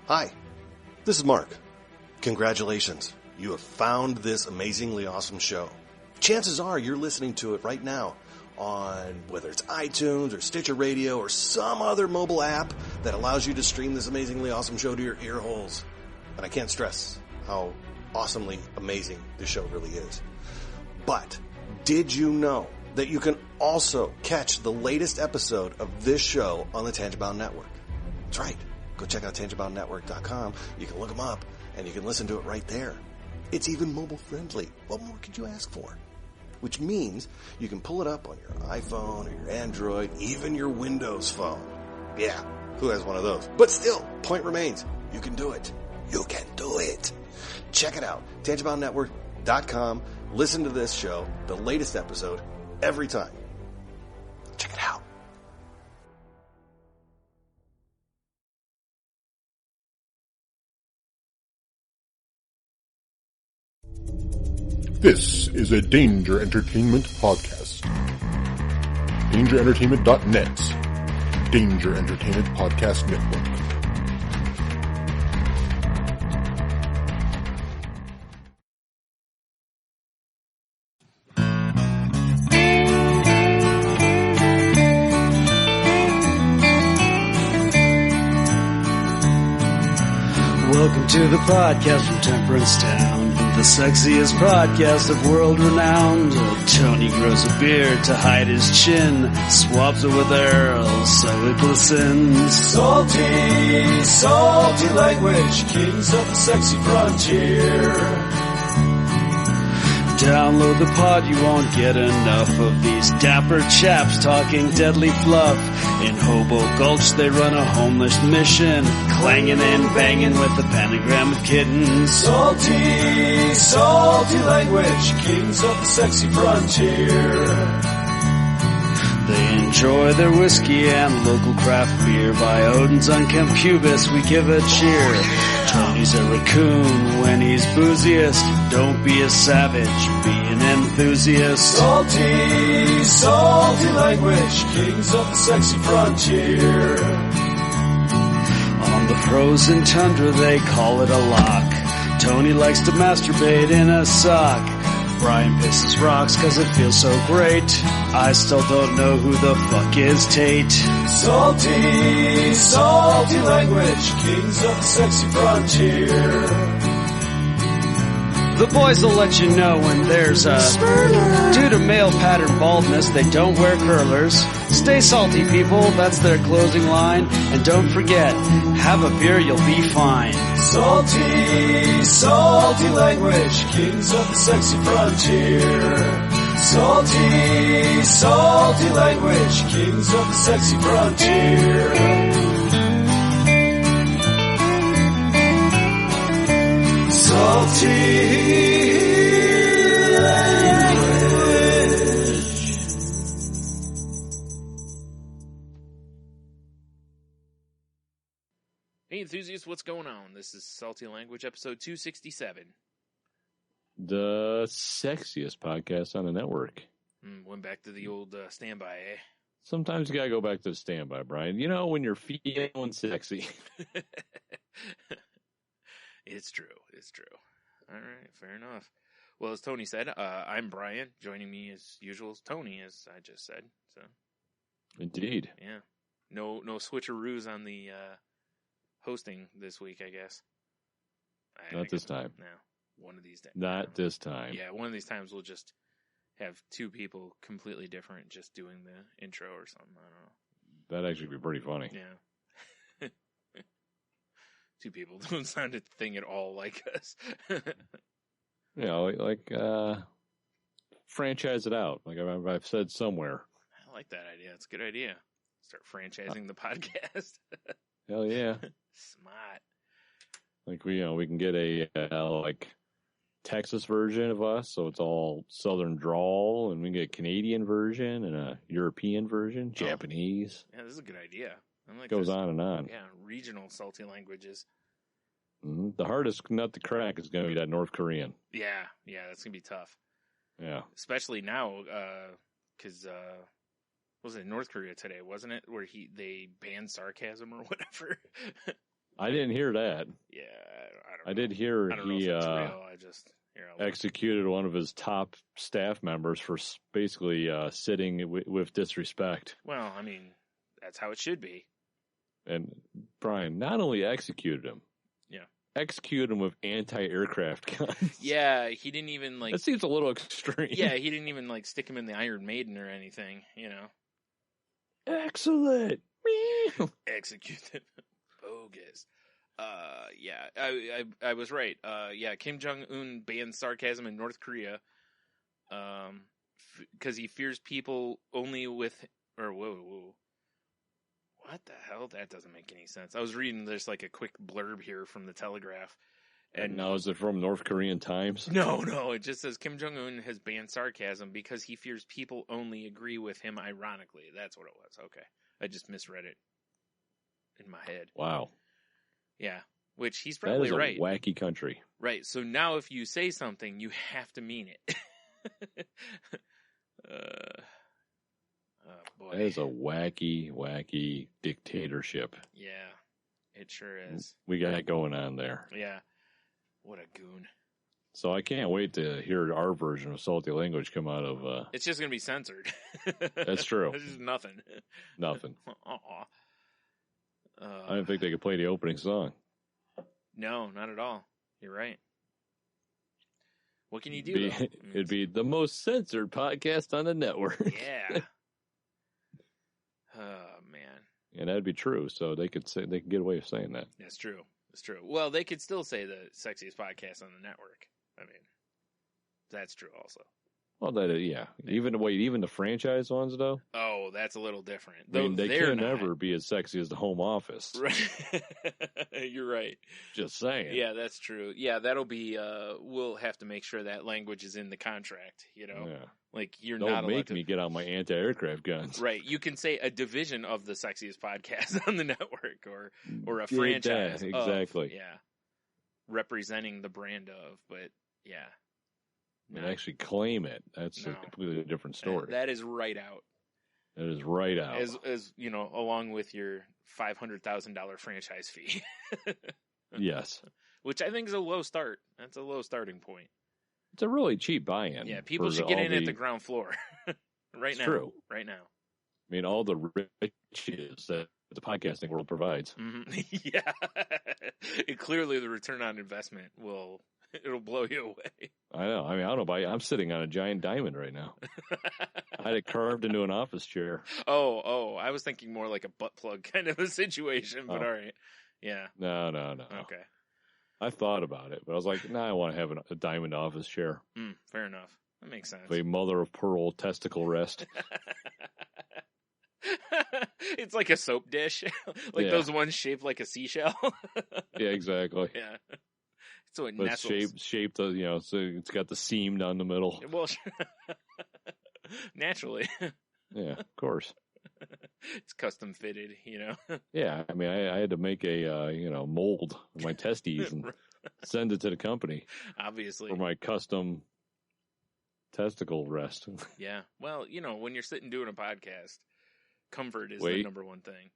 Hi, this is Mark. Congratulations. You have found this amazingly awesome show. Chances are you're listening to it right now on whether it's iTunes or Stitcher Radio or some other mobile app that allows you to stream this amazingly awesome show to your ear holes. And I can't stress how awesomely amazing this show really is. But did you know that you can also catch the latest episode of this show on the Tangibound Network? That's right. Go check out tangiboundnetwork.com. You can look them up and you can listen to it right there. It's even mobile friendly. What more could you ask for? Which means you can pull it up on your iPhone or your Android, even your Windows phone. Yeah, who has one of those? But still, point remains, you can do it. You can do it. Check it out, tangiboundnetwork.com. Listen to this show, the latest episode, every time. Check it out. This is a Danger Entertainment podcast. DangerEntertainment.net. Danger Entertainment Podcast Network. Welcome to the podcast from Temperance Town, the sexiest podcast of world renowned. Tony grows a beard to hide his chin, swabs it with Earl so it glistens. Salty, salty language, kings of the sexy frontier. Download the pod, you won't get enough of these dapper chaps talking deadly fluff. In Hobo Gulch they run a homeless mission, clanging and banging with the pentagram of kittens. Salty, salty language, kings of the sexy frontier. They enjoy their whiskey and local craft beer. By Odin's unkempt pubis we give a cheer. Tony's a raccoon when he's booziest. Don't be a savage, be an enthusiast. Salty, salty language, kings of the sexy frontier. On the frozen tundra they call it a lock. Tony likes to masturbate in a sock. Brian pisses rocks cause it feels so great. I still don't know who the fuck is Tate. Salty, salty language, kings of the sexy frontier. The boys will let you know when there's a spurner. Due to male pattern baldness, they don't wear curlers. Stay salty, people, that's their closing line. And don't forget, have a beer, you'll be fine. Salty, salty language, kings of the sexy frontier. Salty, salty language, kings of the sexy frontier. Salty language. Hey enthusiasts, what's going on? This is Salty Language, episode 267. The sexiest podcast on the network. Went back to the old standby, eh? Sometimes you gotta go back to the standby, Brian. You know, when you're feeling sexy. It's true. All right, fair enough. Well, as Tony said, I'm Brian. Joining me as usual is Tony, as I just said. So, Indeed. yeah, no switcheroos on the hosting this week, I guess. Not this time. No, one of these days. Not this time. Yeah, one of these times we'll just have two people completely different just doing the intro or something. I don't know. That'd actually be pretty funny. Yeah. Two people don't sound a thing at all like us. You know, like franchise it out. Like I've said somewhere. I like that idea. It's a good idea. Start franchising the podcast. Hell yeah. Smart. Like we can get a like Texas version of us, so it's all Southern drawl, and we can get a Canadian version and a European version, Japanese. Yeah, this is a good idea. I like Goes this. on and on. Yeah, regional salty languages. Mm-hmm. The hardest nut to crack is going to be that North Korean. Yeah, that's gonna be tough. Yeah, especially now, because was it North Korea today? Wasn't it where they banned sarcasm or whatever? I didn't hear that. Yeah, I don't know. I did hear I don't know he if it's real. I just executed one of his top staff members for basically sitting with disrespect. Well, I mean, that's how it should be. And Brian not only executed him, executed him with anti-aircraft guns. Yeah, he didn't even That seems a little extreme. Yeah, he didn't even stick him in the Iron Maiden or anything. Excellent. Executed. Bogus. Yeah, I was right. Yeah, Kim Jong-un banned sarcasm in North Korea, because he fears people only with, whoa. What the hell? That doesn't make any sense. I was reading just a quick blurb here from the Telegraph. And now is it from North Korean Times? No, it just says Kim Jong-un has banned sarcasm because he fears people only agree with him ironically. That's what it was. Okay. I just misread it in my head. Wow. Yeah, which he's probably right. That is a wacky country. Right, so now if you say something, you have to mean it. Oh, boy. That is a wacky dictatorship. Yeah, it sure is. We got it going on there. Yeah, what a goon. So I can't wait to hear our version of Salty Language come out of... It's just going to be censored. That's true. This is nothing. Nothing. Uh-uh. I didn't think they could play the opening song. No, not at all. You're right. What can you do? It'd be the most censored podcast on the network. Yeah. Oh, man. And that'd be true. So they could get away with saying that. That's true. That's true. Well, they could still say the sexiest podcast on the network. I mean, that's true also. Well, yeah. Even the franchise ones, though. Oh, that's a little different. I mean, they can never be as sexy as the Home Office. Right. You're right. Just saying. Yeah, that's true. Yeah, that'll be. We'll have to make sure that language is in the contract. Yeah. Like you're Don't not allowed make me get out my anti-aircraft guns. Right. You can say a division of the sexiest podcast on the network, or a franchise. Yeah, exactly. Yeah. Representing the brand of, but yeah. And actually claim it. That's a completely different story. That is right out. That is right out. As along with your $500,000 franchise fee. Yes. Which I think is a low start. That's a low starting point. It's a really cheap buy-in. Yeah, people should get in at the ground floor. Right now. True. Right now. I mean, all the riches that the podcasting world provides. Mm-hmm. Yeah. Clearly the return on investment it'll blow you away. I know. I mean, I don't know. I'm sitting on a giant diamond right now. I had it carved into an office chair. Oh, I was thinking more like a butt plug kind of a situation, but all right. Yeah. No. Okay. I thought about it, but I was like, I want to have a diamond office chair. Fair enough. That makes sense. A mother of pearl testicle rest. It's like a soap dish. Those ones shaped like a seashell. Yeah, exactly. Yeah. So it but nestles. Shaped, so it's got the seam down the middle. Well, naturally. Yeah, of course. It's custom fitted, Yeah, I mean, I had to make a mold of my testes and send it to the company. Obviously. For my custom testicle rest. Yeah. Well, when you're sitting doing a podcast, comfort is the number one thing.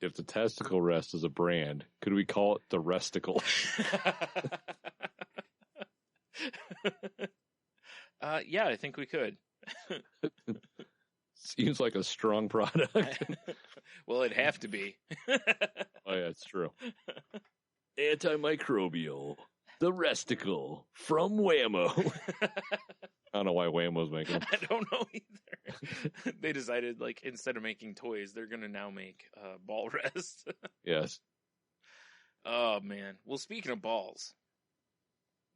If the testicle rest is a brand, could we call it the Resticle? Yeah, I think we could. Seems like a strong product. Well, it'd have to be. Oh, yeah, it's true. Antimicrobial. The Resticle from Whammo. I don't know why Whammo's making them. I don't know either. They decided, instead of making toys, they're going to now make ball rests. Yes. Oh, man. Well, speaking of balls,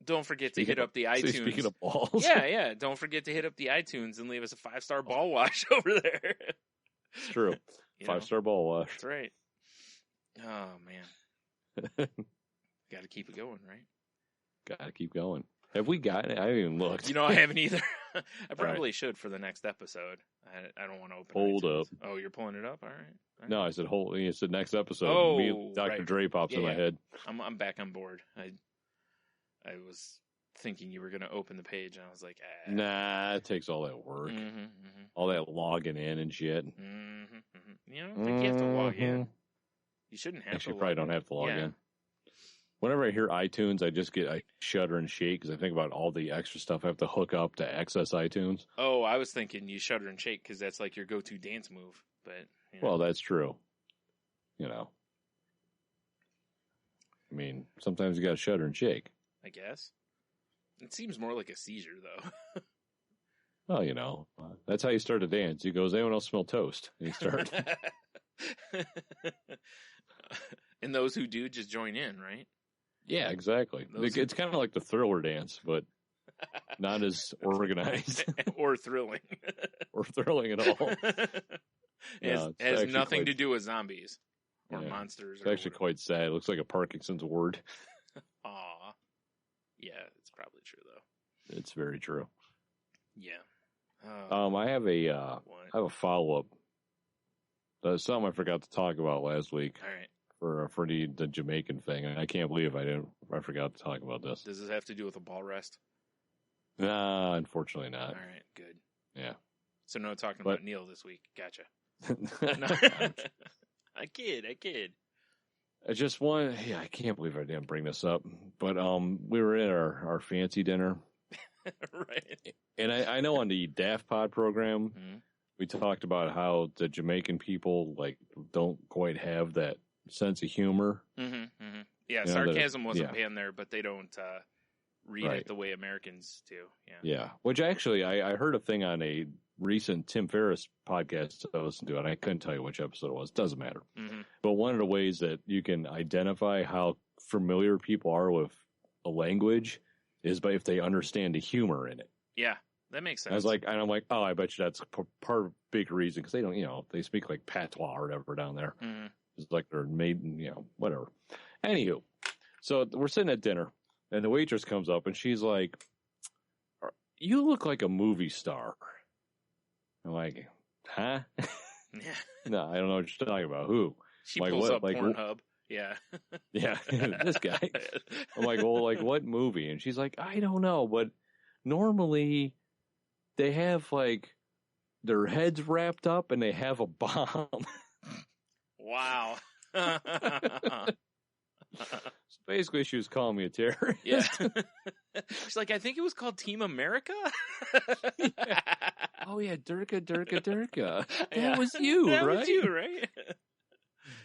don't forget to hit up the iTunes. Speaking of balls. Yeah. Don't forget to hit up the iTunes and leave us a 5-star ball wash over there. It's true. 5-star ball wash. That's right. Oh, man. Got to keep it going, right? Got to keep going. Have we gotten it? I haven't even looked. I haven't either. I probably should for the next episode. I don't want to open Hold iTunes. up. Oh, you're pulling it up? All right. No, I said hold. It's the next episode. Oh, Dr. Dre pops in my head. I'm back on board. I was thinking you were going to open the page, and I was like, Nah, it takes all that work. All that logging in and shit. I don't think you have to log in. You shouldn't have Actually, to probably log don't have to log in. Whenever I hear iTunes, I shudder and shake because I think about all the extra stuff I have to hook up to access iTunes. Oh, I was thinking you shudder and shake because that's like your go-to dance move. But Well, that's true. You know, I mean, sometimes you got to shudder and shake. I guess it seems more like a seizure, though. Well, you know, that's how you start a dance. You go, "Does anyone else smell toast?" And you start. And those who do just join in, right? Yeah, exactly. It's kind of like the Thriller dance, but not as organized or thrilling, or thrilling at all. It has nothing to do with zombies or monsters. It's actually quite sad. It looks like a Parkinson's ward. Aw, yeah, it's probably true though. It's very true. Yeah. I have a follow up. That's something I forgot to talk about last week. All right. For the Jamaican thing. I can't believe I forgot to talk about this. Does this have to do with a ball rest? Nah, unfortunately not. All right, good. Yeah. So no talking about Neil this week. Gotcha. No. I kid. I just I can't believe I didn't bring this up. But we were at our fancy dinner. Right. And I know on the Daft Pod program, we talked about how the Jamaican people like don't quite have that sense of humor. Yeah, sarcasm wasn't banned there, but they don't read it the way Americans do. Yeah. Which actually, I heard a thing on a recent Tim Ferriss podcast I listened to, and I couldn't tell you which episode it was. Doesn't matter. But one of the ways that you can identify how familiar people are with a language is by if they understand the humor in it. Yeah, that makes sense. I'm like, oh, I bet you that's part of big reason because they don't, they speak like patois or whatever down there. It's like they're made, whatever. Anywho, so we're sitting at dinner, and the waitress comes up, and she's like, "You look like a movie star." I'm like, "Huh?" Yeah. No, I don't know what you're talking about. Who? She pulls up Pornhub. Yeah. Yeah, this guy. I'm like, well, like what movie? And she's like, I don't know, but normally they have like their heads wrapped up and they have a bomb. Wow. So basically, she was calling me a terrorist. Yeah. She's like, I think it was called Team America. Yeah. Oh yeah, Durka. That was you, right? That was you, right?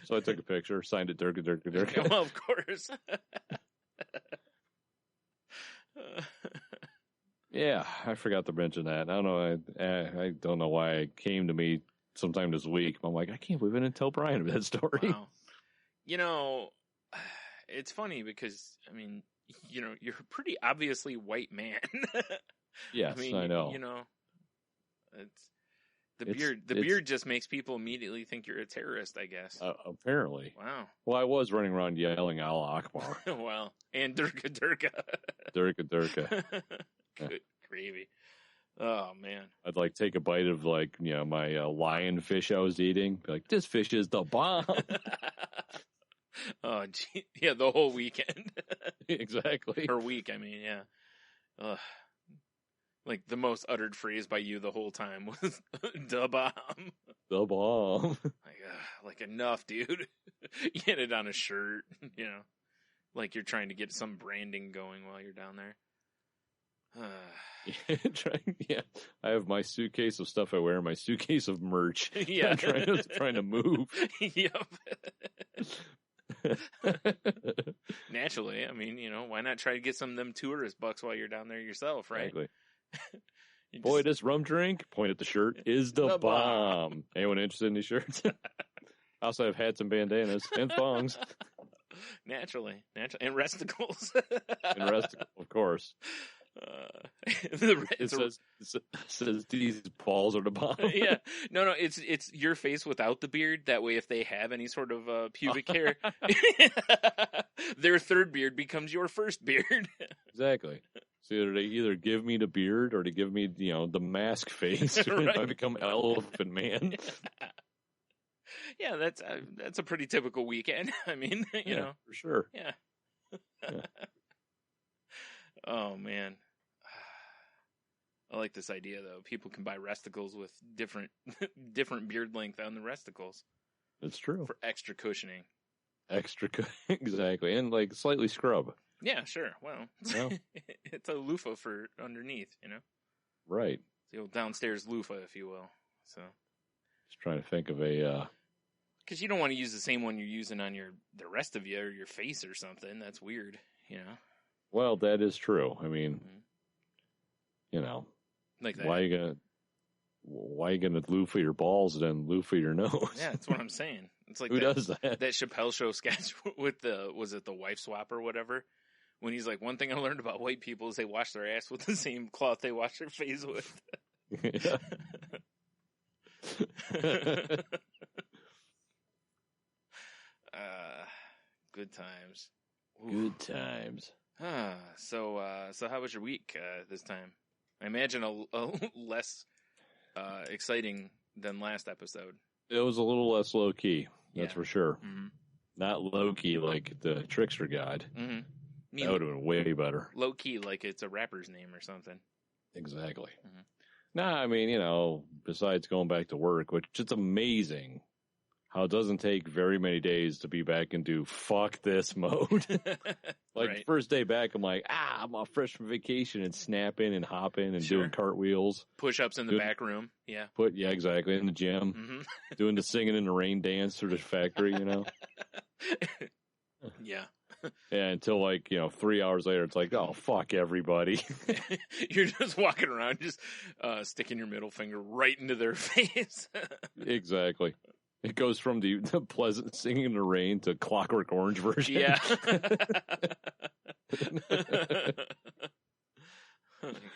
So I took a picture, signed it, Durka. Well, of course. Yeah, I forgot to mention that. I don't know. I don't know why it came to me sometime this week. I'm like, I can't believe I didn't tell Brian that story. Wow. It's funny because, I mean, you're a pretty obviously white man. Yes, I know. It's the beard just makes people immediately think you're a terrorist, I guess. Apparently. Wow. Well, I was running around yelling Allah Akbar. Well, and Durka. Durka. Good gravy. Oh, man. I'd like take a bite of like, my lion fish I was eating. Be like, this fish is the bomb. Oh, gee. Yeah, the whole weekend. Exactly. Or week, I mean, yeah. Ugh. Like the most uttered phrase by you the whole time was "da bomb." The bomb. Like enough, dude. Get it on a shirt, like you're trying to get some branding going while you're down there. Yeah, I have my suitcase of stuff I wear, my suitcase of merch. Yeah, trying to move. Yep. Naturally, I mean, why not try to get some of them tourist bucks while you're down there yourself, right? Exactly. Boy, this rum drink, point at the shirt, is the bomb. Anyone interested in these shirts? I also have hats and bandanas and thongs. Naturally. And resticles. And resticles, of course. It says these balls are the bomb. Yeah. No, it's your face without the beard. That way, if they have any sort of pubic hair, their third beard becomes your first beard. Exactly. So they either give me the beard or they give me, the mask face. Right. I become Elephant Man. Yeah, that's a pretty typical weekend. I mean, for sure. Yeah. Oh man, I like this idea though. People can buy resticles with different beard length on the resticles. That's true for extra cushioning. Extra, exactly, and like slightly scrub. Yeah, sure. Well, No? it's a loofah for underneath, you know? Right. The old downstairs loofah, if you will. So, Just trying to think of a. because you don't want to use the same one you're using on the rest of you or your face or something. That's weird, you know? Well, that is true. I mean, Mhm. you know, Like that. why you gonna loofah your balls and then loofah your nose? Yeah, that's what I'm saying. It's like Who that, does that? that Chappelle Show sketch with was it the wife swap or whatever? When he's like, one thing I learned about white people is they wash their ass with the same cloth they wash their face with. Good times. Ooh. Good times. So how was your week this time? I imagine a less exciting than last episode. It was a little less low key. That's Yeah. for sure. Mm-hmm. Not low key like the Trickster God. Mm-hmm. That would have been way better. Low key, like it's a rapper's name or something. Exactly. Mhm. Nah, I mean, you know, besides going back to work, which it's amazing how it doesn't take very many days to be back into fuck this mode. Like, Right. first day back, I'm like, I'm all fresh from vacation and snapping and hopping and Sure. doing cartwheels. Push-ups in the Good. back room. Yeah. Yeah, exactly. In the gym, Mm-hmm. doing the singing in the rain dance through the factory, you know? Yeah. Yeah, until 3 hours later, it's like, oh, fuck everybody. You're just walking around, just sticking your middle finger right into their face. Exactly. It goes from the pleasant singing in the rain to Clockwork Orange version. Yeah.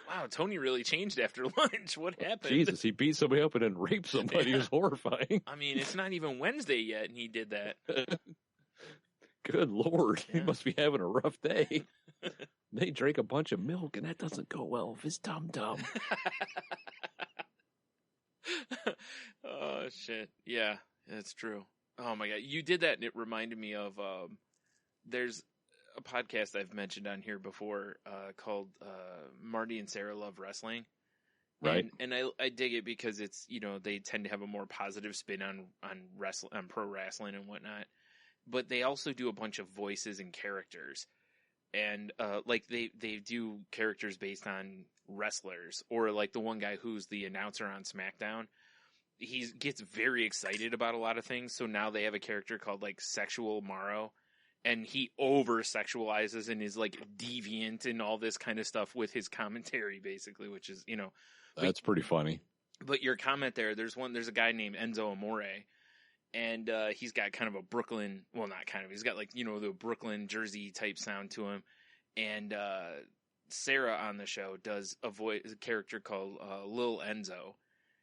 Wow, Tony really changed after lunch. What happened? Jesus, he beat somebody up and then raped somebody. It was horrifying. I mean, it's not even Wednesday yet, and he did that. Good Lord. He Yeah. must be having a rough day. They drank a bunch of milk, and that doesn't go well with his tum-tum. Oh, shit. Yeah, that's true. Oh, my God. You did that, and it reminded me of there's a podcast I've mentioned on here before called Marty and Sarah Love Wrestling. Right. And I dig it because it's, they tend to have a more positive spin on pro wrestling and whatnot. But they also do a bunch of voices and characters. And like they do characters based on wrestlers, or like the one guy who's the announcer on SmackDown. He gets very excited about a lot of things. So now they have a character called like Sexual Morrow, and he over sexualizes and is like deviant and all this kind of stuff with his commentary, basically, which is, That's pretty funny. But your comment there's a guy named Enzo Amore, and he's got kind of a Brooklyn, well, not kind of, he's got like, the Brooklyn Jersey type sound to him. And Sarah on the show does a character called Lil Enzo,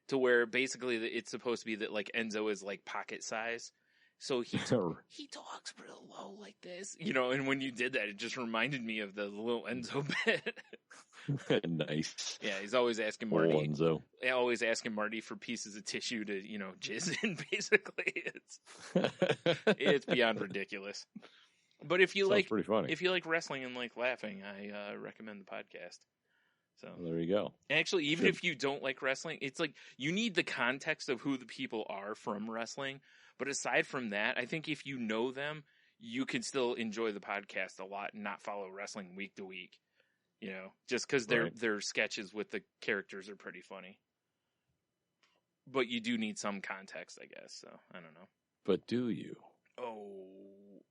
to where basically it's supposed to be that like Enzo is like pocket size. So he talks real low like this, and when you did that, it just reminded me of the Lil Enzo bit. Nice. Yeah, he's always asking Old Marty. Enzo. Always asking Marty for pieces of tissue to, jizz in. Basically, it's beyond ridiculous. But if you Sounds pretty funny. if you like wrestling and like laughing, I recommend the podcast. So Well, there you go. actually, even if you don't like wrestling, it's like you need the context of who the people are from wrestling. But aside from that, I think if you know them, you can still enjoy the podcast a lot and not follow wrestling week to week. Just because their sketches with the characters are pretty funny. But you do need some context, I guess. So I don't know. But do you? Oh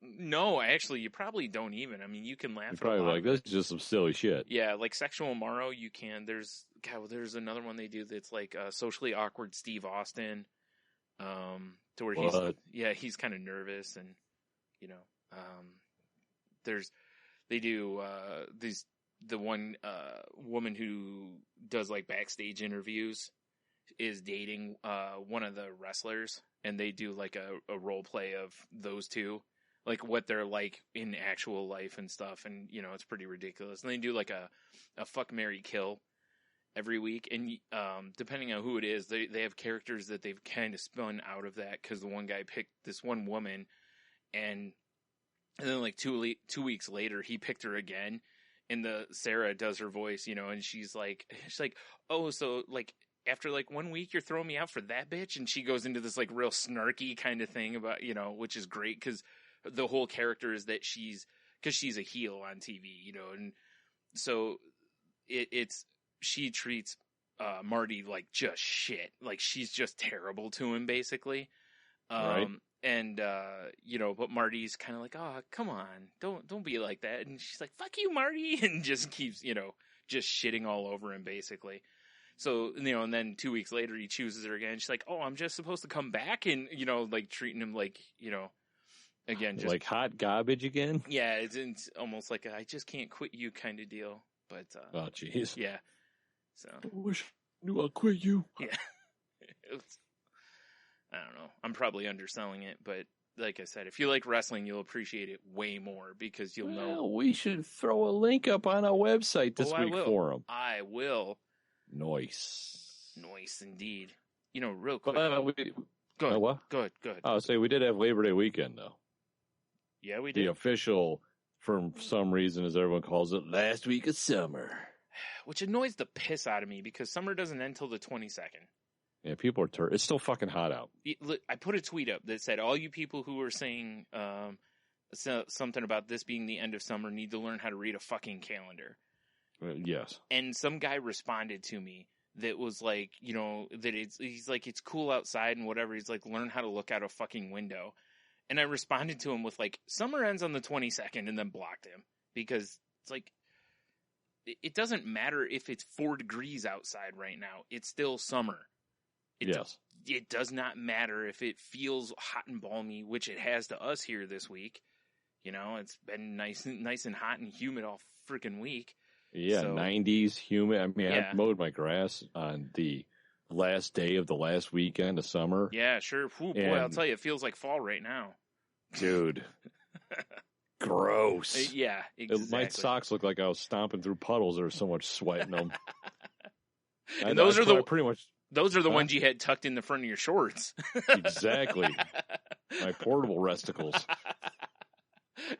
no, actually, you probably don't even. I mean, you can laugh. You're at probably a lot like, of this it. is just some silly shit. Yeah, like Sexual Morrow, you can. There's another one they do that's like socially awkward Steve Austin, to where he's kind of nervous, and they do the one woman who does like backstage interviews is dating one of the wrestlers, and they do like a role play of those two, like what they're like in actual life and stuff, and it's pretty ridiculous. And they do like a fuck, marry, kill every week, and depending on who it is, they have characters that they've kind of spun out of that, because the one guy picked this one woman, and then like 2 weeks later he picked her again, and the Sarah does her voice, and she's like, oh, so like after like 1 week you're throwing me out for that bitch, and she goes into this like real snarky kind of thing about, which is great, because the whole character is that because she's a heel on TV, you know, and so she treats Marty like just shit, like she's just terrible to him, basically. Right. And you know, but Marty's kind of like, oh, come on, don't be like that, and she's like, fuck you, Marty, and just keeps, you know, just shitting all over him, basically. So, you know, and then 2 weeks later, he chooses her again. She's like, oh, I'm just supposed to come back, and, you know, like treating him like, you know, again, just like hot garbage again. Yeah, it's almost like I just can't quit you kind of deal. But oh, jeez. Yeah. So I wish I knew I'll quit you. Yeah. I don't know. I'm probably underselling it, but like I said, if you like wrestling, you'll appreciate it way more because you'll know. We should throw a link up on our website this week for them. I will. Nice indeed. You know, real quick. Go ahead. What? Go ahead. I'll say we did have Labor Day weekend, though. Yeah, we did. The official, for some reason, as everyone calls it, last week of summer. Which annoys the piss out of me because summer doesn't end until the 22nd. Yeah, people are it's still fucking hot out. I put a tweet up that said, all you people who are saying something about this being the end of summer need to learn how to read a fucking calendar. Yes. And some guy responded to me that was like, you know, that he's like, it's cool outside and whatever. He's like, learn how to look out a fucking window. And I responded to him with like, summer ends on the 22nd, and then blocked him because it's like, it doesn't matter if it's 4 degrees outside right now. It's still summer. It does not matter if it feels hot and balmy, which it has to us here this week. You know, it's been nice and hot and humid all freaking week. Yeah, so, 90s, humid. I mean, I mowed my grass on the last day of the last weekend of summer. Yeah, sure. Ooh, boy, I'll tell you, it feels like fall right now. Dude. Gross. Yeah, exactly. My socks look like I was stomping through puddles. There was so much sweat in them. And those are pretty much... Those are the ones you had tucked in the front of your shorts. Exactly. My portable Resticles.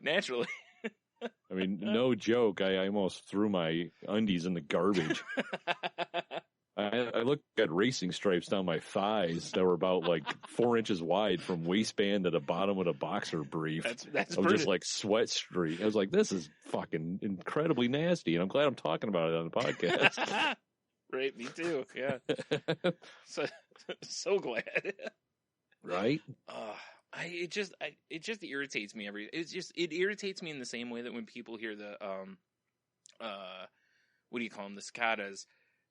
Naturally. I mean, no joke. I almost threw my undies in the garbage. I looked at racing stripes down my thighs that were about like 4 inches wide from waistband to the bottom of the boxer brief. That's I was just like sweat streak. I was like, this is fucking incredibly nasty, and I'm glad I'm talking about it on the podcast. Right, me too. Yeah, so glad. Right? It just irritates me it irritates me in the same way that when people hear the what do you call them, the cicadas,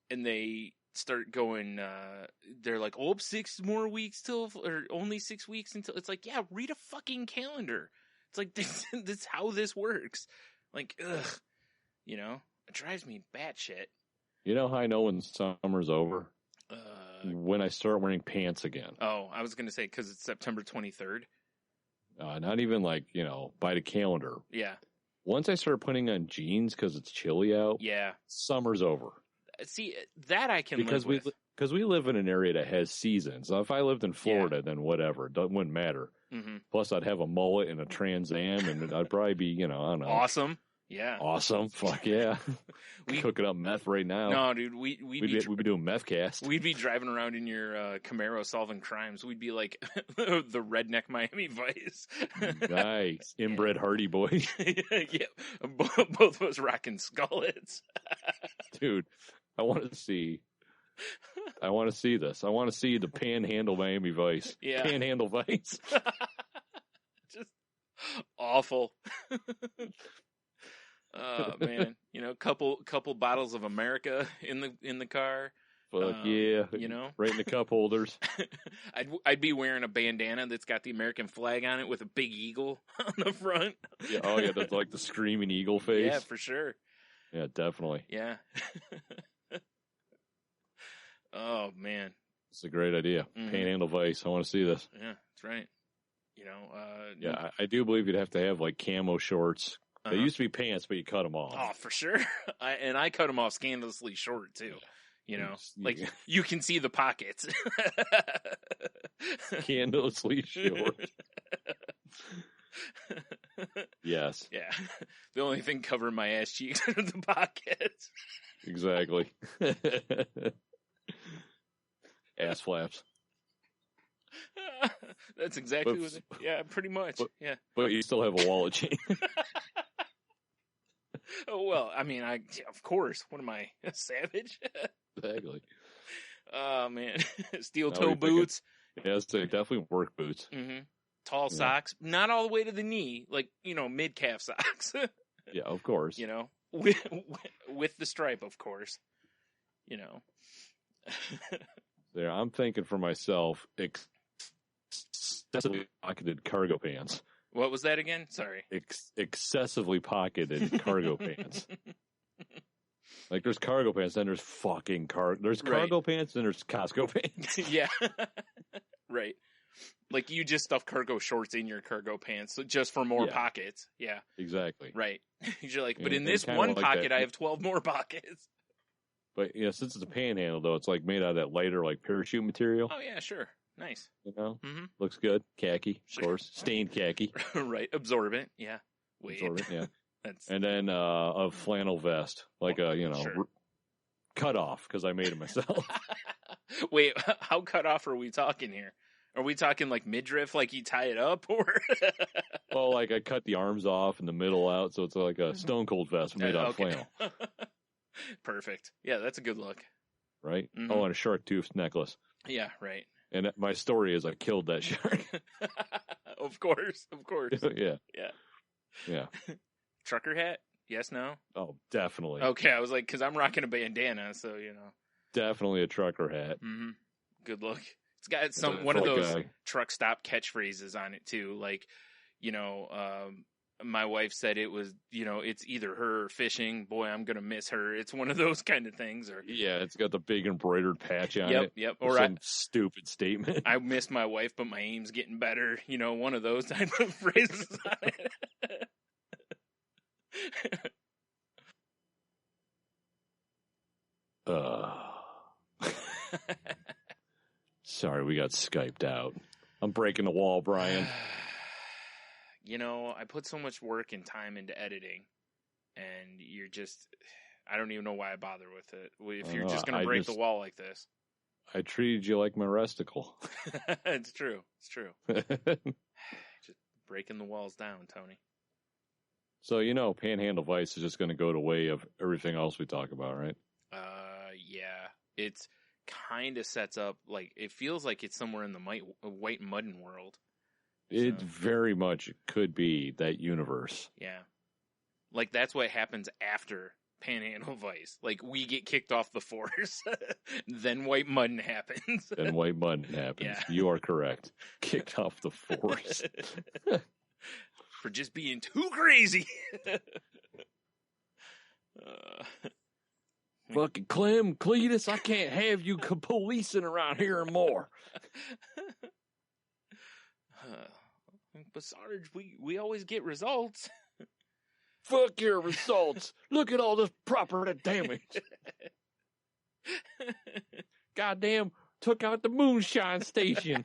and they start going, they're like, oh, 6 more weeks till, or only 6 weeks until. It's like, yeah, read a fucking calendar. It's like this how this works. Like, ugh, you know, it drives me batshit. You know how I know when summer's over? When I start wearing pants again. Oh, I was going to say because it's September 23rd. Not even like, you know, by the calendar. Yeah. Once I start putting on jeans because it's chilly out, yeah, summer's over. See, that I can live with. Because we live in an area that has seasons. Now, if I lived in Florida, then whatever. It wouldn't matter. Mm-hmm. Plus, I'd have a mullet and a Trans Am, and I'd probably be, you know, I don't know. Awesome. Yeah. Awesome. Fuck yeah. Cooking up meth right now. No, dude. We'd be doing meth cast. We'd be driving around in your Camaro solving crimes. We'd be like the redneck Miami Vice. Nice. Inbred Hardy Boys. Yeah. Both of us rocking skullets. Dude, I want to see this. I want to see the Panhandle Miami Vice. Yeah. Panhandle Vice. Just awful. Oh man, you know, couple bottles of America in the car. Fuck yeah, you know, right in the cup holders. I'd be wearing a bandana that's got the American flag on it with a big eagle on the front. Yeah, oh yeah, that's like the screaming eagle face. Yeah, for sure. Yeah, definitely. Yeah. Oh man, it's a great idea. Mm-hmm. Panhandle Vice. I want to see this. Yeah, that's right. You know, yeah, I do believe you'd have to have like camo shorts. They used to be pants, but you cut them off. Oh, for sure. I cut them off scandalously short too. You know, like you can see the pockets. Scandalously short. Yes. Yeah. The only thing covering my ass cheeks are the pockets. Exactly. Ass flaps. That's exactly what. Yeah, pretty much. Yeah. But you still have a wallet chain. Oh well, I mean, of course. What am I, a savage? Exactly. Oh man, steel No, toe you're thinking- boots. Yes, they definitely work boots. Mm-hmm. Tall Yeah. socks, not all the way to the knee, like mid calf socks. Yeah, of course. With the stripe, of course. There, I'm thinking for myself, excessively pocketed cargo pants. What was that again? Sorry. Excessively pocketed cargo pants. Like there's cargo pants, then there's fucking there's cargo pants, and there's Costco pants. Yeah. Right. Like you just stuff cargo shorts in your cargo pants just for more pockets. Yeah. Exactly. Right. You're like, but And- in this and one kinda like pocket, that. I have 12 more pockets. But since it's a panhandle though, it's like made out of that lighter like parachute material. Oh yeah, sure. Nice. Mm-hmm. Looks good. Khaki, Sure. of course. Stained khaki. Right. Absorbent. Yeah. Wait. Absorbent, yeah. That's And then a flannel vest, like sure. cut off because I made it myself. Wait, how cut off are we talking here? Are we talking like midriff, like you tie it up, or? Well, like I cut the arms off and the middle out, so it's like a stone cold vest made out of Okay. flannel, Perfect. Yeah, that's a good look. right? Mhm. Oh, and a shark tooth necklace. Yeah, right. And my story is I killed that shark. Of course. Yeah. Yeah. Yeah. Trucker hat? Yes, no? Oh, definitely. Okay, I was like, because I'm rocking a bandana, so Definitely a trucker hat. Mm-hmm. Good look. It's got So one of like those truck stop catchphrases on it too. Like, my wife said it was, it's either her or fishing. Boy, I'm gonna miss her. It's one of those kind of things. Or Yeah, it's got the big embroidered patch on it. yep. Or Or some stupid statement. I miss my wife, but my aim's getting better. One of those type of phrases on it. Sorry, we got Skyped out. I'm breaking the wall, Brian. I put so much work and time into editing, and I don't even know why I bother with it. If you're just going to break the wall like this. I treated you like my Resticle. It's true. Just breaking the walls down, Tony. So, Panhandle Vice is just going to go the way of everything else we talk about, right? Yeah. It's kind of sets up, like, it feels like it's somewhere in the White Muddin world. It So- very much could be that universe. Yeah. Like, that's what happens after Panhandle Vice. Like, we get kicked off the force, then White Muddin happens. Then White Mud happens. Yeah. You are correct. Kicked off the force. For just being too crazy. Fucking Clem, Cletus, I can't have you policing around here anymore. But Sarge, we always get results. Fuck your results. Look at all this property damage. Goddamn, took out the moonshine station.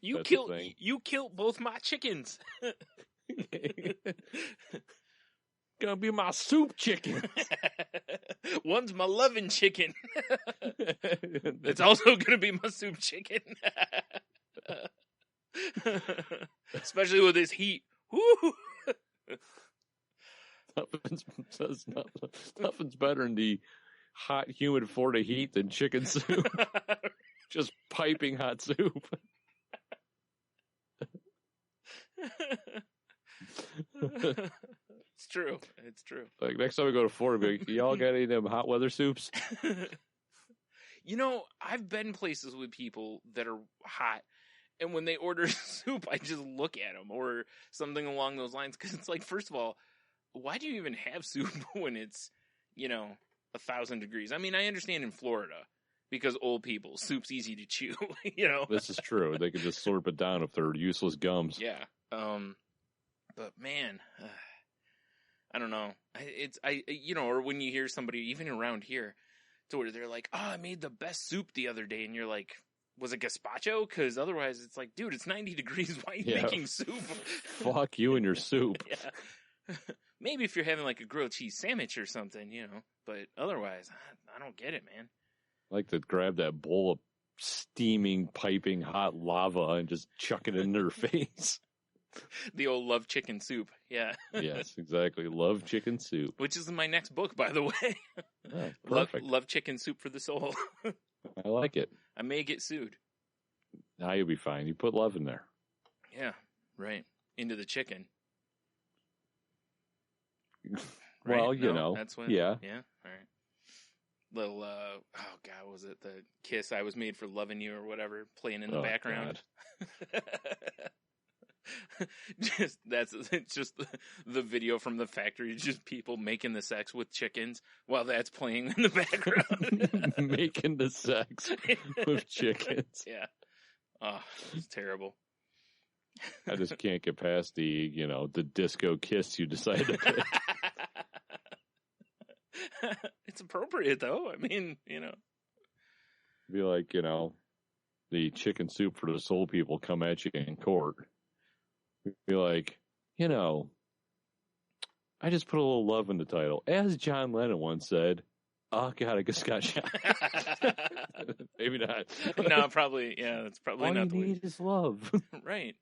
You That's the killed thing. you killed both my chickens. Gonna be my soup chicken. One's my loving chicken. It's also gonna be my soup chicken. Especially with this heat. Woo! Nothing's better in the hot, humid Florida heat than chicken soup. Just piping hot soup. It's true. It's true. Like next time we go to Florida, be like, y'all got any of them hot weather soups? I've been places with people that are hot, and when they order soup, I just look at them or something along those lines. Because it's like, first of all, why do you even have soup when it's 1,000 degrees? I mean, I understand in Florida because old people, soup's easy to chew. This is true. They can just slurp it down if they're useless gums. Yeah. But man, I don't know. Or when you hear somebody, even around here, to where they're like, "Oh, I made the best soup the other day," and you're like, "Was it gazpacho?" Because otherwise, it's like, dude, it's 90 degrees. Why are you making soup? Fuck you and your soup. Yeah. Maybe if you're having like a grilled cheese sandwich or something, but otherwise, I don't get it, man. I like to grab that bowl of steaming, piping hot lava and just chuck it in their face. The old love chicken soup. Yeah. Yes, exactly. Love chicken soup. Which is my next book, by the way. Oh, perfect. Love chicken soup for the soul. I like it. I may get sued. Now you'll be fine. You put love in there. Yeah, right. Into the chicken. Well, Right? you No? know. That's what. Yeah. Yeah. All right. Little, oh God, what was it? The Kiss, I Was Made for Loving You or whatever, playing in the background. It's just the video from the factory, just people making the sex with chickens while that's playing in the background. Making the sex with chickens. Yeah. Oh, it's terrible. I just can't get past the disco kiss you decided to pick. It's appropriate though. I mean, Be like, the chicken soup for the soul people come at you in court. Be like, I just put a little love in the title. As John Lennon once said, oh God, I just got shot. Maybe not. No, probably, yeah, that's probably all not you need is love. Right.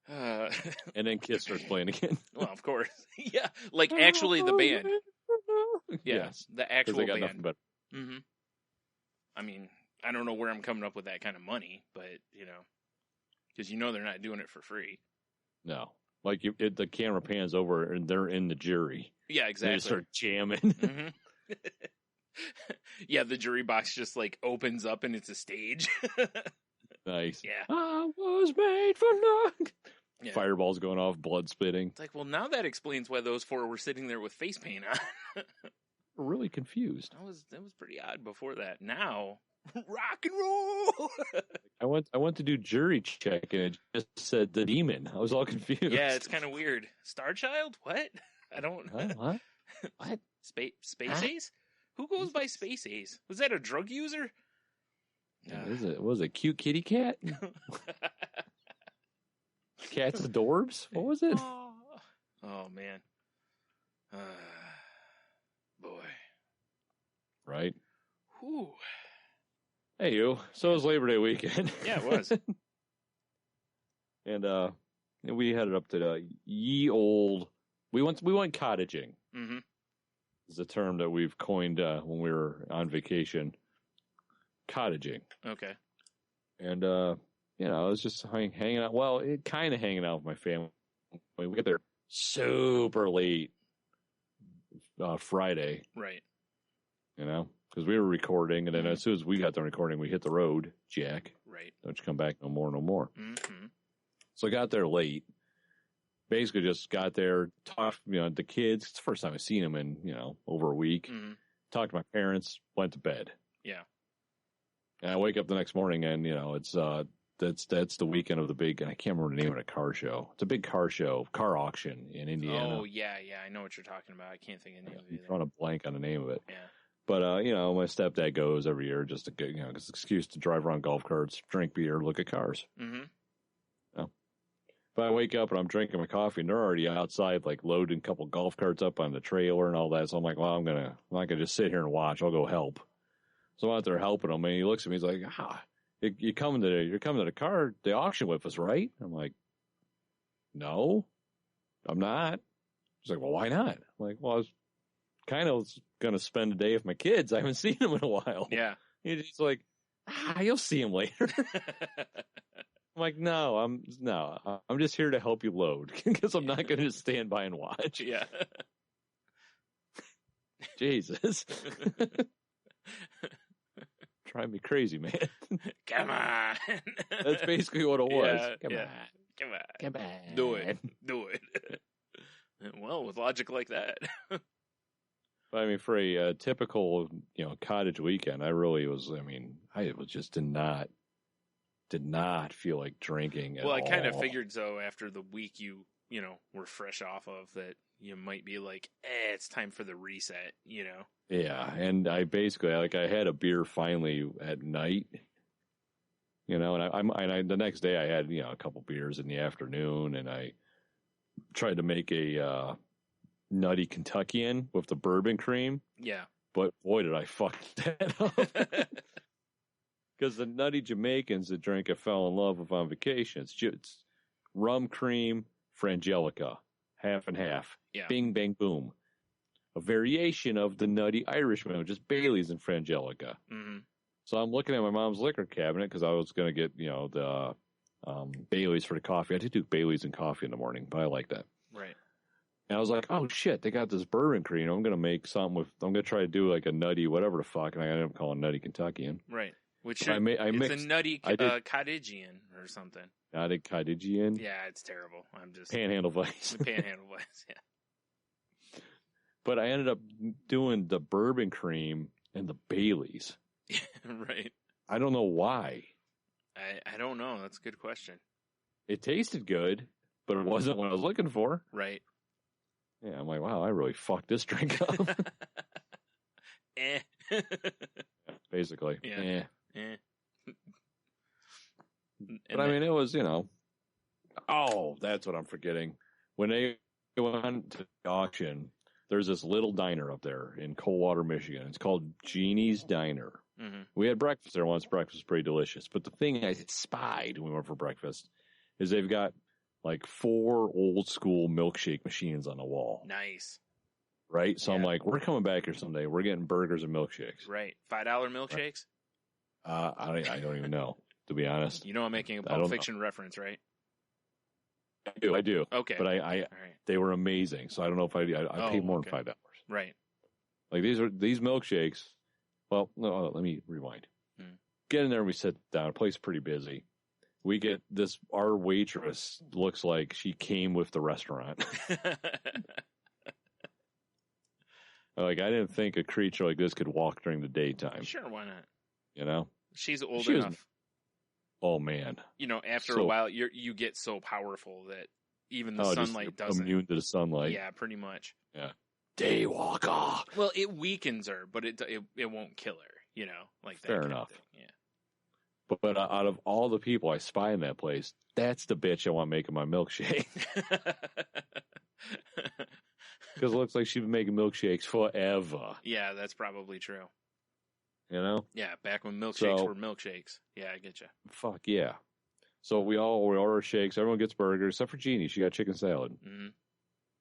And then Kiss starts playing again. Well, of course. Yeah, like actually the band. Yeah, Yes, the actual they got band. nothing better. Mm-hmm. I mean, I don't know where I'm coming up with that kind of money, but, because they're not doing it for free. No. Like, the camera pans over and they're in the jury. Yeah, exactly. They start jamming. Mm-hmm. Yeah, the jury box just, opens up and it's a stage. Nice. Yeah. I was made for love. Yeah. Fireballs going off, blood spitting. It's like, well, now that explains why those four were sitting there with face paint on. We're really confused. That was pretty odd before that. Now, rock and roll. I went to do jury check and it just said the demon. I was all confused. Yeah, it's kind of weird. Star Child? What? I don't. What? What? Space Ace? Who goes by Space Ace? Was that a drug user? Was it cute kitty cat? Cats adorbs? What was it? Oh man. Boy. Right. Whew. Hey you. So it was Labor Day weekend. Yeah, it was. And we headed up to the ye old. We went cottaging. Mm-hmm. Is a term that we've coined when we were on vacation. Cottaging. Okay. And I was just hanging out. Well, kind of hanging out with my family. We get there super late Friday. Right. Because we were recording, and then as soon as we got done recording, we hit the road. Jack. Right. Don't you come back no more. Mm-hmm. So I got there late. Basically just got there, talked, the kids. It's the first time I've seen them in, over a week. Mm-hmm. Talked to my parents, went to bed. Yeah. And I wake up the next morning and, it's, that's the weekend of the big, I can't remember the name of the car show. It's a big car auction in Indiana. Oh, yeah. I know what you're talking about. I can't think of the name of it. I'm drawing a blank on the name of it. Yeah. But, my stepdad goes every year just to get, it's an excuse to drive around golf carts, drink beer, look at cars. Mm-hmm. But I wake up and I'm drinking my coffee and they're already outside, loading a couple golf carts up on the trailer and all that. So I'm like, well, I'm not going to just sit here and watch. I'll go help. So I'm out there helping him and he looks at me. He's like, you're coming to the auction with us, right? I'm like, no, I'm not. He's like, well, why not? I'm like, well, I was kind of going to spend a day with my kids. I haven't seen them in a while. Yeah. He's like, you'll see him later. I'm like, no, I'm just here to help you load because I'm not going to stand by and watch. Yeah. Jesus. Drive me crazy, man. Come on. That's basically what it was. Yeah, Come on. Do it. Well, with logic like that. I mean, for a typical, cottage weekend, I just did not feel like drinking at all. Well, I kind of figured so after the week you were fresh off of that you might be like, it's time for the reset, Yeah, and I basically, I had a beer finally at night, and the next day I had, a couple beers in the afternoon, and I tried to make a nutty Kentuckian with the bourbon cream. Yeah. But boy, did I fuck that up. Because the nutty Jamaicans that drink it fell in love with on vacation. It's rum cream, frangelica, half and half. Yeah. Bing, bang, boom. A variation of the nutty Irishman, which is Bailey's and frangelica. Mm-hmm. So I'm looking at my mom's liquor cabinet because I was going to get, the Bailey's for the coffee. I did do Bailey's and coffee in the morning, but I like that. Right. And I was like, oh shit, they got this bourbon cream. I'm going to make something with, I'm going to try to do like a nutty whatever the fuck, and I ended up calling it Nutty Kentuckian. Right. Which I mixed, it's a nutty cottagian or something. Nutty cottagian. Yeah, it's terrible. I'm just Panhandle Vice. Panhandle Vice, yeah. But I ended up doing the bourbon cream and the Bailey's. Right. I don't know why. I don't know. That's a good question. It tasted good, but it wasn't what I was looking for. Right. Yeah, I'm like, wow, I really fucked this drink up. Basically. Yeah. But I mean, it was, oh, that's what I'm forgetting. When they went to the auction, there's this little diner up there in Coldwater, Michigan. It's called Jeannie's Diner. Mm-hmm. We had breakfast there once. Breakfast was pretty delicious. But the thing I spied when we went for breakfast is they've got like 4 old school milkshake machines on the wall. Nice. Right? So Yeah. I'm like, we're coming back here someday. We're getting burgers and milkshakes. Right. $5 milkshakes? I don't even know, to be honest. You know I'm making a Pulp Fiction reference, right? I do. Okay. But All right. they were amazing. So I don't know if I paid more than $5. Right. Like these milkshakes. Well, no, let me rewind. Get in there and we sit down. The place is pretty busy. We get our waitress looks like she came with the restaurant. Like, I didn't think a creature like this could walk during the daytime. Sure, why not? She She's old enough. Oh, man. After a while, you get so powerful that even the sunlight doesn't. Immune to the sunlight. Yeah, pretty much. Yeah. Daywalker. Well, it weakens her, but it won't kill her, like that. Fair kind enough. Of thing. Yeah. But out of all the people I spy in that place, that's the bitch I want making my milkshake. Because it looks like she's been making milkshakes forever. Yeah, that's probably true. Yeah, back when milkshakes were milkshakes. Yeah, I get you. Fuck yeah. So we order shakes. Everyone gets burgers, except for Jeannie. She got chicken salad. Mm-hmm.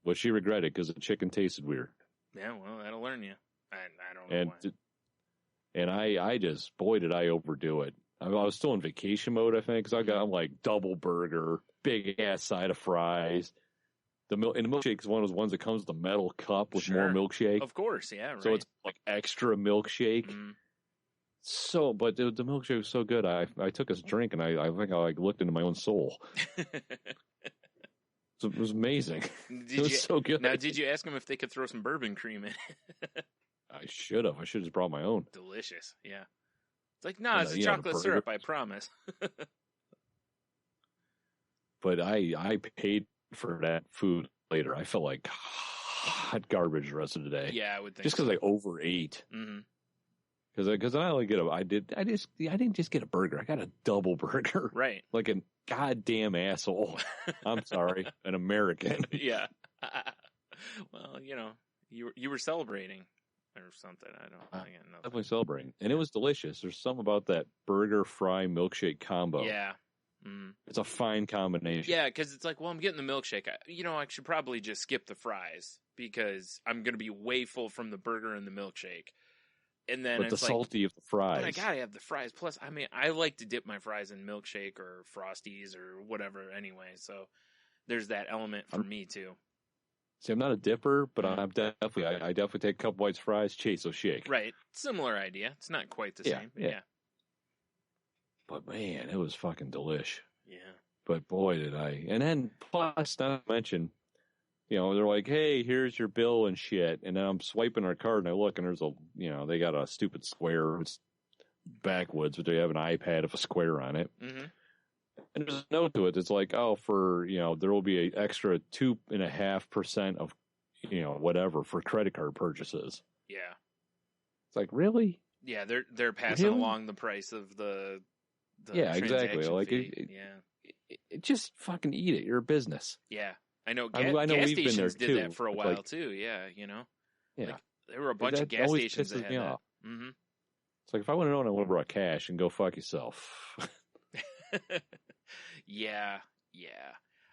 Which she regretted because the chicken tasted weird. Yeah, well, that'll learn you. I don't know why. And I just, boy, did I overdo it. I was still in vacation mode, I think, because I'm like double burger, big ass side of fries. And the milkshake is one of those ones that comes with a metal cup with more milkshake. Of course, yeah, right. So it's like extra milkshake. Mm-hmm. So, but the milkshake was so good. I took a drink and I think I looked into my own soul. So it was amazing. It was so good. Now, did you ask them if they could throw some bourbon cream in? I should have. I should have just brought my own. Delicious, yeah. It's like, it's a chocolate syrup, I promise. But I paid for that food later. I felt like hot garbage the rest of the day. Yeah, I would think just because I overate. Mm-hmm. Because I only get I didn't just get a burger. I got a double burger. Right. Like a goddamn asshole. I'm sorry, an American. Yeah. Well, you were celebrating or something. I got nothing. Definitely celebrating, and it was delicious. There's something about that burger fry milkshake combo. Yeah. Mm. It's a fine combination. Yeah, because it's like, well, I'm getting the milkshake. I should probably just skip the fries because I'm going to be way full from the burger and the milkshake. And then but it's the salty of the fries. But I gotta have the fries. Plus, I like to dip my fries in milkshake or Frosties or whatever anyway. So there's that element for me too. See, I'm not a dipper, but I'm definitely I definitely take a couple bites of fries, chase a shake. Right. Similar idea. It's not quite the same. Yeah. But man, it was fucking delish. Yeah. But boy, did I. And then plus, not to mention, they're like, hey, here's your bill and shit. And then I'm swiping our card and I look and there's they got a stupid square. It's backwoods, but they have an iPad with a square on it. Mm-hmm. And there's a note to it. It's like, for, there will be an extra 2.5% of, whatever for credit card purchases. Yeah. It's like, really? Yeah. They're passing along the price of the yeah, exactly. Like, it just fucking eat it. You're a business. Yeah. I know I know gas we've been there stations did too. that for a while too. Yeah, Yeah. Like, there were a bunch of gas stations that had that. Mm-hmm. It's like, if I would have known, I would have brought cash and go fuck yourself. Yeah.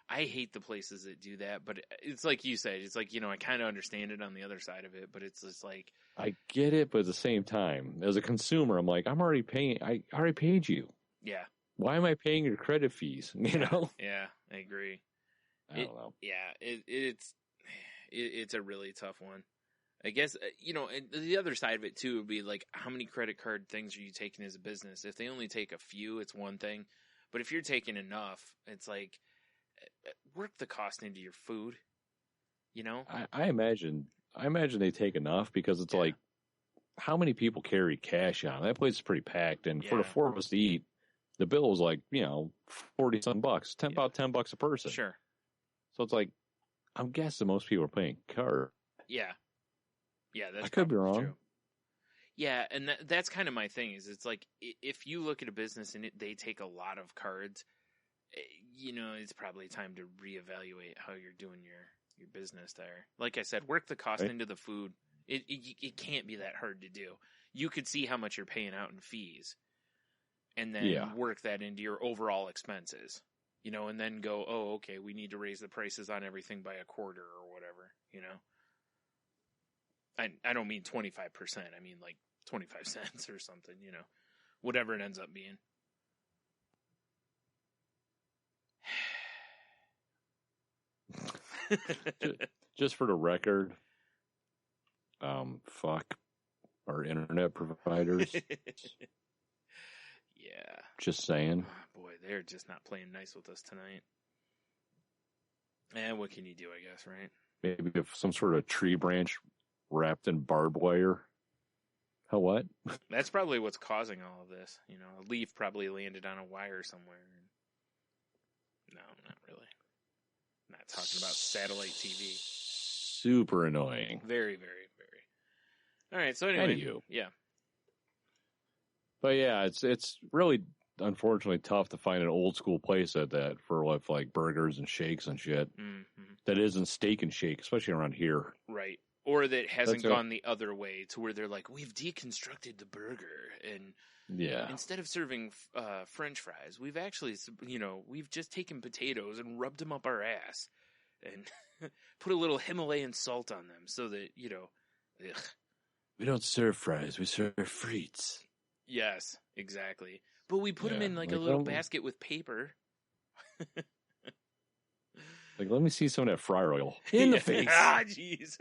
I hate the places that do that, but it's like you said, it's like, I kind of understand it on the other side of it, but it's just like, I get it, but at the same time, as a consumer, I'm like, I already paid you. yeah. Why am I paying your credit fees? You know? Yeah, I agree. I don't know. Yeah, it's a really tough one. I guess, and the other side of it too would be like, how many credit card things are you taking as a business? If they only take a few, it's one thing. But if you're taking enough, it's like, work the cost into your food, I imagine they take enough, because it's like, how many people carry cash on? That place is pretty packed, and for the four of us to eat, the bill was like, $40-some bucks, about $10 a person. Sure. So it's like, I'm guessing most people are paying card. Yeah. Yeah, that's I could be wrong. True. Yeah, and that's kind of my thing, is it's like, if you look at a business and they take a lot of cards, it's probably time to reevaluate how you're doing your business there. Like I said, work the cost into the food. It can't be that hard to do. You could see how much you're paying out in fees, and then work that into your overall expenses, and then go, oh, okay, we need to raise the prices on everything by a quarter or whatever, I don't mean 25%. I mean like 25 cents or something, whatever it ends up being. Just for the record, fuck our internet providers. Yeah. Just saying. Oh, boy, they're just not playing nice with us tonight. And what can you do, I guess, right? Maybe if some sort of tree branch wrapped in barbed wire. How what? That's probably what's causing all of this. A leaf probably landed on a wire somewhere. No, not really. Not talking about satellite TV. Super annoying. Very, very, very. All right, so anyway. Anywho. Yeah. But yeah, it's really unfortunately tough to find an old school place at that for like burgers and shakes and shit. Mm-hmm. That isn't Steak and Shake, especially around here. Right. Or that hasn't gone the other way to where they're like, we've deconstructed the burger, and instead of serving French fries, we've actually, we've just taken potatoes and rubbed them up our ass and put a little Himalayan salt on them so that, ugh. We don't serve fries, we serve frites. Yes, exactly. But we put them in like a little basket with paper. Like, let me see some of that fryer oil in the face. Ah, jeez.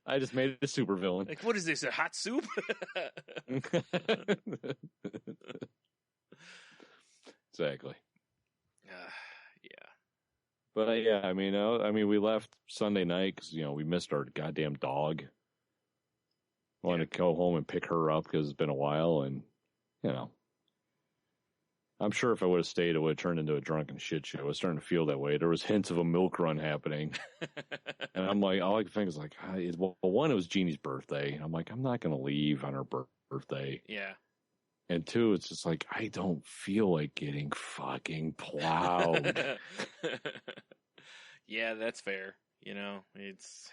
I just made a super villain. Like, what is this, a hot soup? Exactly. Yeah. But yeah, I mean, we left Sunday night because we missed our goddamn dog. Wanted to go home and pick her up because it's been a while, and I'm sure if I would have stayed, it would have turned into a drunken shit show. I was starting to feel that way. There was hints of a milk run happening. And I'm like, all I can think is like, one, it was Jeannie's birthday. I'm like, I'm not going to leave on her birthday. Yeah. And two, it's just like, I don't feel like getting fucking plowed. Yeah, that's fair. It's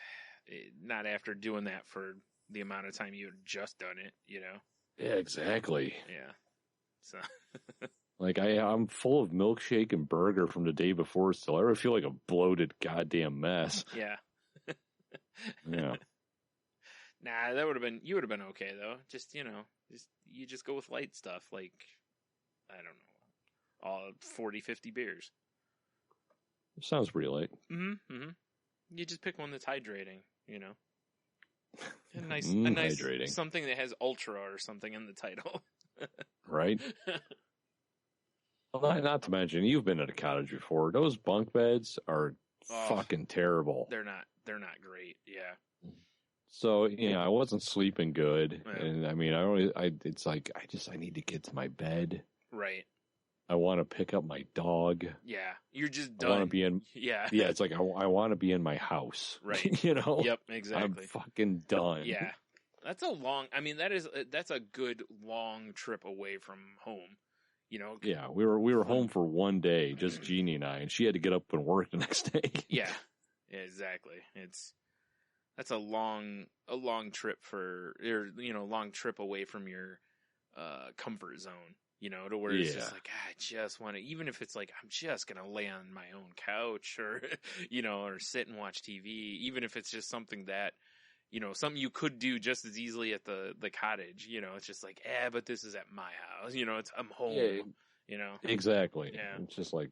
not after doing that for the amount of time you had just done it, Yeah, exactly. Yeah. So... Like, I'm full of milkshake and burger from the day before still. I ever feel like a bloated goddamn mess. Yeah. Yeah. Nah, you would have been okay though. Just, you just go with light stuff like, I don't know, all 40, 50 beers. Sounds pretty light. Mm-hmm. Mm-hmm. You just pick one that's hydrating, A nice hydrating. Something that has ultra or something in the title. Right? Well, not to mention, you've been at a cottage before. Those bunk beds are fucking terrible. They're not great. Yeah. So, I wasn't sleeping good. Yeah. And I mean, it's like, I need to get to my bed. Right. I want to pick up my dog. Yeah. You're just done. I want to be in. Yeah. Yeah. It's like, I want to be in my house. Right. Yep, exactly. I'm fucking done. Yeah. That's that's a good long trip away from home. Yeah, we were home for one day, just Jeannie and I, and she had to get up and work the next day. Yeah, exactly. that's a long trip long trip away from your comfort zone, to where it's just like, I just want to, even if it's like, I'm just going to lay on my own couch or, or sit and watch TV, even if it's just something that, something you could do just as easily at the cottage, it's just like, but this is at my house, I'm home, Exactly. Yeah. It's just like,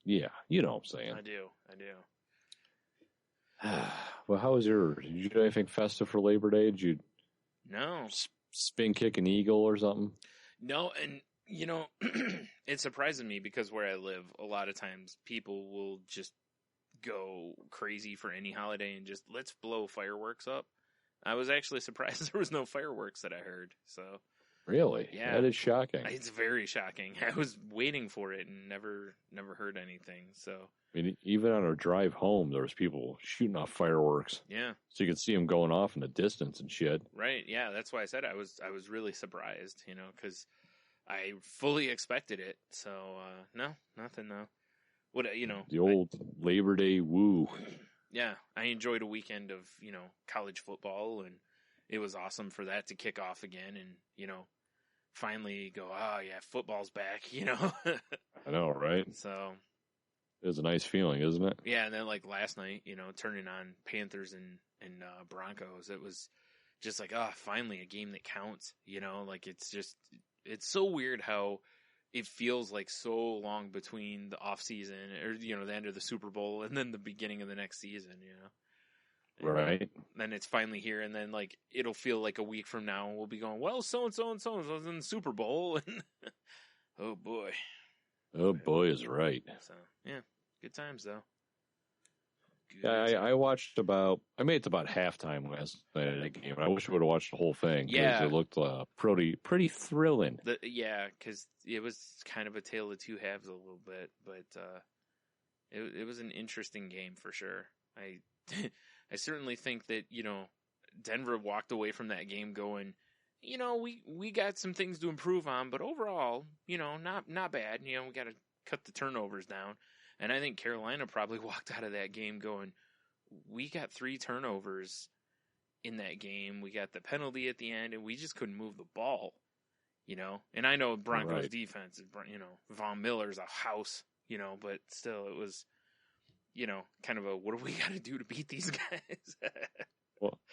yeah, you know what I'm saying. I do. Well, how was yours? Did you do anything festive for Labor Day? Did you No. spin kick an eagle or something? No, and it surprises me because where I live, a lot of times people will just go crazy for any holiday and just let's blow fireworks up. I was actually surprised there was no fireworks that I heard. So really, yeah, that is shocking. It's very shocking. I was waiting for it and never heard anything. So I mean, even on our drive home, there was people shooting off fireworks. Yeah, so you could see them going off in the distance and shit. Right? Yeah, that's why I said I was really surprised. Because I fully expected it. So no, nothing though. What the old Labor Day woo. Yeah, I enjoyed a weekend of college football, and it was awesome for that to kick off again, and finally go, oh yeah, football's back. I know, right? So it was a nice feeling, isn't it? Yeah, and then like last night, turning on Panthers and Broncos, it was just like, finally a game that counts. Like it's so weird how it feels like so long between the off season or, the end of the Super Bowl and then the beginning of the next season, And right. Then it's finally here. And then like, it'll feel like a week from now and we'll be going, well, so-and-so was in the Super Bowl. And oh boy. Oh boy is right. So yeah, good times though. I watched I made it to about halftime last night of the game. I wish I would have watched the whole thing. Yeah. It looked pretty thrilling. Because it was kind of a tale of two halves a little bit, but it was an interesting game for sure. I certainly think that, Denver walked away from that game going, we got some things to improve on, but overall, not bad. We got to cut the turnovers down. And I think Carolina probably walked out of that game going, we got 3 turnovers in that game. We got the penalty at the end, and we just couldn't move the ball, And I know Broncos defense is, Von Miller's a house, but still it was, kind of a, what do we got to do to beat these guys?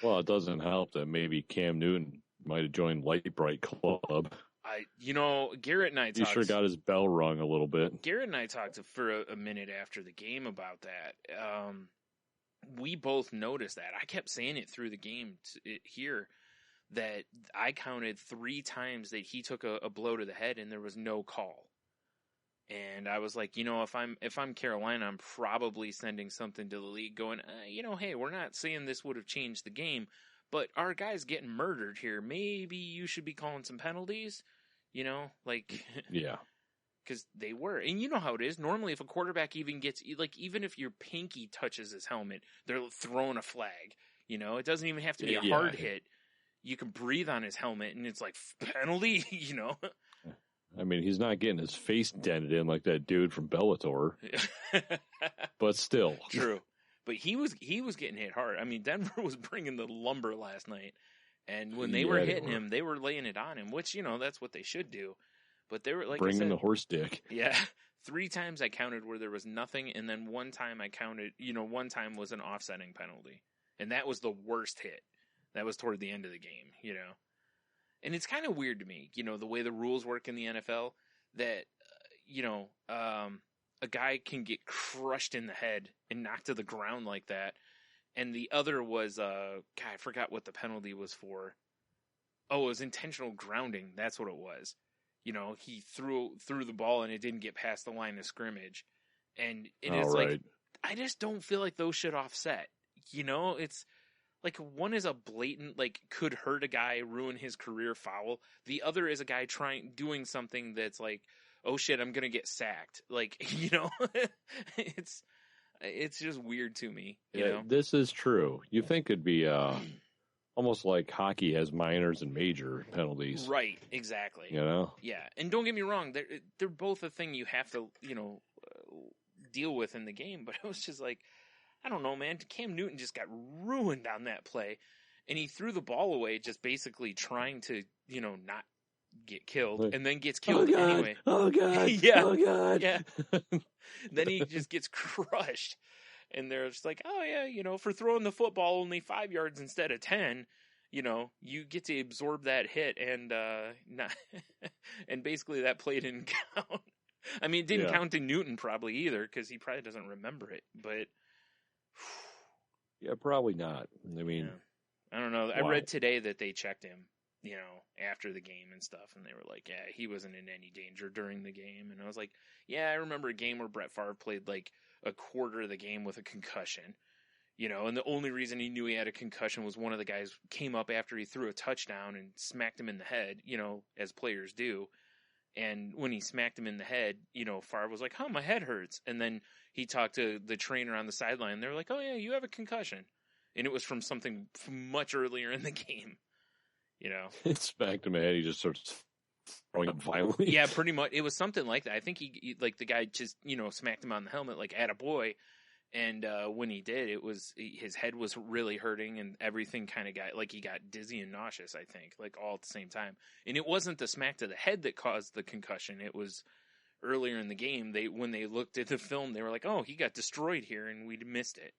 Well, it doesn't help that maybe Cam Newton might have joined Light Bright Club. Garrett and I talked. He sure got his bell rung a little bit. Garrett and I talked for a minute after the game about that. We both noticed that. I kept saying it through the game here that I counted 3 times that he took a blow to the head and there was no call. And I was like, if I'm Carolina, I'm probably sending something to the league going, hey, we're not saying this would have changed the game, but our guy's getting murdered here. Maybe you should be calling some penalties, yeah, because they were. And you know how it is. Normally, if a quarterback even gets, even if your pinky touches his helmet, they're throwing a flag. It doesn't even have to be a hard hit. You can breathe on his helmet, and it's like penalty. I mean, he's not getting his face dented in like that dude from Bellator, but still, true. But he was getting hit hard. I mean, Denver was bringing the lumber last night, and when they were hitting him, they were laying it on him, which that's what they should do. But they were like bringing the horse dick. Yeah, 3 times I counted where there was nothing, and then one time I counted. One time was an offsetting penalty, and that was the worst hit. That was toward the end of the game, And it's kind of weird to me, the way the rules work in the NFL. That a guy can get crushed in the head and knocked to the ground like that. And the other was, I forgot what the penalty was for. Oh, it was intentional grounding. That's what it was. He threw the ball and it didn't get past the line of scrimmage. And it's like, I just don't feel like those should offset. It's like one is a blatant, could hurt a guy, ruin his career foul. The other is a guy doing something that's like, oh shit, I'm going to get sacked. It's just weird to me. You know? This is true. You think it'd be almost like hockey has minors and major penalties. Right, exactly. Yeah. And don't get me wrong, they're both a thing you have to, deal with in the game, but it was just like, I don't know, man. Cam Newton just got ruined on that play, and he threw the ball away, just basically trying to, not get killed, and then gets killed anyway. Oh God! Yeah. Oh God! Yeah. Then he just gets crushed, and they're just like, oh yeah, for throwing the football only 5 yards instead of 10. You get to absorb that hit, and not, and basically that play didn't count. I mean, it didn't count to Newton probably either, because he probably doesn't remember it. But yeah, probably not. I mean, I don't know. Wow. I read today that they checked him, after the game and stuff, and they were like, yeah, he wasn't in any danger during the game. And I was like, yeah, I remember a game where Brett Favre played like a quarter of the game with a concussion. And the only reason he knew he had a concussion was one of the guys came up after he threw a touchdown and smacked him in the head, as players do. And when he smacked him in the head, Favre was like, oh, my head hurts. And then he talked to the trainer on the sideline. They were like, oh, yeah, you have a concussion. And it was from something much earlier in the game, It smacked him in the head. He just starts throwing him violently. Yeah, pretty much. It was something like that. I think he like the guy just, smacked him on the helmet like, attaboy. And when he did, his head was really hurting, and everything kind of got, like, he got dizzy and nauseous, I think, like, all at the same time. And it wasn't the smack to the head that caused the concussion. It was earlier in the game. When they looked at the film, they were like, oh, he got destroyed here, and we missed it,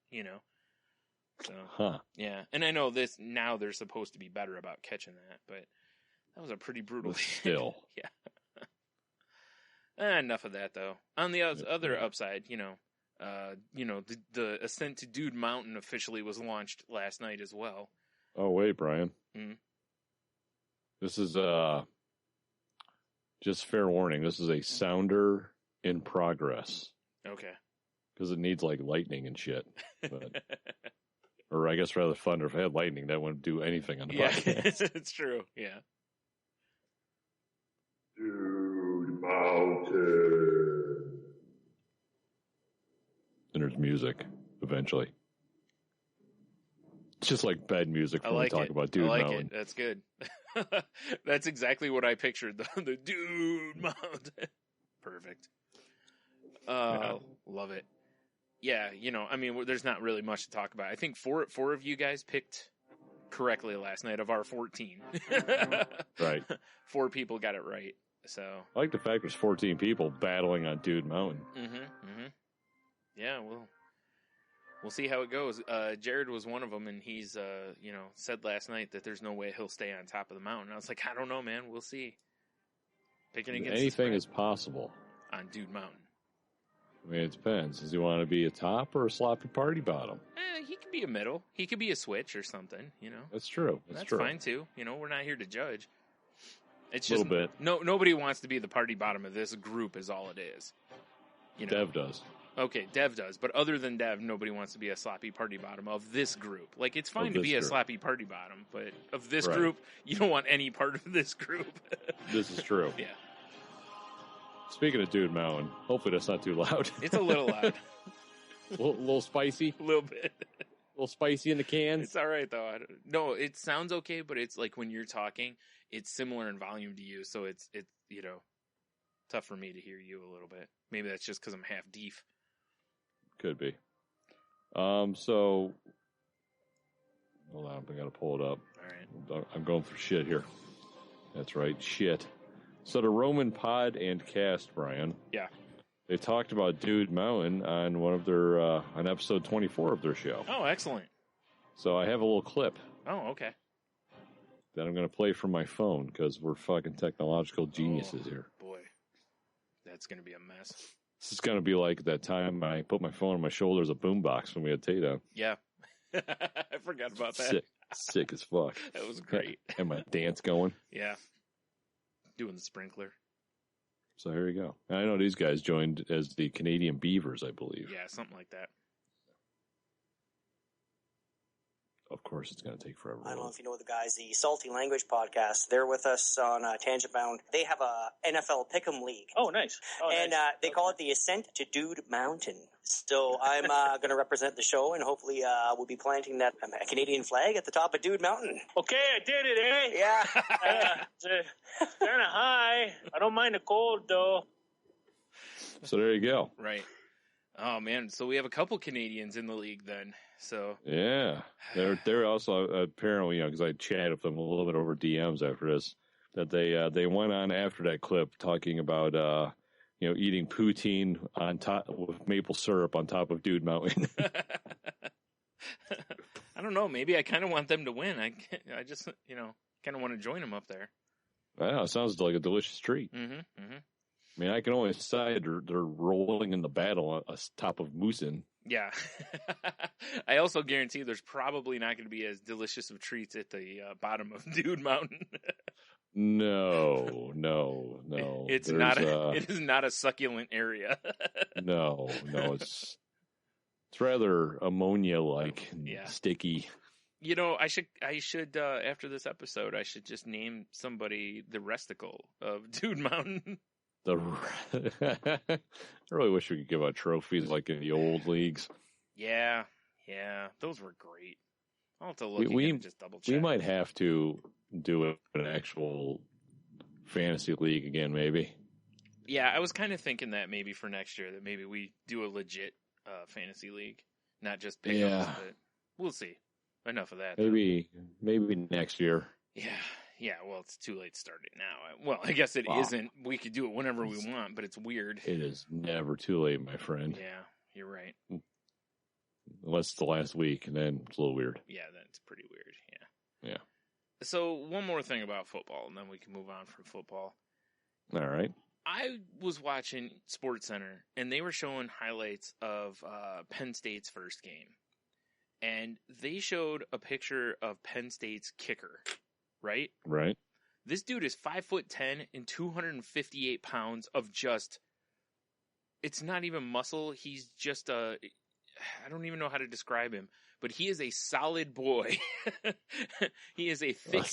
So, yeah. And I know now they're supposed to be better about catching that, but that was a pretty brutal But still. Yeah. Enough of that, though. On the other upside, the ascent to Dude Mountain officially was launched last night as well. Oh, wait, Brian. Mm-hmm. This is just fair warning. This is a sounder in progress. Okay. Because it needs like lightning and shit. But, or I guess rather thunder. If I had lightning, that wouldn't do anything on the podcast. It's true. Yeah. Dude Mountain. And there's music eventually. It's just like bed music when we talk about Dude Mountain. It. That's good. That's exactly what I pictured. The Dude Mountain. Perfect. Love it. Yeah, I mean, there's not really much to talk about. I think four of you guys picked correctly last night of our 14. Right. 4 people got it right. So I like the fact there's 14 people battling on Dude Mountain. Mm-hmm. Yeah, we'll see how it goes. Jared was one of them, and he's, said last night that there's no way he'll stay on top of the mountain. I was like, I don't know, man. We'll see. Picking against anything is possible on Dude Mountain. I mean, it depends. Does he want to be a top or a sloppy party bottom? He could be a middle. He could be a switch or something. That's true. That's true. fine too. We're not here to judge. It's a just little bit. Nobody wants to be the party bottom of this group. Is all it is. Dev does. Okay, Dev does, but other than Dev, nobody wants to be a sloppy party bottom of this group. Like, it's fine to be a sloppy party bottom, but of this group, you don't want any part of this group. This is true. Yeah. Speaking of Dude Mountain, hopefully that's not too loud. It's a little loud. A little spicy? A little bit. A little spicy in the cans? It's all right, though. No, it sounds okay, but it's like when you're talking, it's similar in volume to you, so it's tough for me to hear you a little bit. Maybe that's just because I'm half deaf. Could be. So, hold on, I gotta pull it up. All right. I'm going through shit here. That's right, shit. So the Roman Pod and Cast, Brian. Yeah. They talked about Dude Mountain on one of their, on episode 24 of their show. Oh, excellent. So I have a little clip. Oh, okay. That I'm going to play from my phone because we're fucking technological geniuses here. Boy, that's going to be a mess. This is going to be like that time I put my phone on my shoulder as a boombox when we had Tato. Yeah. I forgot about that. Sick as fuck. That was great. And my dance going. Yeah. Doing the sprinkler. So here you go. I know these guys joined as the Canadian Beavers, I believe. Yeah, something like that. Of course, it's going to take forever. I don't know if you know the guys, the Salty Language podcast. They're with us on Tangent Bound. They have a NFL Pick'em League. Oh, nice. And they call it the Ascent to Dude Mountain. So I'm going to represent the show, and hopefully we'll be planting that Canadian flag at the top of Dude Mountain. Okay, I did it, eh? Yeah. It's kind of high. I don't mind the cold, though. So there you go. Right. Oh man, so we have a couple Canadians in the league then. So Yeah, they're also apparently, because I chatted with them a little bit over DMs after this, that they went on after that clip talking about eating poutine on top with maple syrup on top of Dude Mountain. I don't know. Maybe I kind of want them to win. I just kind of want to join them up there. Wow, it sounds like a delicious treat. Mm-hmm. Mm-hmm. I mean, I can only decide they're rolling in the battle on top of Moosin. Yeah. I also guarantee there's probably not going to be as delicious of treats at the bottom of Dude Mountain. No. It is not a succulent area. No, it's rather ammonia-like, sticky. I should after this episode, I should just name somebody the Resticle of Dude Mountain. I really wish we could give out trophies like in the old leagues. Yeah, those were great. I'll have to look again and just double check. We might have to do an actual fantasy league again, maybe. Yeah, I was kind of thinking that maybe for next year, that maybe we do a legit fantasy league, not just pickups, but we'll see. Enough of that. Maybe next year. Yeah, well, it's too late to start it now. Well, I guess it isn't. We could do it whenever we want, but it's weird. It is never too late, my friend. Yeah, you're right. Unless it's the last week, and then it's a little weird. Yeah, that's pretty weird, Yeah. So, one more thing about football, and then we can move on from football. All right. I was watching SportsCenter, and they were showing highlights of Penn State's first game. And they showed a picture of Penn State's kicker, right? Right. This dude is 5'10" and 258 pounds of just, it's not even muscle. He's just I don't even know how to describe him, but he is a solid boy. He is a thick,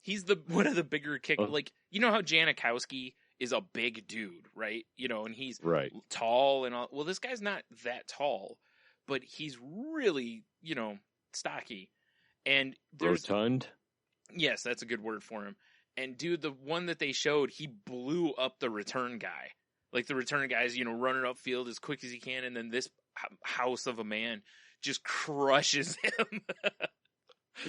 he's one of the bigger kickers. Like, you know how Janikowski is a big dude, right? And he's tall and all. Well, this guy's not that tall, but he's really, stocky. And there's rotund. Yes, that's a good word for him. And dude, the one that they showed, he blew up the return guy. Like the return guy's, running upfield as quick as he can, and then this house of a man just crushes him.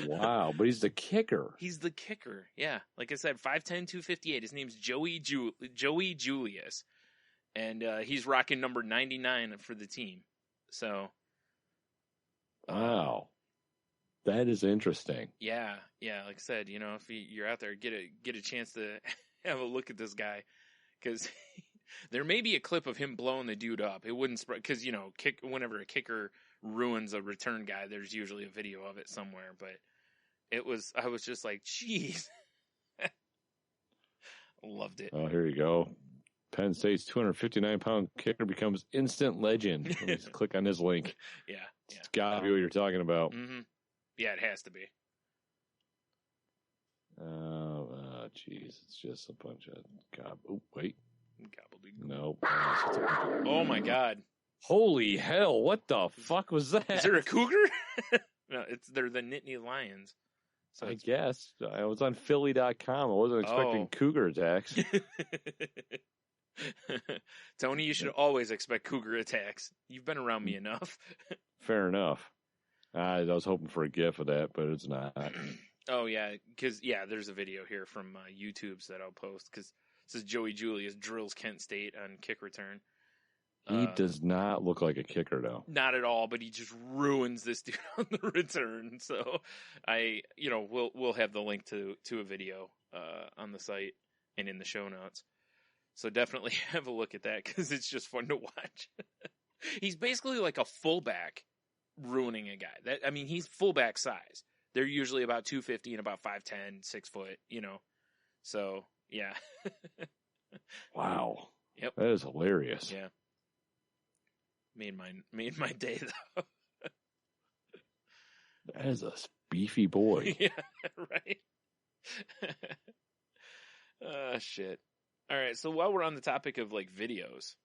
Wow, but he's the kicker. He's the kicker, yeah. Like I said, 5'10", 258. His name's Joey Julius. And he's rocking number 99 for the team. So. Wow. That is interesting. Yeah. Like I said, if you're out there, get a chance to have a look at this guy. Because there may be a clip of him blowing the dude up. It wouldn't spread, because, whenever a kicker ruins a return guy, there's usually a video of it somewhere. But I was just like, jeez. Loved it. Oh, here you go. Penn State's 259-pound kicker becomes instant legend. Let me click on this link. Yeah. It's got to be what you're talking about. Mm-hmm. Yeah, it has to be. Oh, jeez. It's just a bunch of Oh, wait. Gobbledygook. No. Oh, my God. Holy hell. What the fuck was that? Is there a cougar? No, they're the Nittany Lions. So I guess. I was on Philly.com. I wasn't expecting cougar attacks. Tony, you should always expect cougar attacks. You've been around me enough. Fair enough. I was hoping for a gif of that, but it's not. Oh, yeah, because, there's a video here from YouTube's that I'll post, because it says Joey Julius drills Kent State on kick return. He does not look like a kicker, though. Not at all, but he just ruins this dude on the return. So, we'll have the link to a video on the site and in the show notes. So definitely have a look at that, because it's just fun to watch. He's basically like a fullback ruining a guy. He's fullback size. They're usually about 250 and about 5'10", 6 foot, So, yeah. Wow. Yep. That is hilarious. Yeah. Made my day, though. That is a beefy boy. Yeah, right? Shit. All right, so while we're on the topic of, videos.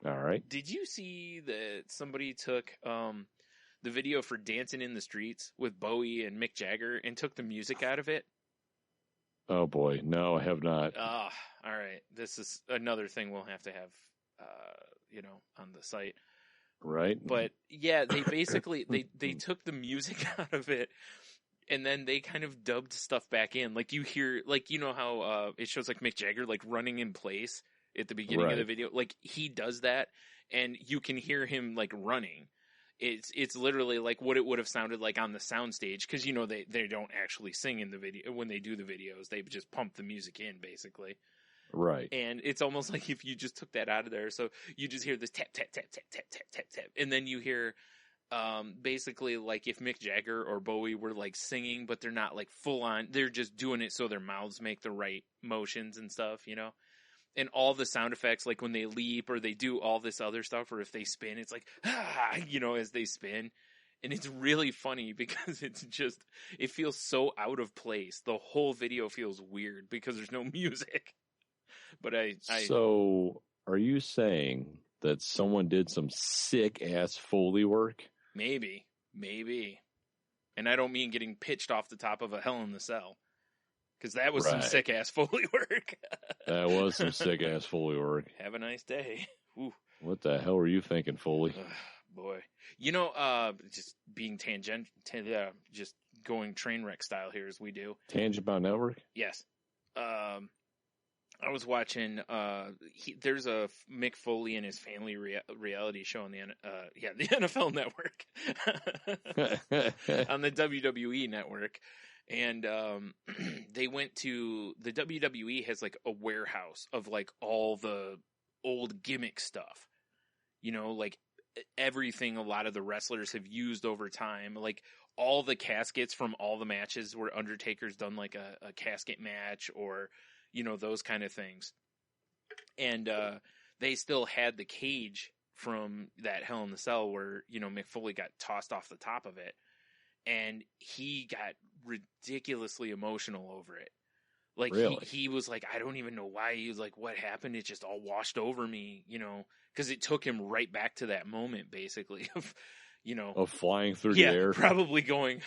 All right. Did you see that somebody took the video for Dancing in the Streets with Bowie and Mick Jagger and took the music out of it? Oh, boy. No, I have not. All right. This is another thing we'll have to have, on the site. Right. But yeah, they basically they took the music out of it, and then they kind of dubbed stuff back in. Like you hear, like you know how it shows like Mick Jagger like running in place at the beginning of the video. Like he does that, and you can hear him like running. It's literally like what it would have sounded like on the soundstage, because you know they don't actually sing in the video when they do the videos. They just pump the music in basically. Right. And it's almost like if you just took that out of there. So you just hear this tap, tap, tap, tap, tap, tap, tap, tap. And then you hear basically like if Mick Jagger or Bowie were like singing, but they're not like full on. They're just doing it so their mouths make the right motions and stuff, you know? And all the sound effects, like when they leap or they do all this other stuff, or if they spin, it's like, you know, as they spin. And it's really funny because it feels so out of place. The whole video feels weird because there's no music. But So, are you saying that someone did some sick-ass Foley work? Maybe. And I don't mean getting pitched off the top of a Hell in the Cell. Because that was some sick-ass Foley work. That was some sick-ass Foley work. Have a nice day. Ooh. What the hell were you thinking, Foley? Boy. You know, just being just going train wreck style here as we do. Tangent Bound Network? Yes. I was watching, there's a Mick Foley and his family reality show on the NFL Network. On the WWE Network. And they went to, the WWE has like a warehouse of like all the old gimmick stuff. You know, like everything a lot of the wrestlers have used over time. Like all the caskets from all the matches where Undertaker's done like a casket match or, you know, those kind of things. And they still had the cage from that Hell in the Cell where, you know, Mick Foley got tossed off the top of it. And he got ridiculously emotional over it. Like, really? he was like, I don't even know why. He was like, what happened? It just all washed over me, you know, because it took him right back to that moment, basically, of, you know. Of flying through the air. Probably going,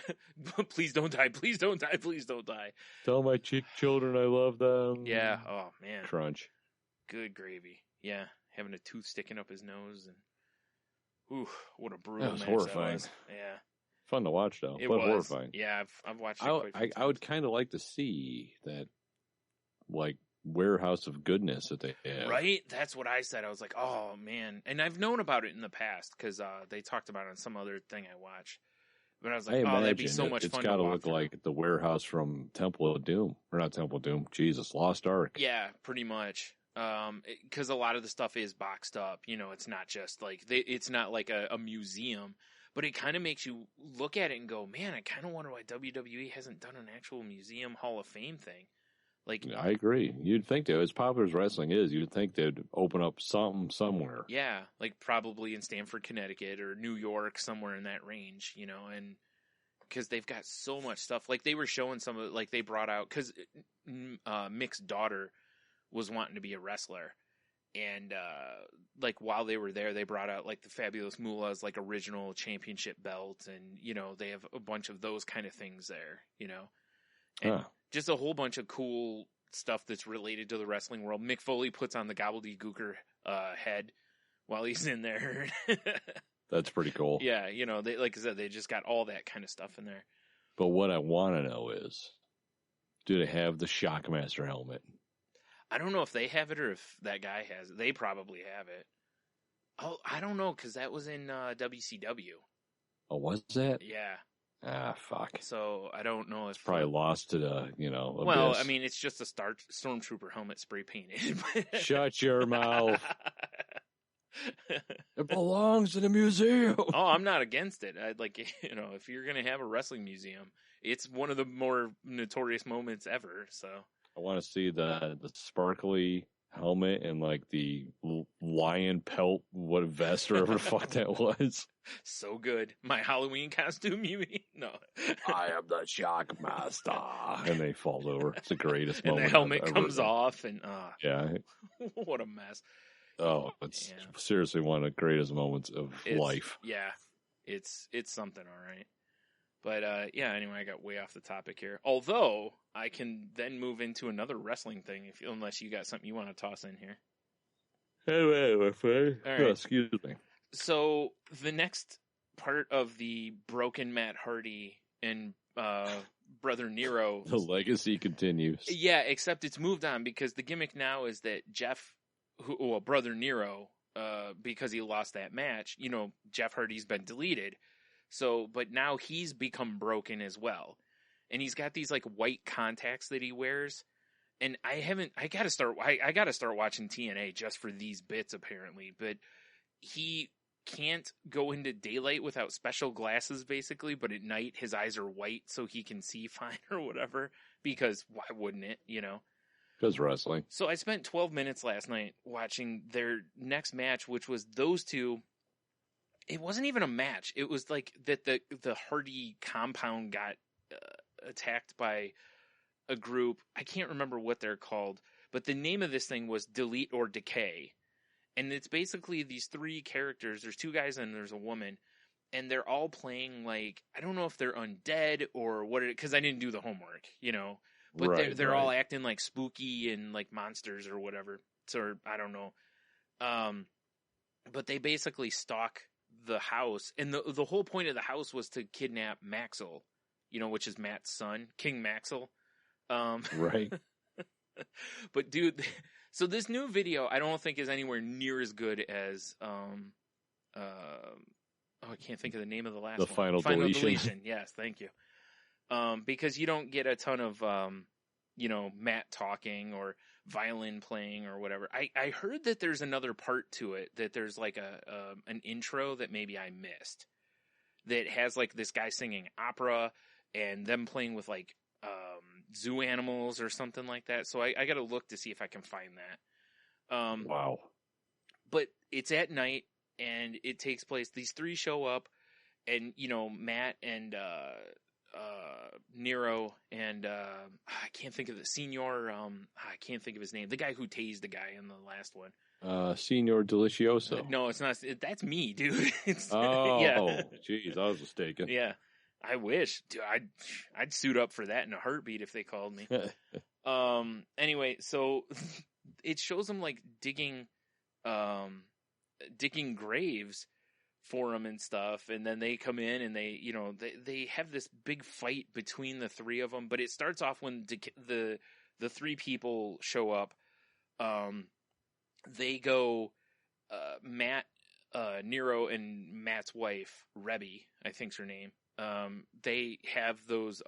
please don't die, please don't die, please don't die. Tell my children I love them. Yeah, oh, man. Crunch. Good gravy. Yeah, having a tooth sticking up his nose. And, ooh, what a brutal match horrifying. That was. Yeah. Fun to watch, though, it but was horrifying. Yeah, I've watched it. I would kind of like to see that, like, warehouse of goodness that they have. Right? That's what I said. I was like, oh, man. And I've known about it in the past because they talked about it on some other thing I watched. But I was like, that'd be so much fun to watch. It's got to look like the warehouse from Temple of Doom. Or not Temple of Doom. Jesus, Lost Ark. Yeah, pretty much. Because a lot of the stuff is boxed up. You know, it's not just like, it's not like a museum. But it kind of makes you look at it and go, man, I kind of wonder why WWE hasn't done an actual museum Hall of Fame thing. Like, I agree. You'd think that as popular as wrestling is, you'd think they'd open up something somewhere. Yeah, like probably in Stamford, Connecticut or New York, somewhere in that range, you know, and because they've got so much stuff. Like they were showing some of it, like they brought out, because Mick's daughter was wanting to be a wrestler. And, like, while they were there, they brought out, like, the Fabulous Moolah's, like, original championship belt. And, you know, they have a bunch of those kind of things there, you know. And just a whole bunch of cool stuff that's related to the wrestling world. Mick Foley puts on the gobbledygooker head while he's in there. That's pretty cool. Yeah, you know, they, like I said, they just got all that kind of stuff in there. But what I want to know is, do they have the Shockmaster helmet? I don't know if they have it or if that guy has it. They probably have it. Oh, I don't know, because that was in WCW. Oh, was that? Yeah. Ah, fuck. So I don't know if it's probably lost to the, you know, abyss. Well, I mean, it's just a Stormtrooper helmet spray painted. Shut your mouth. It belongs in a museum. Oh, I'm not against it. I'd like, you know, if you're going to have a wrestling museum, it's one of the more notorious moments ever, so. I want to see the sparkly helmet and like the lion pelt, what vest or whatever the fuck that was. So good. My Halloween costume, you mean? No. I am the Shockmaster. And they fall over. It's the greatest and moment. And the helmet comes off and, yeah. What a mess. Oh, it's seriously one of the greatest moments of life. Yeah. It's something, all right. But, yeah, anyway, I got way off the topic here. Although, I can then move into another wrestling thing, unless you got something you want to toss in here. Hey, my friend. All right. Oh, excuse me. So the next part of the broken Matt Hardy and Brother Nero. The legacy continues. Yeah, except it's moved on because the gimmick now is that Brother Nero, because he lost that match, Jeff Hardy's been deleted. So, but now he's become broken as well. And he's got these like white contacts that he wears. And I gotta start watching TNA just for these bits apparently. But he can't go into daylight without special glasses basically, but at night his eyes are white so he can see fine or whatever, because why wouldn't it, Because wrestling. So I spent 12 minutes last night watching their next match, which was those two. It wasn't even a match. It was like that the Hardy compound got attacked by a group. I can't remember what they're called, but the name of this thing was Delete or Decay. And it's basically these three characters. There's two guys and there's a woman. And they're all playing like, I don't know if they're undead or what, because I didn't do the homework, But they're all acting like spooky and like monsters or whatever. So I don't know. But they basically stalk the house. And the whole point of the house was to kidnap Maxwell, which is Matt's son, King Maxwell. Right. But dude, so this new video I don't think is anywhere near as good as I can't think of the name of the last one. Final Deletion. Yes, thank you. Because you don't get a ton of Matt talking or violin playing or whatever. I heard that there's another part to it, that there's like an intro that maybe I missed that has like this guy singing opera and them playing with like zoo animals or something like that. So I got to look to see if I can find that. Wow. But it's at night and it takes place. These three show up and, Matt and Nero and I can't think of the Senior. I can't think of his name. The guy who tased the guy in the last one. Senior Delicioso. No, it's not. That's me, dude. Yeah. Jeez, I was mistaken. Yeah. I wish. Dude, I'd suit up for that in a heartbeat if they called me. Anyway, so it shows them like digging graves for him and stuff, and then they come in and they have this big fight between the three of them. But it starts off when the three people show up. They go Matt, Nero, and Matt's wife Rebby, I think's her name. They have those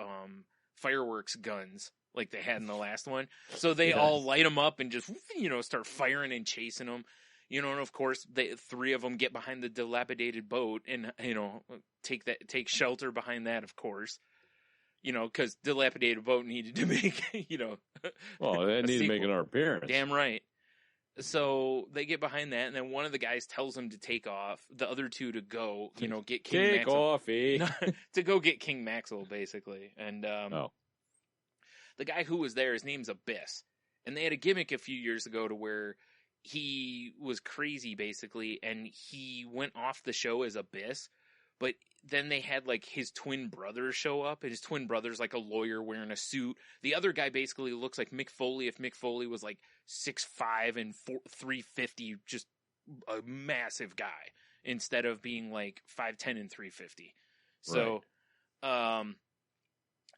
fireworks guns like they had in the last one. So they all light them up and just, start firing and chasing them. And of course, the three of them get behind the dilapidated boat and, take shelter behind that, of course. Because dilapidated boat needed to make, Well, that needed to make an appearance. Damn right. So they get behind that, and then one of the guys tells them to take off. The other two to go, get King Take Maxwell. off, eh? To go get King Maxwell, basically. And the guy who was there, his name's Abyss. And they had a gimmick a few years ago to where he was crazy, basically, and he went off the show as Abyss. But then they had, like, his twin brother show up, and his twin brother's, like, a lawyer wearing a suit. The other guy basically looks like Mick Foley if Mick Foley was, like, 6'5" and 350, just a massive guy, instead of being, like, 5'10" and 350. So,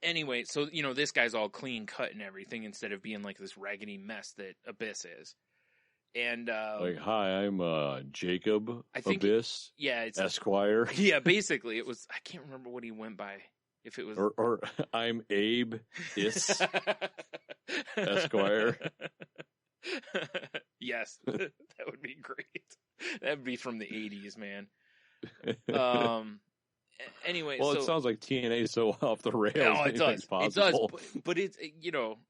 anyway, so, this guy's all clean cut and everything, instead of being, like, this raggedy mess that Abyss is. And hi, I'm Jacob Abyss. It's Esquire. Yeah, basically it was. I can't remember what he went by. If it was, or I'm Abe Is Esquire. Yes, that would be great. That would be from the 80s, man. Anyway, well, it sounds like TNA is so off the rails. Oh, it does. It does. But it's,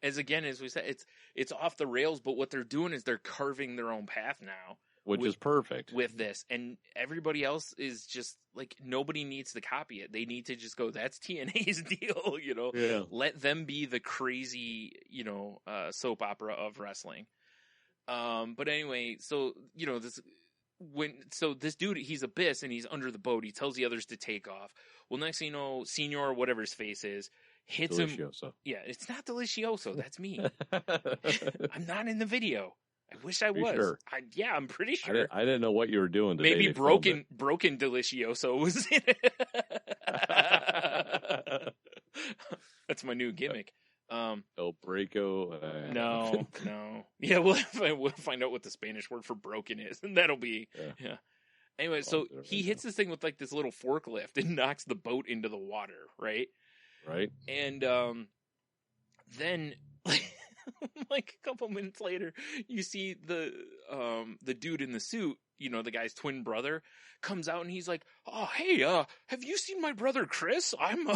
as we said, it's off the rails. But what they're doing is they're carving their own path now, which is perfect with this. And everybody else is just like, nobody needs to copy it. They need to just go, that's TNA's deal. Yeah. Let them be the crazy, soap opera of wrestling. But anyway, so this dude, he's Abyss and he's under the boat. He tells the others to take off. Well, next thing you know, Senior, whatever his face is, hits Delicioso. him. Yeah, it's not Delicioso. That's me. I'm not in the video. I wish I Pretty was. sure. Yeah, I'm pretty sure. I didn't know what you were doing today. Maybe they filmed broken Delicioso was in it. it. That's my new gimmick. El Breaco. No. Yeah, we'll find out what the Spanish word for broken is, and that'll be yeah. Anyway, so he hits this thing with like this little forklift and knocks the boat into the water, right? Right. And then like a couple minutes later, you see the dude in the suit, the guy's twin brother, comes out and he's like, "Oh, hey, have you seen my brother Chris? I'm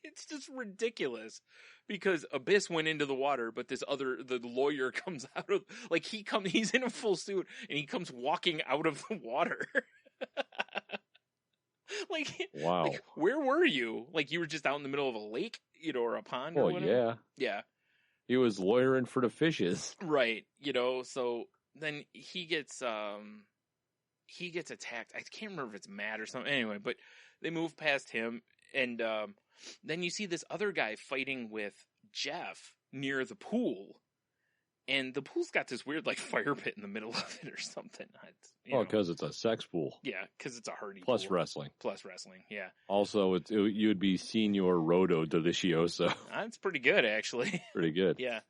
it's just ridiculous because Abyss went into the water, but the lawyer comes out of, like, he's in a full suit and he comes walking out of the water. Wow. Like, where were you? Like, you were just out in the middle of a lake, or a pond or whatever? Yeah. Yeah. He was lawyering for the fishes. Right. So then he gets attacked. I can't remember if it's Matt or something. Anyway, but they move past him and, then you see this other guy fighting with Jeff near the pool. And the pool's got this weird, like, fire pit in the middle of it or something. Because it's a sex pool. Yeah, because it's a hardy Plus pool. wrestling. Plus wrestling, yeah. Also, you'd be Senor Rodo Delicioso. That's pretty good, actually. Pretty good. Yeah.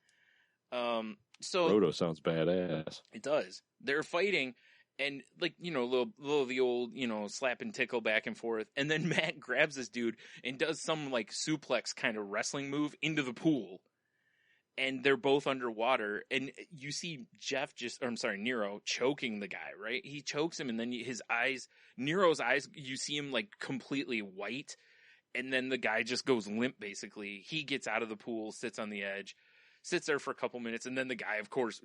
So Rodo sounds badass. It does. They're fighting, and, like, little the old, slap and tickle back and forth. And then Matt grabs this dude and does some, like, suplex kind of wrestling move into the pool. And they're both underwater. And you see Nero choking the guy, right? He chokes him, and then Nero's eyes, you see him, like, completely white. And then the guy just goes limp, basically. He gets out of the pool, sits on the edge. Sits there for a couple minutes, and then the guy, of course,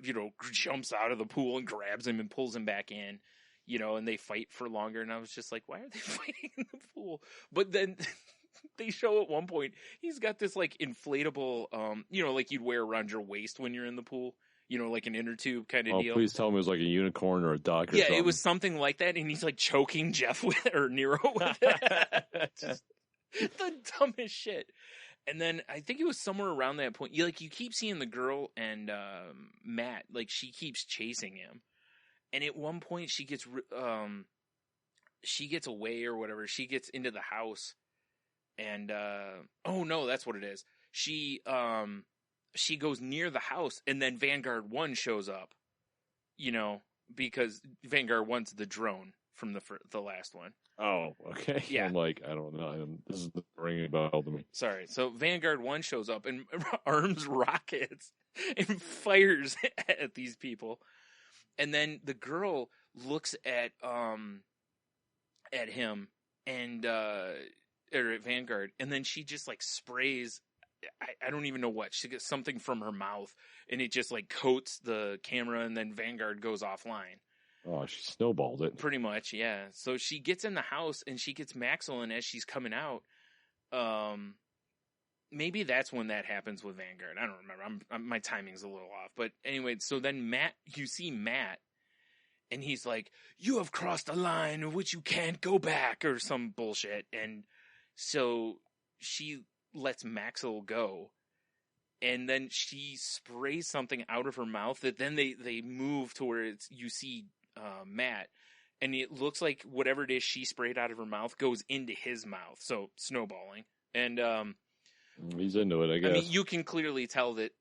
jumps out of the pool and grabs him and pulls him back in, and they fight for longer. And I was just like, why are they fighting in the pool? But then they show at one point, he's got this, like, inflatable, like you'd wear around your waist when you're in the pool, like an inner tube kind of deal. Please tell me it was like a unicorn or a duck or something. Yeah, it was something like that, and he's, like, choking Jeff with it, or Nero with it. Just the dumbest shit. And then I think it was somewhere around that point. You keep seeing the girl and Matt, like, she keeps chasing him. And at one point she gets away or whatever. She gets into the house and oh no, that's what it is. She goes near the house and then Vanguard 1 shows up. Because Vanguard 1's the drone from the last one. Oh, okay. Yeah. I'm like, I don't know. This is ringing a bell to me. Sorry. So Vanguard 1 shows up and arms rockets and fires at these people. And then the girl looks at him and or at Vanguard, and then she just, like, sprays, I don't even know what. She gets something from her mouth and it just, like, coats the camera, and then Vanguard goes offline. Oh, she snowballed it. Pretty much, yeah. So she gets in the house and she gets Maxwell in as she's coming out. Maybe that's when that happens with Vanguard. I don't remember. My timing's a little off. But anyway, so then you see Matt, and he's like, "You have crossed a line of which you can't go back," or some bullshit. And so she lets Maxwell go. And then she sprays something out of her mouth that then they move to where you see Matt, and it looks like whatever it is she sprayed out of her mouth goes into his mouth, so snowballing. And he's into it, I guess. I mean, you can clearly tell that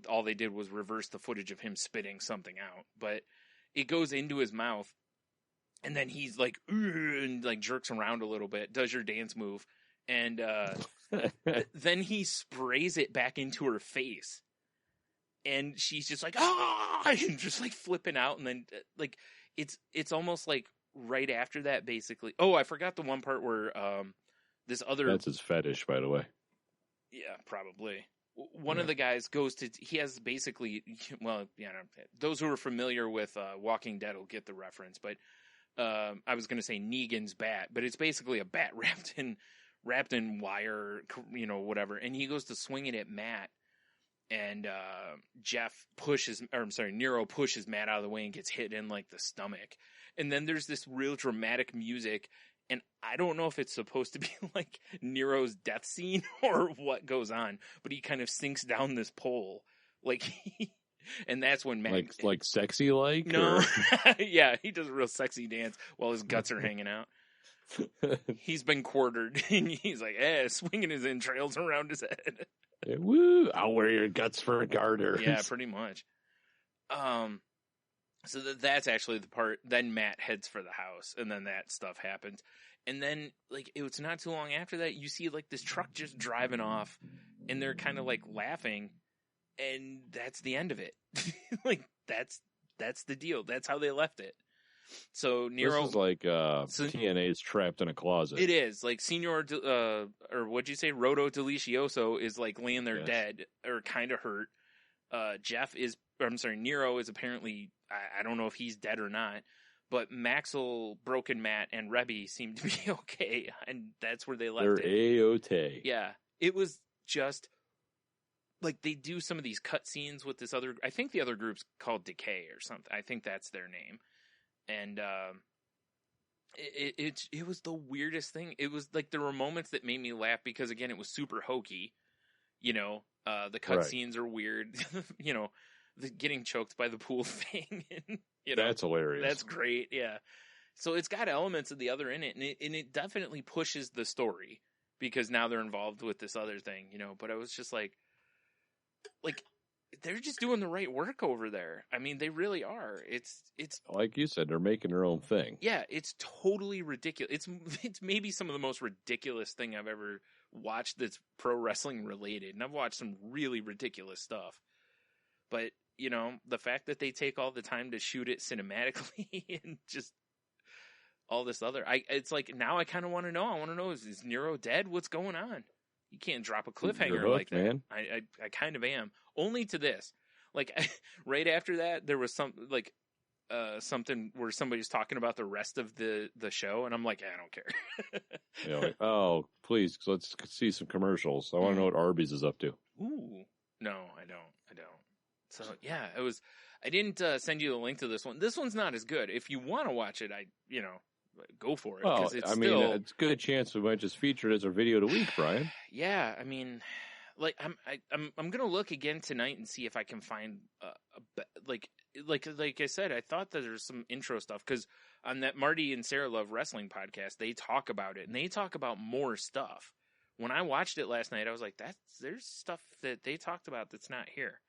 all they did was reverse the footage of him spitting something out, but it goes into his mouth, and then he's like, and like jerks around a little bit, does your dance move, and then he sprays it back into her face, and she's just like, ah, and just like flipping out, and then like. It's almost like right after that, basically. Oh, I forgot the one part where this other... That's his fetish, by the way. Yeah, probably. One of the guys goes to... He has basically... Well, yeah, those who are familiar with Walking Dead will get the reference, but I was going to say Negan's bat, but it's basically a bat wrapped in wire, whatever, and he goes to swing it at Matt. And Nero pushes Matt out of the way and gets hit in, like, the stomach. And then there's this real dramatic music, and I don't know if it's supposed to be, like, Nero's death scene or what goes on, but he kind of sinks down this pole. Like, And that's when Matt... Like sexy like? No. Yeah, he does a real sexy dance while his guts are hanging out. He's been quartered, and he's like, swinging his entrails around his head. Woo! I'll wear your guts for a garter. Yeah, pretty much. So that's actually the part. Then Matt heads for the house, and then that stuff happens. And then, like, it was not too long after that, you see, like, this truck just driving off, and they're kind of, like, laughing, and that's the end of it. Like, that's the deal. That's how they left it. So Nero... This is like TNA's trapped in a closet. It is. Like, Senor, or what'd you say? Roto Delicioso is, like, laying there dead, or kind of hurt. Nero is apparently, I don't know if he's dead or not, but Maxwell, Broken Matt, and Rebby seem to be okay, and that's where they left it. They're A-OK. Yeah. It was just, like, they do some of these cut scenes with this other, I think the other group's called Decay or something. I think that's their name. And it was the weirdest thing. It was like there were moments that made me laugh because, again, it was super hokey. You know, the cut scenes are weird. You know, the getting choked by the pool thing. And, you know, that's hilarious. That's great. Yeah. So it's got elements of the other in it, and it definitely pushes the story because now they're involved with this other thing. You know, but I was just like. They're just doing the right work over there. I mean, they really are. It's like you said, they're making their own thing. Yeah, it's totally ridiculous. It's maybe some of the most ridiculous thing I've ever watched that's pro wrestling related. And I've watched some really ridiculous stuff. But, you know, the fact that they take all the time to shoot it cinematically and just all this other, it's like, now I kind of want to know. I want to know, is Nero dead? What's going on? You can't drop a cliffhanger hooked, like that. Man. I kind of am. Only to this. Like, right after that, there was something where somebody's talking about the rest of the show, and I'm like, I don't care. Yeah, like, oh, please, let's see some commercials. I want to know what Arby's is up to. Ooh. No, I don't. So, yeah, it was... I didn't send you the link to this one. This one's not as good. If you want to watch it, go for it. Well, it's a good chance we might just feature it as our video of the week, Brian. Yeah, I mean, like I'm gonna look again tonight and see if I can find like I said, I thought that there's some intro stuff because on that Marty and Sarah Love Wrestling podcast, they talk about it and they talk about more stuff. When I watched it last night, I was like, there's stuff that they talked about that's not here.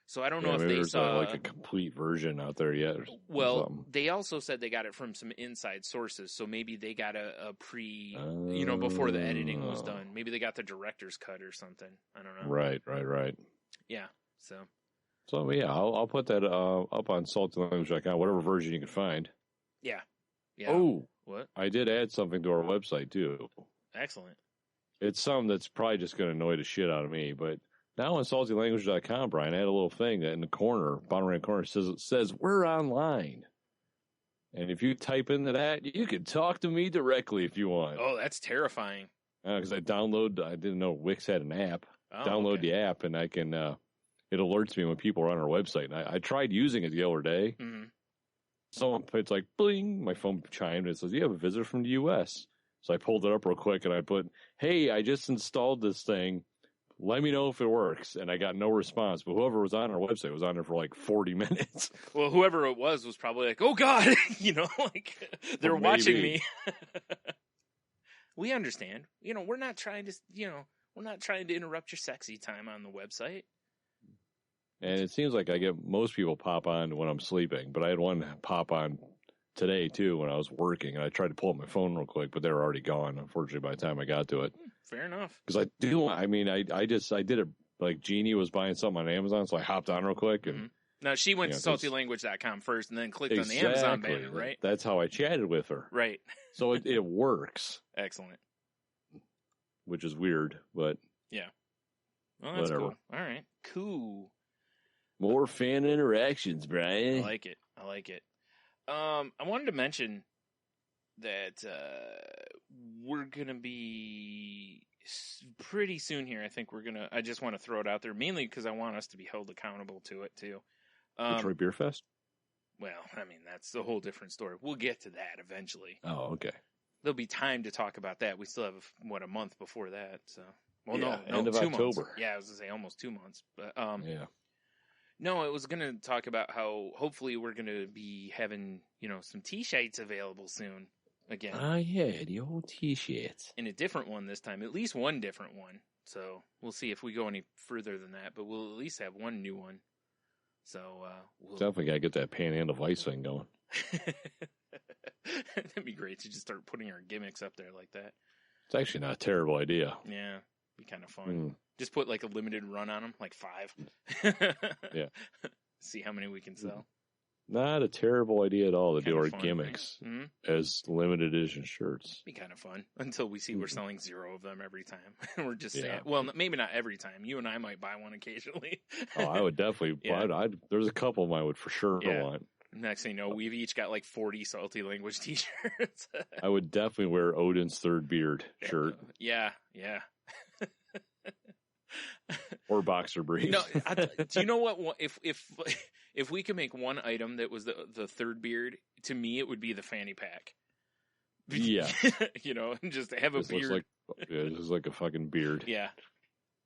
So I don't know if they saw like a complete version out there yet. Well, they also said they got it from some inside sources, so maybe they got a pre, before the editing was done. Maybe they got the director's cut or something. I don't know. Right. Yeah. So yeah, I'll put that up on saltylanguage.com, whatever version you can find. Yeah. Oh, what? I did add something to our website too. Excellent. It's something that's probably just going to annoy the shit out of me, but. Now on saltylanguage.com, Brian, I had a little thing that in the corner, bottom right corner, says we're online. And if you type into that, you can talk to me directly if you want. Oh, that's terrifying. Because I didn't know Wix had an app. Download the app, and I can, it alerts me when people are on our website. And I tried using it the other day. Mm-hmm. So it's like, bling, my phone chimed, and it says, you have a visitor from the U.S. So I pulled it up real quick, and I put, hey, I just installed this thing. Let me know if it works. And I got no response. But whoever was on our website was on there for like 40 minutes. Well, whoever it was probably like, oh, God, like they're watching me. We understand. We're not trying to interrupt your sexy time on the website. And it seems like I get most people pop on when I'm sleeping. But I had one pop on today, too, when I was working. And I tried to pull up my phone real quick, but they were already gone, unfortunately, by the time I got to it. Fair enough. Because I did it like Jeannie was buying something on Amazon, so I hopped on real quick. And Now, she went to saltylanguage.com first and then clicked on the Amazon banner, right? That's how I chatted with her. Right. So it works. Excellent. Which is weird, but... Yeah. Well, that's whatever. Cool. All right. Cool. More fan interactions, Brian. I like it. I wanted to mention that we're going to be pretty soon here. I think I just want to throw it out there, mainly because I want us to be held accountable to it, too. Detroit Beer Fest? Well, I mean, that's a whole different story. We'll get to that eventually. Oh, okay. There'll be time to talk about that. We still have, a month before that, so... Well, yeah, no, end of 2 October. months. Yeah, I was going to say almost 2 months. But, yeah. No, I was going to talk about how hopefully we're going to be having, some T-shirts available soon again. Yeah, the old T-shirts. In a different one this time, at least one different one. So we'll see if we go any further than that, but we'll at least have one new one. So we'll Definitely got to get that Panhandle Vice thing going. That'd be great to just start putting our gimmicks up there like that. It's actually not a terrible idea. Yeah, be kind of fun. Just put like a limited run on them, like 5. Yeah. See how many we can sell. Not a terrible idea at all to do Kinda our fun, gimmicks right? as limited edition shirts. Be kind of fun until we see we're selling 0 of them every time. We're just Yeah. sad. Well, maybe not every time. You and I might buy one occasionally. Oh, I would definitely. Yeah. There's a couple of them I would for sure Yeah. want. Next thing you know, we've each got like 40 salty language T-shirts. I would definitely wear Odin's third beard shirt Yeah. or boxer briefs. No, do you know what? If we could make one item that was the third beard, to me it would be the fanny pack. Yeah. Just have a This beard. this is like a fucking beard. Yeah.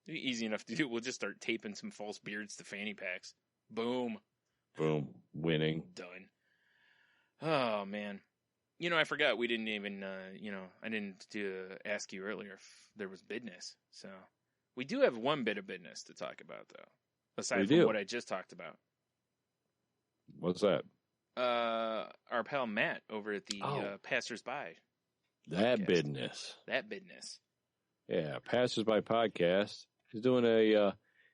Easy enough to do. We'll just start taping some false beards to fanny packs. Boom. Boom. Winning. Done. Oh, man. I forgot we didn't even, I didn't ask you earlier if there was business. So we do have one bit of business to talk about, though, aside from what I just talked about. What's that? Our pal Matt over at the Passersby. That podcast. business. That business. Yeah, Passersby podcast. He's doing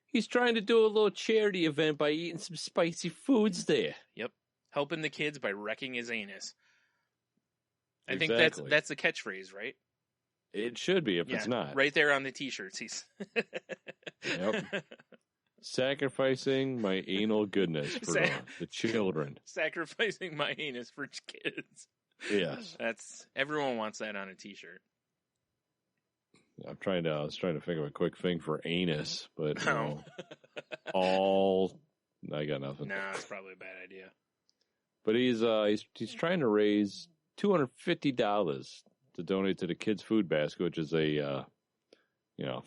he's trying to do a little charity event by eating some spicy foods there. Yep. Helping the kids by wrecking his anus. I Exactly. think that's the catchphrase, right? It should be if it's not. Right there on the T-shirts. He's Yep. Sacrificing my anal goodness for the children. Sacrificing my anus for kids. Yes. Everyone wants that on a T-shirt. I was trying to think of a quick thing for anus, but No. I got nothing. Nah, it's probably a bad idea. But he's trying to raise $250 to donate to the kids' food basket, which is a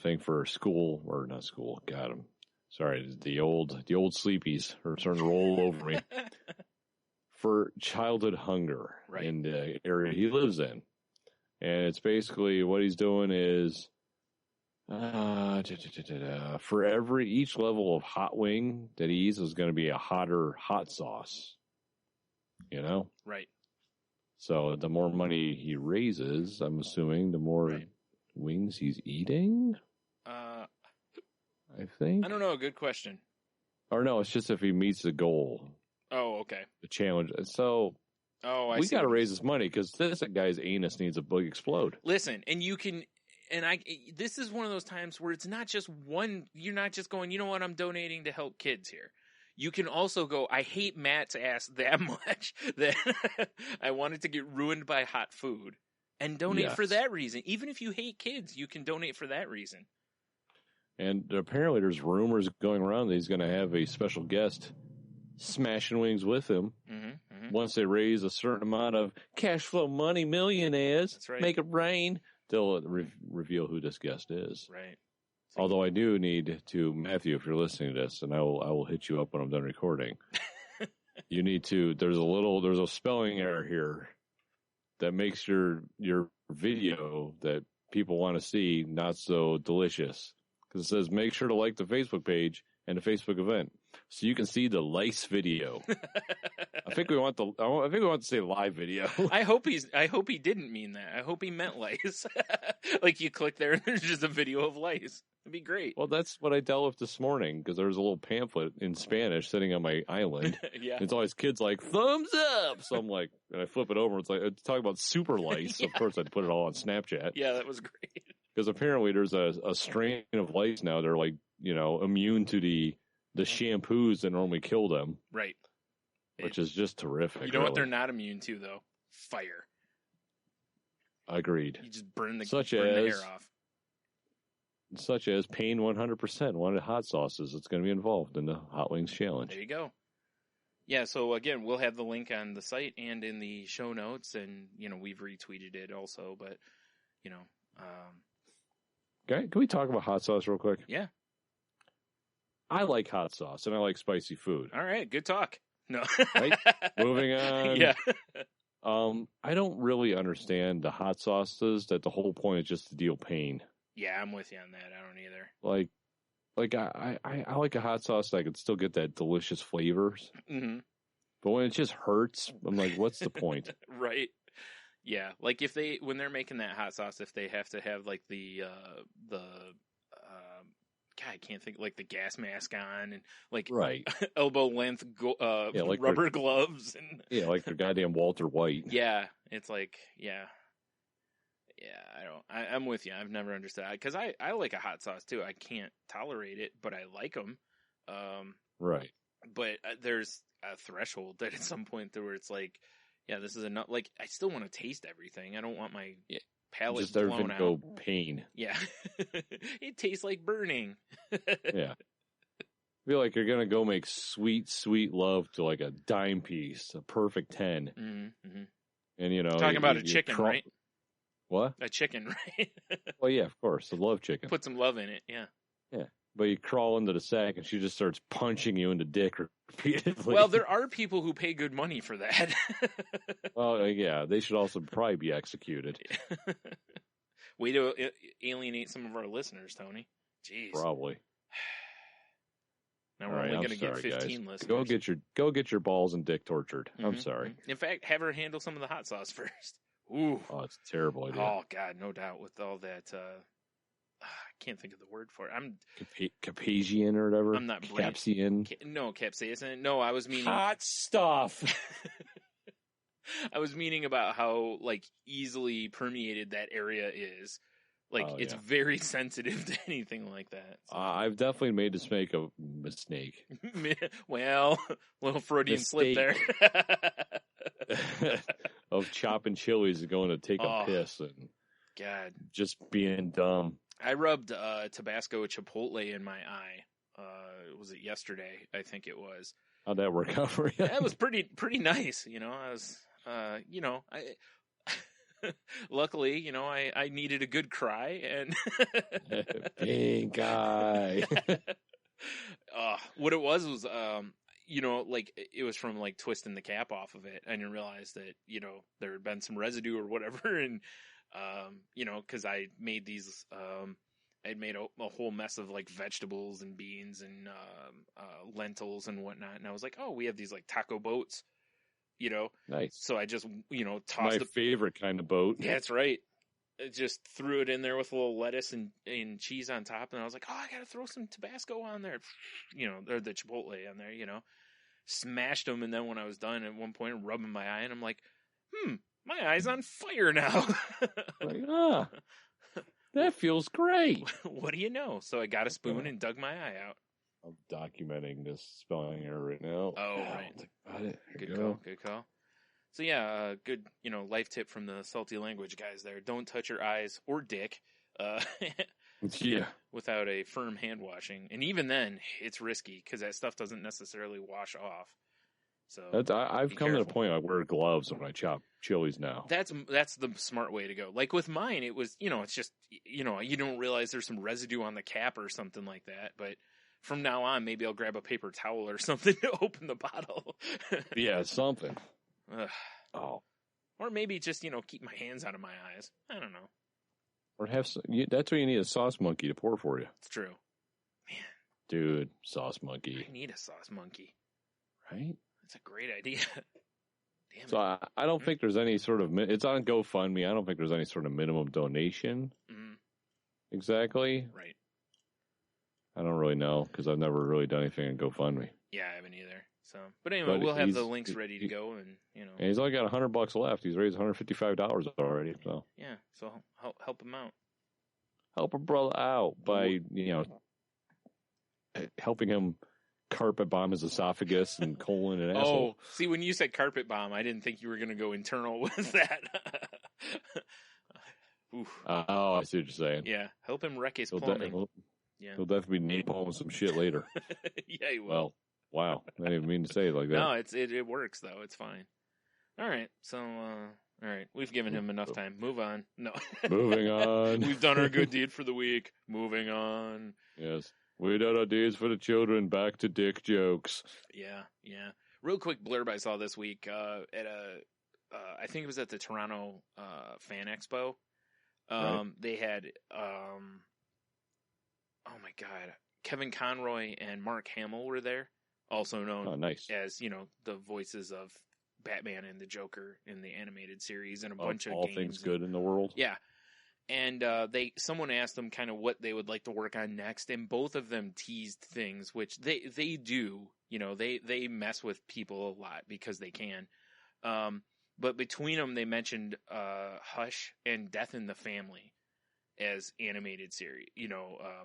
thing for school or not school. God, I'm sorry, the old sleepies are starting to roll over me for childhood hunger in the area he lives in. And it's basically what he's doing is for each level of hot wing that he eats is going to be a hotter hot sauce. Right. So the more money he raises, I'm assuming the more wings he's eating. I think. I don't know. Good question. Or no, it's just if he meets the goal. Oh, okay. The challenge. So. We got to raise his money because this guy's anus needs a big explode. Listen, and you can, this is one of those times where it's not just one, you're not just going, you know what, I'm donating to help kids here. You can also go, I hate Matt's ass that much that I wanted to get ruined by hot food and donate for that reason. Even if you hate kids, you can donate for that reason. And apparently there's rumors going around that he's going to have a special guest smashing wings with him. Once they raise a certain amount of cash flow money, millionaires, make it rain, they'll reveal who this guest is. Right. Although I do need to, Matthew, if you're listening to this, and I will hit you up when I'm done recording. You need to. There's a spelling error here that makes your video that people want to see not so delicious, because it says make sure to like the Facebook page and the Facebook event so you can see the lice video. I think we want to say live video. I hope he didn't mean that. I hope he meant lice. Like you click there and there's just a video of lice. It'd be great. Well, that's what I dealt with this morning because there was a little pamphlet in Spanish sitting on my island. Yeah. It's always kids like thumbs up. So I'm like, and I flip it over. It's like it's talking about super lice. Yeah. Of course, I'd put it all on Snapchat. Yeah, that was great. Because apparently there's a strain of lice now. They're like immune to the shampoos that normally kill them. Right. Which is just terrific. You know what they're not immune to, though? Fire. Agreed. You just burn the Such hair off. Such as Pain 100% wanted hot sauces. It's going to be involved in the Hot Wings Challenge. There you go. Yeah, so again, we'll have the link on the site and in the show notes, and, we've retweeted it also, but, Okay, can we talk about hot sauce real quick? Yeah. I like hot sauce and I like spicy food. All right, good talk. No. Right? Moving on. Yeah. I don't really understand the hot sauces that the whole point is just to deal pain. Yeah, I'm with you on that. I don't either. Like I like a hot sauce that I can still get that delicious flavors. Mm-hmm. But when it just hurts, I'm like, what's the point? Right. Yeah, like when they're making that hot sauce, if they have to have like the God, I can't think, like the gas mask on and like Right. elbow length like rubber gloves and Yeah, like the goddamn Walter White. yeah, it's like I'm with you. I've never understood that because I like a hot sauce too. I can't tolerate it, but I like them. Right. But there's a threshold that at some point where it's like, yeah, this is enough. Like I still want to taste everything. I don't want my palate Just everything blown out. go pain. Yeah, it tastes like burning. Yeah. I feel like you're gonna go make sweet, sweet love to like a dime piece, a perfect 10. Mm-hmm. And Talking about a chicken, right? What? A chicken, right? Well, yeah, of course, I love chicken. Put some love in it, yeah. Yeah, but you crawl into the sack and she just starts punching you in the dick repeatedly. Well, there are people who pay good money for that. Well, yeah, they should also probably be executed. Way to alienate some of our listeners, Tony. Jeez. Probably. Now we're only going to get 15 guys. listeners. Go get your balls and dick tortured. Mm-hmm. I'm sorry. In fact, have her handle some of the hot sauce first. Ooh. Oh, it's a terrible idea. Oh God, no doubt. With all that, I can't think of the word for it. I'm Capasian or whatever. I'm not Capsian. No, capsaicin. No, I was meaning hot stuff. I was meaning about how like easily permeated that area is. Like it's very sensitive to anything like that. So. I've definitely made this make a mistake. Well, little Freudian slip there. Of chopping chilies and going to take a piss and God, just being dumb. I rubbed Tabasco Chipotle in my eye. Was it yesterday? I think it was. How'd that work out for you? That was pretty nice. You know, I was, I luckily, I needed a good cry and pink eye. What it was, like it was from like twisting the cap off of it. I didn't realize that, there had been some residue or whatever. And, cause I made these, I'd made a whole mess of like vegetables and beans and, lentils and whatnot. And I was like, oh, we have these like taco boats, Nice. So I just, tossed my favorite kind of boat. Yeah, that's right. I just threw it in there with a little lettuce and cheese on top. And I was like, oh, I got to throw some Tabasco on there, or the Chipotle on there, smashed them. And then when I was done at one point, rubbing my eye and I'm like, my eye's on fire now. Like, that feels great. What do you know? So I got a spoon and dug my eye out. I'm documenting this spelling error right now. Oh, right. Got it. Good call. Good call. So yeah, good, life tip from the salty language guys there. Don't touch your eyes or dick, yeah, without a firm hand washing. And even then, it's risky because that stuff doesn't necessarily wash off. So I've come to the point I wear gloves when I chop chilies now. That's the smart way to go. Like with mine, it was, it's just, you don't realize there's some residue on the cap or something like that. But from now on, maybe I'll grab a paper towel or something to open the bottle. Yeah, something. Oh. Or maybe just, keep my hands out of my eyes. I don't know. Or that's why you need a sauce monkey to pour for you. It's true. Man. Dude, sauce monkey. I need a sauce monkey. Right? That's a great idea. Damn so I don't think there's any sort of, it's on GoFundMe. I don't think there's any sort of minimum donation. Mm-hmm. Exactly. Right. I don't really know because I've never really done anything on GoFundMe. Yeah, I haven't either. So, but anyway, we'll have the links ready to go, and And he's only got $100 left. He's raised $155 already. So yeah, so help him out. Help a brother out by helping him carpet bomb his esophagus and colon and asshole. Oh, see, when you said carpet bomb, I didn't think you were going to go internal with that. Oh, I see what you're saying. Yeah, help him wreck his plumbing. He'll definitely napalm some shit later. Yeah, he will. Well, wow. I didn't even mean to say it like that. No, it works, though. It's fine. All right. So, all right. We've given him enough time. Move on. No. Moving on. We've done our good deed for the week. Moving on. Yes. Wait out our days for the children. Back to dick jokes. Yeah. Real quick blurb I saw this week at I think it was at the Toronto Fan Expo. Right. They had, oh my God, Kevin Conroy and Mark Hamill were there, also known nice. as, the voices of Batman and the Joker in the animated series and a bunch of all games. things good in the world. Yeah. And someone asked them kind of what they would like to work on next, and both of them teased things, which they do. They mess with people a lot because they can. But between them, they mentioned Hush and Death in the Family as animated series,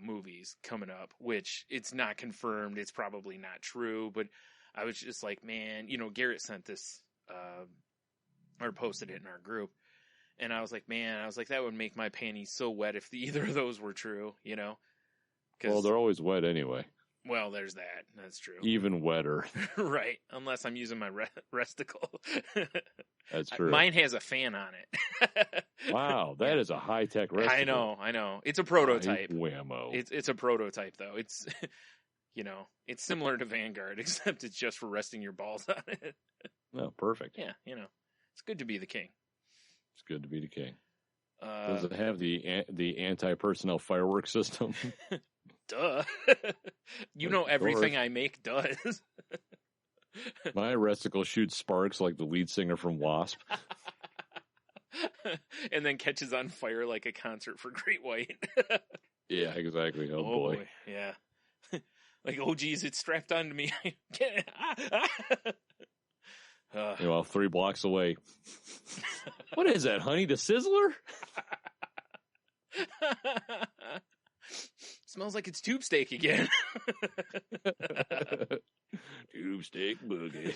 movies coming up, which it's not confirmed. It's probably not true, but I was just like, man, Garrett sent this or posted it in our group. And I was like, that would make my panties so wet if either of those were true, Well, they're always wet anyway. Well, there's that. That's true. Even wetter. Right. Unless I'm using my Resticle. That's true. Mine has a fan on it. Wow, that is a high-tech Resticle. I know. It's a prototype. Whammo. It's a prototype, though. It's, it's similar to Vanguard, except it's just for resting your balls on it. Oh, perfect. Yeah, it's good to be the king. It's good to be the king. Does it have the anti-personnel fireworks system? Duh. Everything I make does. My Resticle shoots sparks like the lead singer from Wasp. And then catches on fire like a concert for Great White. Yeah, exactly. Oh boy. Yeah. Like, oh geez, it's strapped onto me. Well, 3 blocks away. What is that, Honey the Sizzler? Smells like it's tube steak again. Tube steak boogie.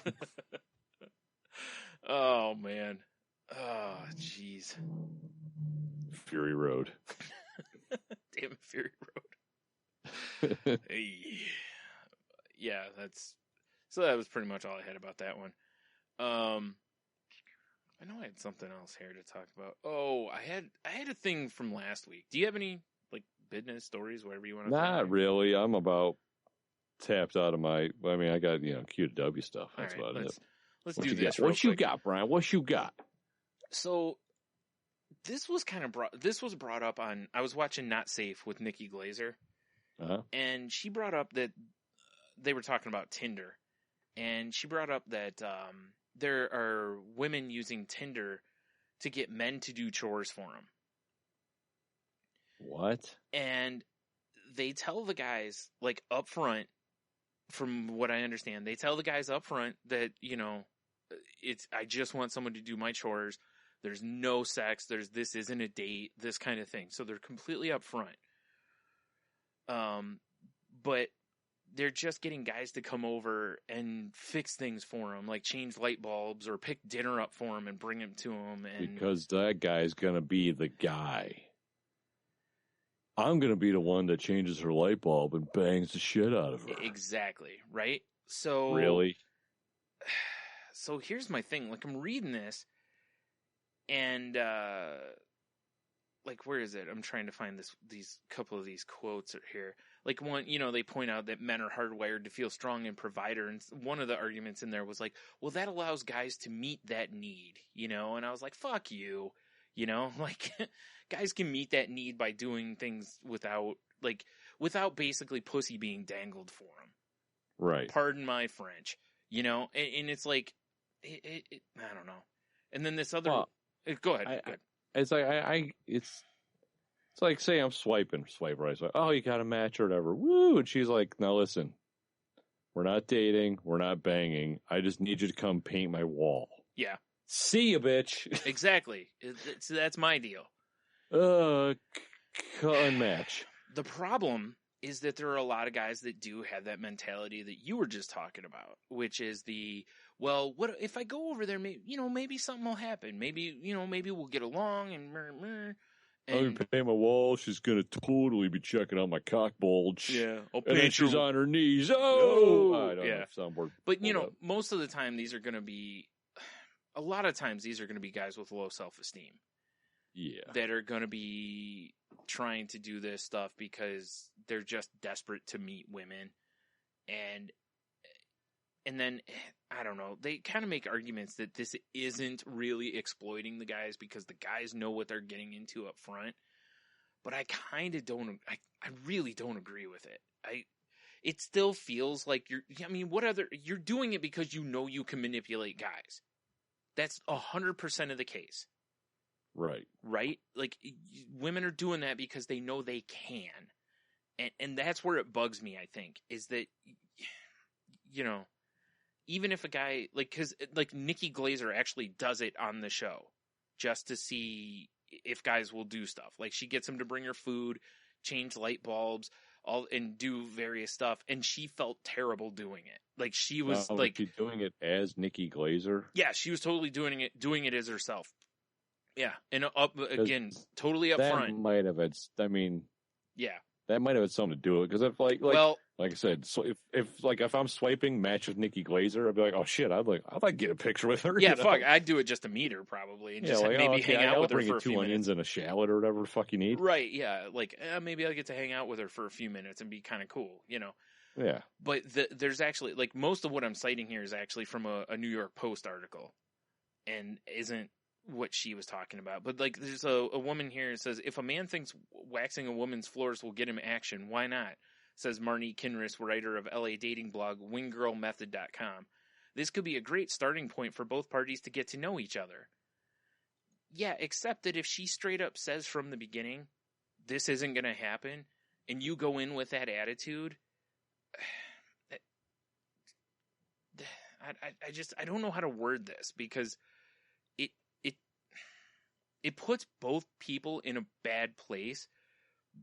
Oh, man. Oh, jeez. Fury Road. Damn Fury Road. Hey. Yeah, so that was pretty much all I had about that one. I know I had something else here to talk about. Oh, I had a thing from last week. Do you have any business stories, whatever you want to? Not really. I'm about tapped out of my. I mean, I got QW stuff. That's about it. Let's do this. What you got, Brian? What you got? So this was brought up on. I was watching Not Safe with Nikki Glazer, and she brought up that they were talking about Tinder, and she brought up that there are women using Tinder to get men to do chores for them. What? And they tell the guys, up front, from what I understand, they tell the guys up front that, I just want someone to do my chores. There's no sex. This isn't a date, this kind of thing. So they're completely up front. But they're just getting guys to come over and fix things for them, like change light bulbs or pick dinner up for them and bring them to them. Because that guy's going to be the guy. I'm going to be the one that changes her light bulb and bangs the shit out of her. Exactly, right? So really? So here's my thing. I'm reading this, and where is it? I'm trying to find these couple of these quotes here. One, they point out that men are hardwired to feel strong and provider, and one of the arguments in there was well, that allows guys to meet that need, and I was like, fuck you. Guys can meet that need by doing things without basically pussy being dangled for them. Right. Pardon my French. And it's I don't know. And then this other, go ahead. It's it's like, say I'm swipe right. It's like, oh, you got a match or whatever. Woo. And she's like, now listen, we're not dating. We're not banging. I just need you to come paint my wall. Yeah. See you, bitch. Exactly. That's my deal. Unmatch. The problem is that there are a lot of guys that do have that mentality that you were just talking about, which is what if I go over there? Maybe something will happen. Maybe we'll get along and. I'm gonna paint my wall. She's gonna totally be checking out my cock bulge. Yeah, and then she's on her knees. Oh, I don't know. Soundboard. But most of the time, these are gonna be. A lot of times, these are gonna be guys with low self-esteem. that are going to be trying to do this stuff because they're just desperate to meet women. And then, I don't know, they kind of make arguments that this isn't really exploiting the guys because the guys know what they're getting into up front. But I kind of don't, I really don't agree with it. It still feels like you're doing it because you know you can manipulate guys. That's 100% of the case. Right. Right? Like, women are doing that because they know they can. And that's where it bugs me, I think, is that, even if a guy, because Nikki Glaser actually does it on the show just to see if guys will do stuff. Like, she gets them to bring her food, change light bulbs, and do various stuff, and she felt terrible doing it. Like, she was she doing it as Nikki Glaser? Yeah, she was totally doing it as herself. Yeah, and totally up front. That might have had, yeah, that might have had something to do with it, because if like I said, so if I'm swiping match with Nikki Glaser, I'd be like, oh shit, I'd like to get a picture with her. Yeah, fuck, I'd do it just to meet her probably, and just maybe hang out with her for a few minutes. 2 onions and a shallot or whatever the fuck you need. Right? Yeah, maybe I'll get to hang out with her for a few minutes and be kind of cool, Yeah. But there's actually most of what I'm citing here is actually from a New York Post article, and isn't what she was talking about. But there's a woman here that says, if a man thinks waxing a woman's floors will get him action, why not? Says Marnie Kinrys, writer of LA dating blog winggirlmethod.com. This could be a great starting point for both parties to get to know each other. Yeah, except that if she straight up says from the beginning, this isn't going to happen, and you go in with that attitude, I don't know how to word this, because it puts both people in a bad place.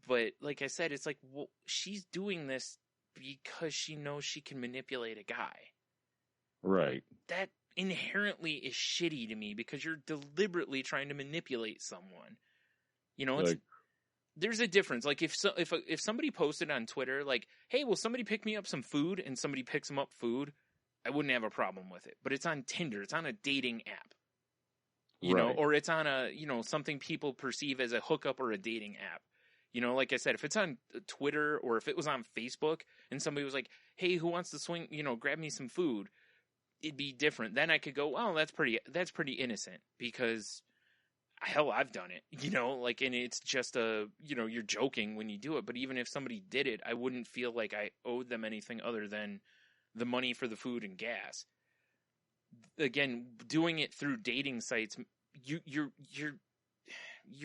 But like I said, it's like, well, she's doing this because she knows she can manipulate a guy. Right. That inherently is shitty to me, because you're deliberately trying to manipulate someone. There's a difference. Like, if somebody posted on Twitter, like, hey, will somebody pick me up some food, and somebody picks them up food, I wouldn't have a problem with it. But it's on Tinder. It's on a dating app. You know, or it's on a, something people perceive as a hookup or a dating app. Like I said, if it's on Twitter or if it was on Facebook and somebody was like, hey, who wants to swing, grab me some food, it'd be different. Then I could go, oh, that's pretty innocent, because hell, I've done it, and it's just you're joking when you do it. But even if somebody did it, I wouldn't feel like I owed them anything other than the money for the food and gas. Again, doing it through dating sites, you're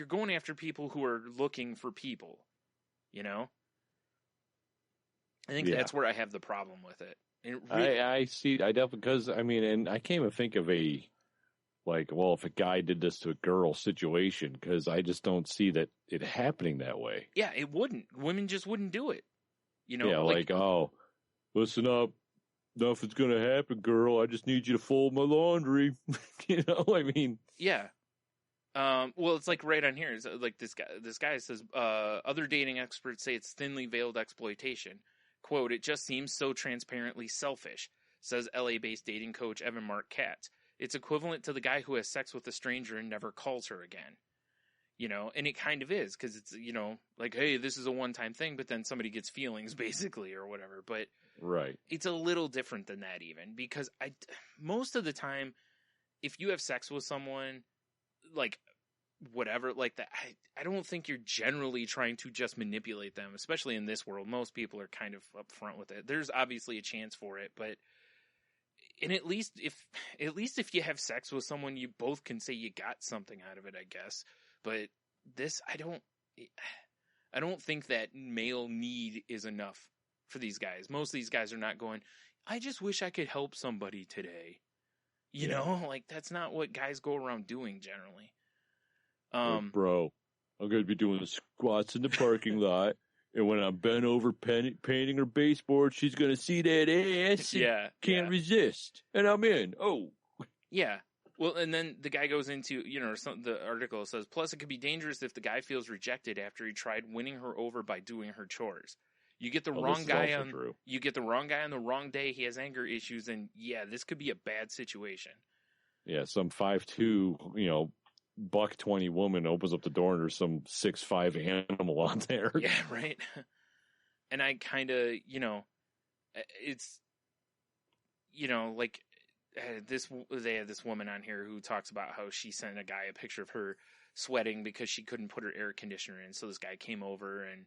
going after people who are looking for people, I think that's where I have the problem with it. I see. I definitely, because and I can't even think of if a guy did this to a girl situation, because I just don't see that it happening that way. Yeah, it wouldn't. Women just wouldn't do it. Oh, listen up. Nothing's going to happen, girl. I just need you to fold my laundry. Yeah. Well, it's like right on here. It's like this guy says, other dating experts say it's thinly veiled exploitation. Quote, it just seems so transparently selfish, says LA-based dating coach Evan Mark Katz. It's equivalent to the guy who has sex with a stranger and never calls her again. And it kind of is, because it's, like, hey, this is a one-time thing, but then somebody gets feelings, basically, or whatever. But right, it's a little different than that, even, because most of the time, if you have sex with someone, like, whatever, like that, I don't think you're generally trying to just manipulate them, especially in this world. Most people are kind of upfront with it. There's obviously a chance for it, but at least if you have sex with someone, you both can say you got something out of it, I guess. But this, I don't think that male need is enough for these guys. Most of these guys are not going, I just wish I could help somebody today. That's not what guys go around doing generally. Bro, I'm going to be doing the squats in the parking lot, and when I'm bent over painting her baseboard, she's going to see that ass. Yeah. Can't resist. And I'm in. Oh. Yeah. Well, and then the guy goes into, the article says, plus it could be dangerous if the guy feels rejected after he tried winning her over by doing her chores. You get the wrong guy on the wrong day, he has anger issues, and yeah, this could be a bad situation. Yeah, some 5'2", $120 woman opens up the door and there's some 6'5" animal out there. Yeah, right. And I kind of, it's, like they had this woman on here who talks about how she sent a guy a picture of her sweating because she couldn't put her air conditioner in. So this guy came over and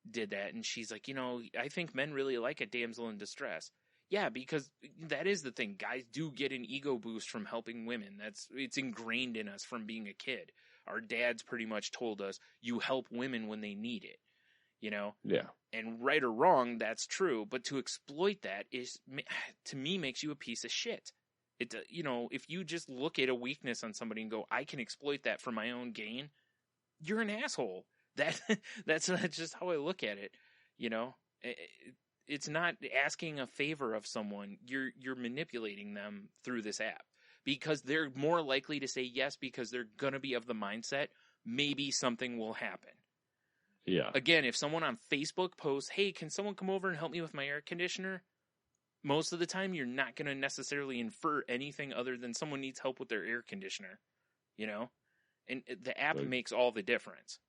did that. And she's like, I think men really like a damsel in distress. Yeah, because that is the thing. Guys do get an ego boost from helping women. It's ingrained in us from being a kid. Our dads pretty much told us, you help women when they need it, Yeah. And right or wrong, that's true. But to exploit that is, to me, makes you a piece of shit. It, if you just look at a weakness on somebody and go, I can exploit that for my own gain, you're an asshole. That's just how I look at it. It's not asking a favor of someone. You're manipulating them through this app because they're more likely to say yes because they're going to be of the mindset, maybe something will happen. Yeah. Again, if someone on Facebook posts, hey, can someone come over and help me with my air conditioner? Most of the time, you're not going to necessarily infer anything other than someone needs help with their air conditioner, And the app makes all the difference.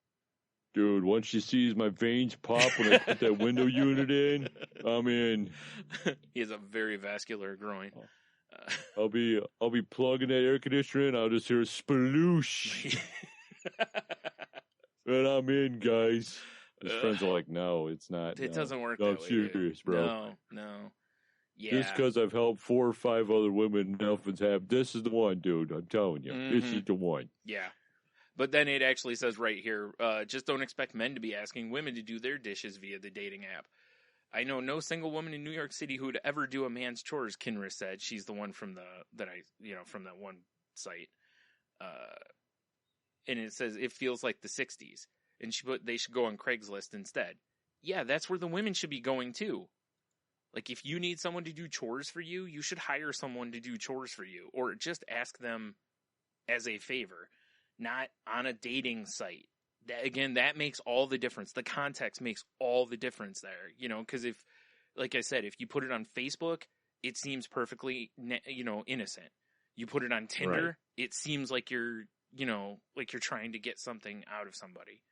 Dude, once she sees my veins pop when I put that window unit in, I'm in. He has a very vascular groin. I'll be plugging that air conditioner in. I'll just hear a sploosh. And I'm in, guys. His friends are like, no, it's not. It doesn't work that way. I'm serious, bro. No. Yeah. Just because I've helped 4 or 5 other women, nothing's happened. This is the one, dude. I'm telling you. Mm-hmm. This is the one. Yeah. But then it actually says right here, just don't expect men to be asking women to do their dishes via the dating app. I know no single woman in New York City who would ever do a man's chores, Kinra said. She's the one from from that one site. And it says it feels like the 60s. And they should go on Craigslist instead. Yeah, that's where the women should be going too. Like if you need someone to do chores for you, you should hire someone to do chores for you. Or just ask them as a favor. Not on a dating site. That makes all the difference. The context makes all the difference there, because if, like I said, if you put it on Facebook, it seems perfectly, innocent. You put it on Tinder, right. It seems like you're trying to get something out of somebody.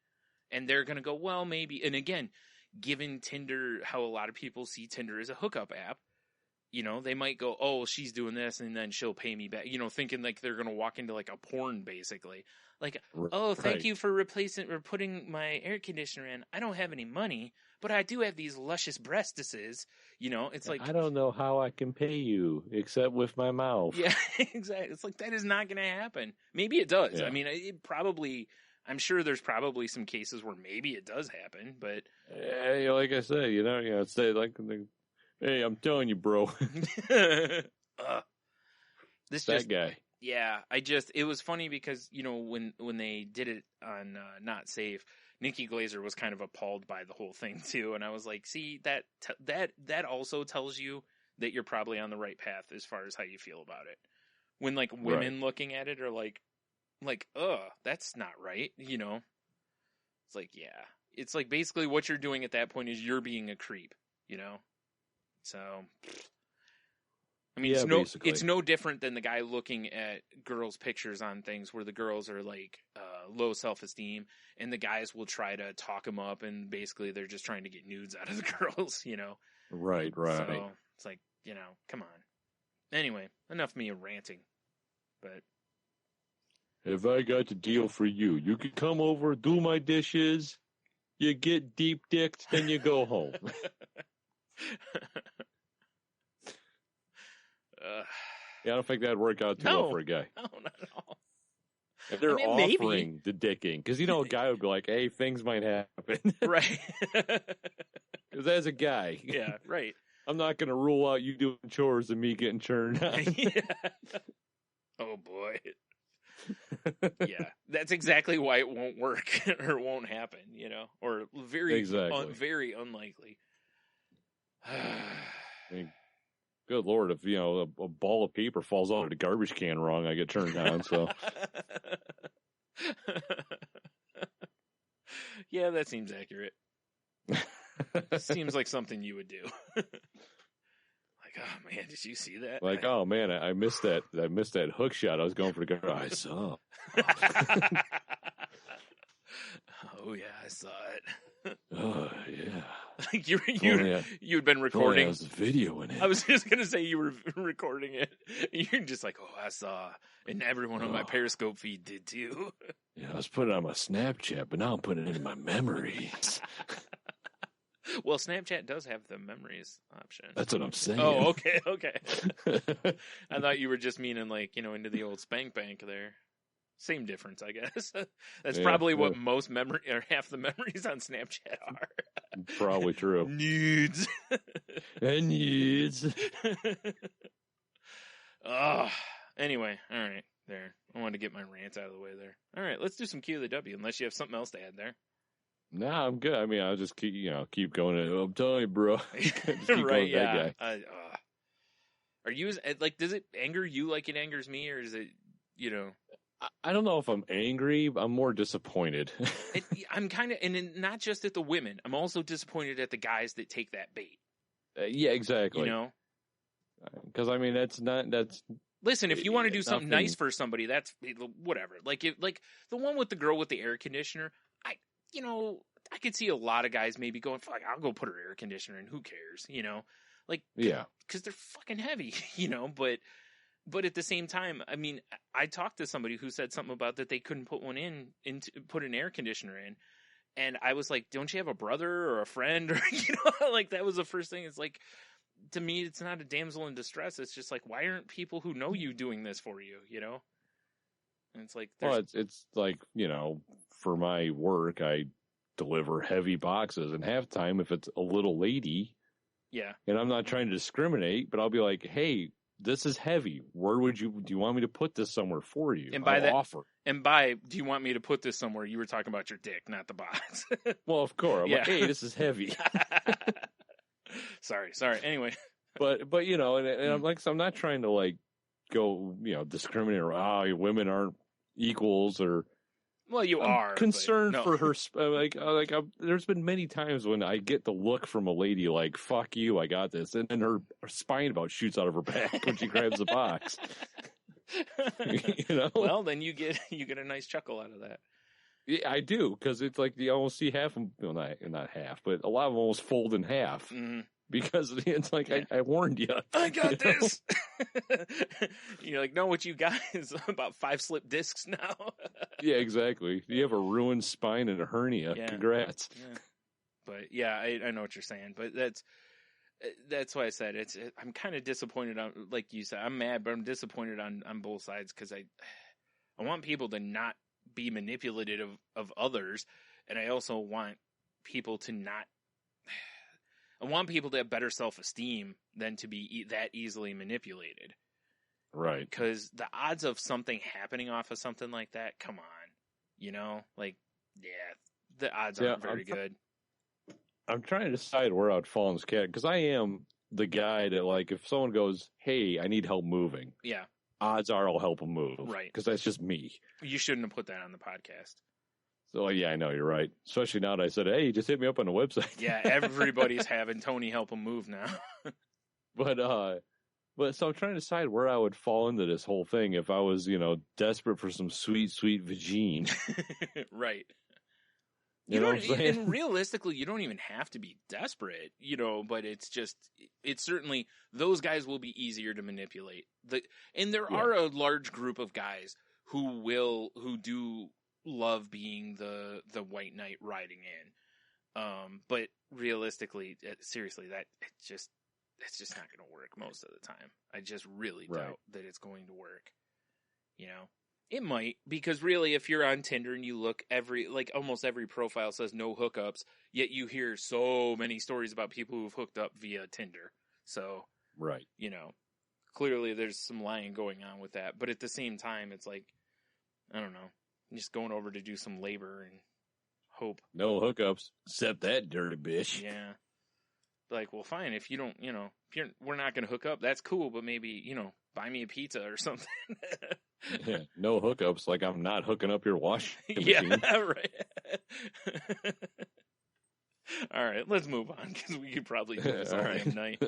And they're going to go, well, maybe. And again, given Tinder, how a lot of people see Tinder as a hookup app, they might go, oh, she's doing this and then she'll pay me back, thinking like they're going to walk into like a porn basically. Like, oh, thank you for putting my air conditioner in. I don't have any money, but I do have these luscious breastises. It's like, I don't know how I can pay you except with my mouth. Yeah, exactly. It's like, that is not going to happen. Maybe it does. Yeah. I mean, I'm sure there's probably some cases where maybe it does happen, but like I said, it's like, hey, I'm telling you, bro. That guy. Yeah, it was funny because, when they did it on Not Safe, Nikki Glaser was kind of appalled by the whole thing too. And I was like, see, that also tells you that you're probably on the right path as far as how you feel about it. When like women looking at it are like, that's not right. It's like, yeah, it's like basically what you're doing at that point is you're being a creep, So, I mean, it's no different than the guy looking at girls' pictures on things where the girls are like low self-esteem, and the guys will try to talk them up, and basically they're just trying to get nudes out of the girls, Right. So it's like, come on. Anyway, enough of me ranting. But have I got the deal for you? You can come over, do my dishes, you get deep dicked, then you go home. Yeah, I don't think that'd work out too well for a guy. No, not at all. If they're offering the dicking, because a guy would be like, "Hey, things might happen," right? Because as a guy, yeah, right. I'm not going to rule out you doing chores and me getting churned on. Yeah. Oh boy. Yeah, that's exactly why it won't work or won't happen. Or very unlikely. I mean, good Lord, if a ball of paper falls out of the garbage can wrong, I get turned on. So, yeah, that seems accurate. Seems like something you would do. Like, oh man, did you see that? Like, oh man, I missed that. I missed that hook shot. I was going for the guy. I saw. Oh yeah, I saw it. Oh yeah. Like you'd been recording. There's video in it. I was just gonna say you were recording it. You're just like, oh, I saw, and everyone on my Periscope feed did too. Yeah, I was putting it on my Snapchat, but now I'm putting it in my memories. Well, Snapchat does have the memories option. That's what I'm saying. Oh, okay. I thought you were just meaning like, into the old spank bank there. Same difference, I guess. That's probably what most memory or half the memories on Snapchat are. Probably true. Nudes. And nudes. Anyway, all right, there. I wanted to get my rant out of the way there. All right, let's do some Q of the W, unless you have something else to add there. Nah, I'm good. I mean, I'll just keep going. I'm telling you, bro. Just keep Right? going with Yeah. that guy. Are you like? Does it anger you like it angers me, or is it? I don't know if I'm angry. I'm more disappointed. I'm kind of, and not just at the women. I'm also disappointed at the guys that take that bait. Yeah, exactly. Because I mean, that's. Listen, if you want to do something nice for somebody, that's whatever. Like the one with the girl with the air conditioner, I could see a lot of guys maybe going, fuck, I'll go put her air conditioner in. Who cares? Yeah, because they're fucking heavy, But at the same time, I mean, I talked to somebody who said something about that they couldn't put one put an air conditioner in, and I was like, don't you have a brother or a friend or like that was the first thing. It's like, to me, it's not a damsel in distress. It's just like, why aren't people who know you doing this for you? And it's like, well, it's like for my work, I deliver heavy boxes, and half the time, if it's a little lady, yeah, and I'm not trying to discriminate, but I'll be like, hey, this is heavy. Do you want me to put this somewhere for you? And offer. And do you want me to put this somewhere? You were talking about your dick, not the box. Well, of course. I'm like, hey, this is heavy. Sorry. Anyway. But and I'm like, so I'm not trying to like go, discriminate or women aren't equals or. Well, you are concerned for her. There's been many times when I get the look from a lady like, "Fuck you, I got this," and then her spine about shoots out of her back when she grabs the box. Well, then you get a nice chuckle out of that. Yeah, I do, because it's like you almost see half of them. Well, not half, but a lot of them almost fold in half. Mm-hmm. Because it's like, I warned you. I got this. You're like, no, what you got is about 5 slip discs now. Yeah, exactly. You have a ruined spine and a hernia. Yeah. Congrats. Yeah. But yeah, I know what you're saying. But that's why I said I'm kind of disappointed on, like you said, I'm mad, but I'm disappointed on both sides, because I want people to not be manipulative of others, and I also want people to not. I want people to have better self-esteem than to be that easily manipulated. Right. Because the odds of something happening off of something like that, come on. The odds aren't very good. I'm trying to decide where I'd fall in this cat, because I am the guy that, like, if someone goes, hey, I need help moving. Yeah. Odds are I'll help them move. Right. Because that's just me. You shouldn't have put that on the podcast. So, yeah, I know, you're right. Especially now that I said, hey, just hit me up on the website. Yeah, everybody's having Tony help him move now. But so I'm trying to decide where I would fall into this whole thing if I was, desperate for some sweet, sweet vagine. Right. You know what I'm saying? And realistically, you don't even have to be desperate, but it's certainly, those guys will be easier to manipulate. And there are a large group of guys who do love being the white knight riding in. But realistically, seriously, it's just not going to work most of the time. I just really doubt that it's going to work. It might, because really, if you're on Tinder and you look almost every profile says no hookups, yet you hear so many stories about people who've hooked up via Tinder. So, right. Clearly there's some lying going on with that. But at the same time, it's like, I don't know, just going over to do some labor and hope. No hookups, except that dirty bitch. Yeah. Like, well, fine. If you don't, we're not going to hook up, that's cool. But maybe, buy me a pizza or something. Yeah, no hookups. Like, I'm not hooking up your washing machine. Yeah, right. All right, let's move on, because we could probably do this all damn night.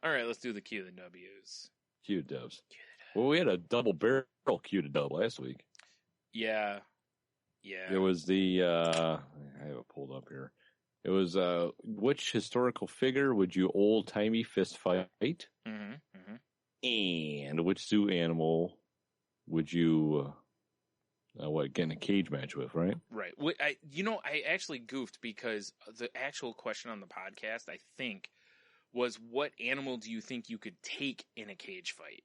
All right, let's do the Q of the W's. Q dubs. Q of the Well, we had a double barrel cue dub last week. Yeah. It was the, I have it pulled up here. It was, which historical figure would you old-timey fist fight? Mm-hmm. Mm-hmm. And which zoo animal would you, get in a cage match with, right? Right. I actually goofed because the actual question on the podcast, I think, was what animal do you think you could take in a cage fight?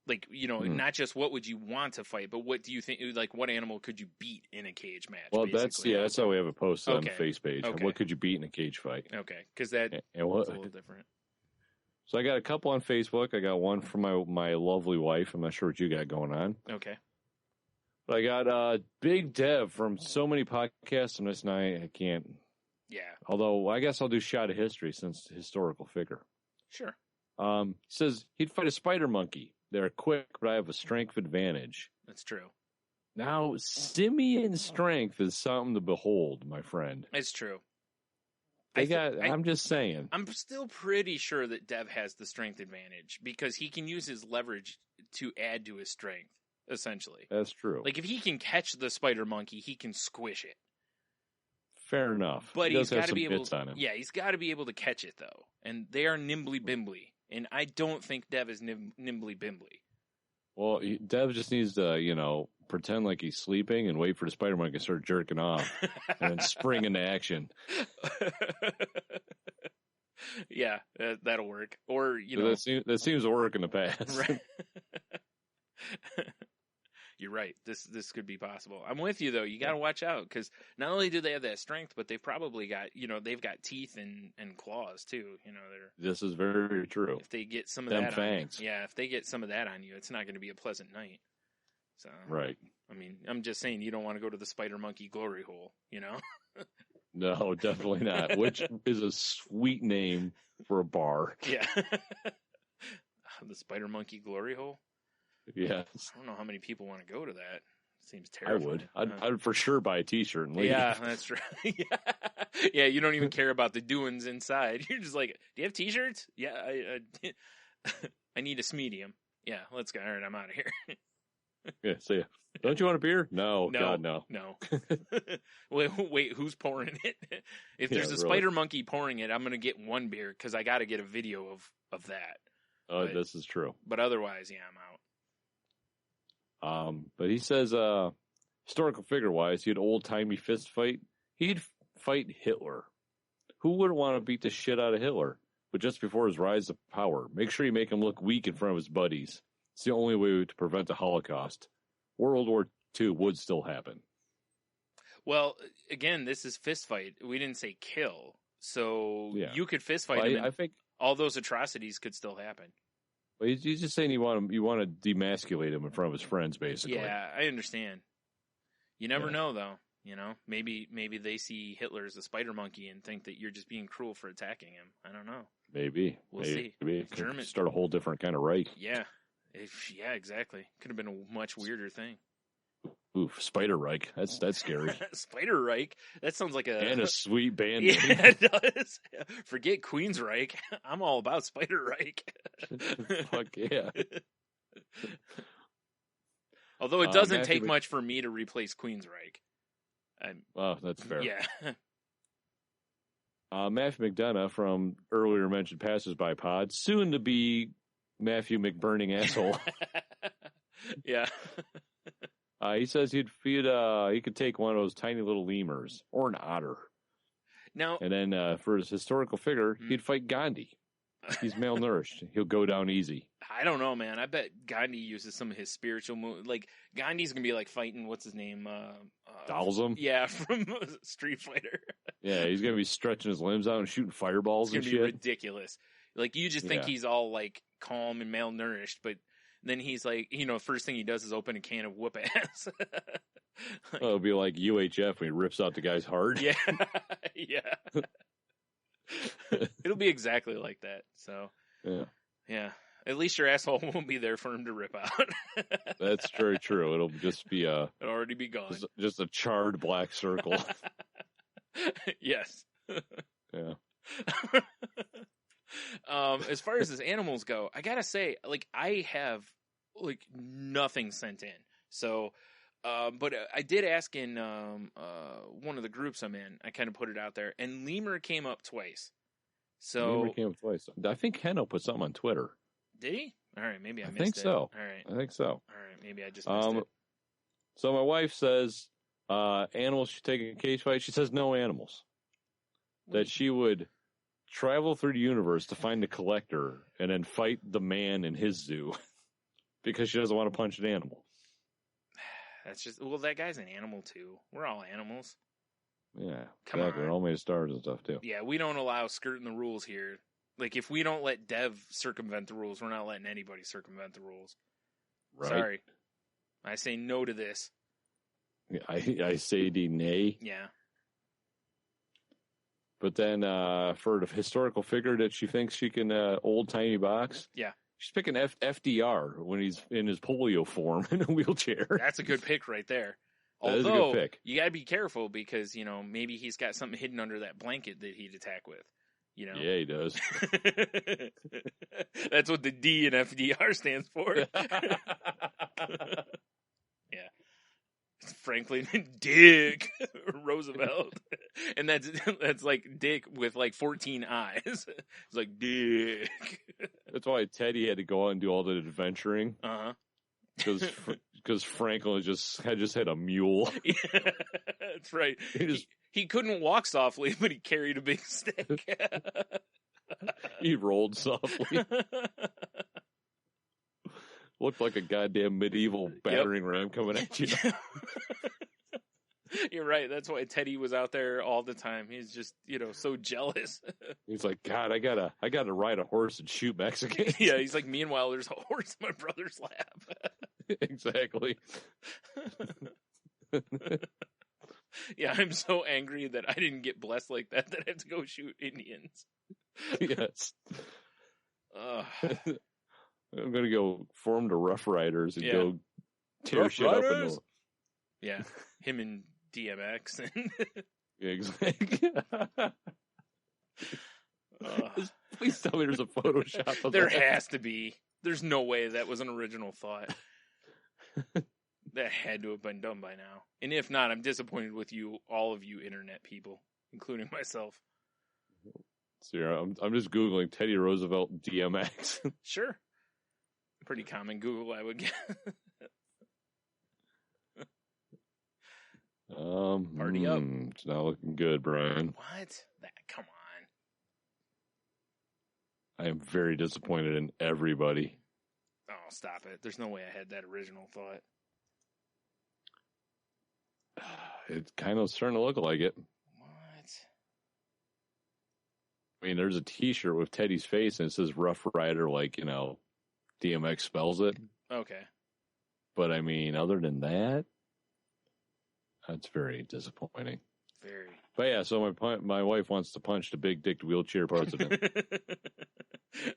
Like, not just what would you want to fight, but what do you think, like, what animal could you beat in a cage match? Well, basically? that's how we have it posted on the Okay. face page. Okay. What could you beat in a cage fight? Okay, because that's a little different. So I got a couple on Facebook. I got one from my lovely wife. I'm not sure what you got going on. Okay. But I got Big Dev from so many podcasts, and this night I can't. Yeah. Although I guess I'll do Shot of History since historical figure. Sure. Says he'd fight a spider monkey. They're quick, but I have a strength advantage. That's true. Now, simian strength is something to behold, my friend. It's true. I'm just saying. I'm still pretty sure that Dev has the strength advantage because he can use his leverage to add to his strength, essentially. That's true. Like, if he can catch the spider monkey, he can squish it. Fair enough. But he's got to be able to. Yeah, he's got to be able to catch it, though. And they are nimbly bimbly. And I don't think Dev is nimbly bimbly. Well, Dev just needs to, pretend like he's sleeping and wait for the spider monkey to start jerking off and then spring into action. Yeah, that'll work. Or, that seems to work in the past. Right. You're right. This could be possible. I'm with you, though. You got to watch out because not only do they have that strength, but they've probably got, they've got teeth and claws too. This is very true. If they get some of Them that fangs. on you, if they get some of that on you, it's not going to be a pleasant night. So, right. I mean, I'm just saying you don't want to go to the spider monkey glory hole, No, definitely not. Which is a sweet name for a bar. Yeah. The spider monkey glory hole. Yes. I don't know how many people want to go to that. It seems terrible. I would. I'd for sure buy a T-shirt and leave. Yeah, that's right. Yeah, you don't even care about the doings inside. You're just like, do you have T-shirts? Yeah, I need a medium. Yeah, let's go. All right, I'm out of here. Yeah, see ya. Don't you want a beer? No, God, no. No. Wait, who's pouring it? If there's a spider monkey pouring it, I'm going to get one beer because I got to get a video of that. Oh, this is true. But otherwise, yeah, I'm out. But he says, historical figure-wise, he had old-timey fist fight. He'd fight Hitler. Who wouldn't want to beat the shit out of Hitler? But just before his rise to power, make sure you make him look weak in front of his buddies. It's the only way to prevent the Holocaust. World War II would still happen. Well, again, this is fist fight. We didn't say kill. So you could fist fight him. I think all those atrocities could still happen. But he's just saying you want to demasculate him in front of his friends, basically. Yeah, I understand. You never know, though. Maybe they see Hitler as a spider monkey and think that you're just being cruel for attacking him. I don't know. Maybe. We'll see. Maybe German start a whole different kind of Reich. Yeah. Yeah, exactly. Could have been a much weirder thing. Oof, Spider Reich. That's scary. Spider Reich. That sounds like a sweet band. Yeah, it does. Forget Queen's Reich. I'm all about Spider Reich. Fuck yeah. Although it doesn't take much for me to replace Queen's Reich. Well, that's fair. Yeah. Matthew McDonough from earlier mentioned Passersby Pod, soon to be Matthew McBurning Asshole. Yeah. He says he could take one of those tiny little lemurs or an otter. Now, and then for his historical figure, he'd fight Gandhi. He's malnourished. He'll go down easy. I don't know, man. I bet Gandhi uses some of his spiritual moves. Like, Gandhi's going to be like fighting, what's his name? Dalsum? Yeah, from Street Fighter. Yeah, he's going to be stretching his limbs out and shooting fireballs and shit. It's going to be ridiculous. Like, you just think he's all, like, calm and malnourished, but then he's like, first thing he does is open a can of whoop ass. It'll be like UHF when he rips out the guy's heart. Yeah. Yeah. It'll be exactly like that. So, yeah. At least your asshole won't be there for him to rip out. That's very true. It'll just be it'll already be gone. Just a charred black circle. Yes. Yeah. As far as his animals go, I gotta say, like, I have like nothing sent in. So, but I did ask in one of the groups I'm in. I kind of put it out there, and lemur came up twice. So Lemur came up twice. I think Keno put something on Twitter. Did he? All right, maybe I missed think it. so. All right, I think so. all right, maybe I just missed it. So my wife says animals should take a cage fight. She says no animals. That she would travel through the universe to find the collector and then fight the man in his zoo because she doesn't want to punch an animal. That's just, well, that guy's an animal too. We're all animals. Yeah, Come exactly. on. They're all made of stars and stuff too. Yeah, we don't allow skirting the rules here. Like, if we don't let Dev circumvent the rules, we're not letting anybody circumvent the rules. Right. Sorry. I say no to this. I say the nay. Yeah. But then for the historical figure that she thinks she can old-timey box, Yeah. she's picking FDR when he's in his polio form in a wheelchair. That's a good pick right there. That is a Although, good pick. you gotta be careful because, you know, maybe he's got something hidden under that blanket that he'd attack with. You know? Yeah, he does. That's what the D in FDR stands for. Yeah. Franklin Dick Roosevelt. And that's like Dick with like 14 eyes. It's like Dick. That's why Teddy had to go out and do all the adventuring. Uh-huh. Because Franklin had just had a mule. Yeah, that's right. He couldn't walk softly, but he carried a big stick. He rolled softly. Looked like a goddamn medieval battering ram coming at you. You're right. That's why Teddy was out there all the time. He's just, you know, so jealous. He's like, God, I gotta ride a horse and shoot Mexicans. Yeah, he's like, meanwhile, there's a horse in my brother's lap. Exactly. Yeah, I'm so angry that I didn't get blessed like that I have to go shoot Indians. Yes. I'm gonna go form the Rough Riders and go tear Rough shit Riders? up in the... Yeah, him and DMX. Yeah, exactly. Please tell me there's a Photoshop of There that. has to be. There's no way that was an original thought. That had to have been done by now. And if not, I'm disappointed with you, all of you internet people, including myself. So I'm just Googling Teddy Roosevelt DMX. Sure. Pretty common Google, I would guess. Party up. It's not looking good, Brian. What? Come on. I am very disappointed in everybody. Oh, stop it. There's no way I had that original thought. It's kind of starting to look like it. What? I mean, there's a T-shirt with Teddy's face and it says Rough Rider, like, you know, DMX spells it. Okay. But I mean, other than that, that's very disappointing. Very. But yeah, so my wife wants to punch the big dicked wheelchair parts of him.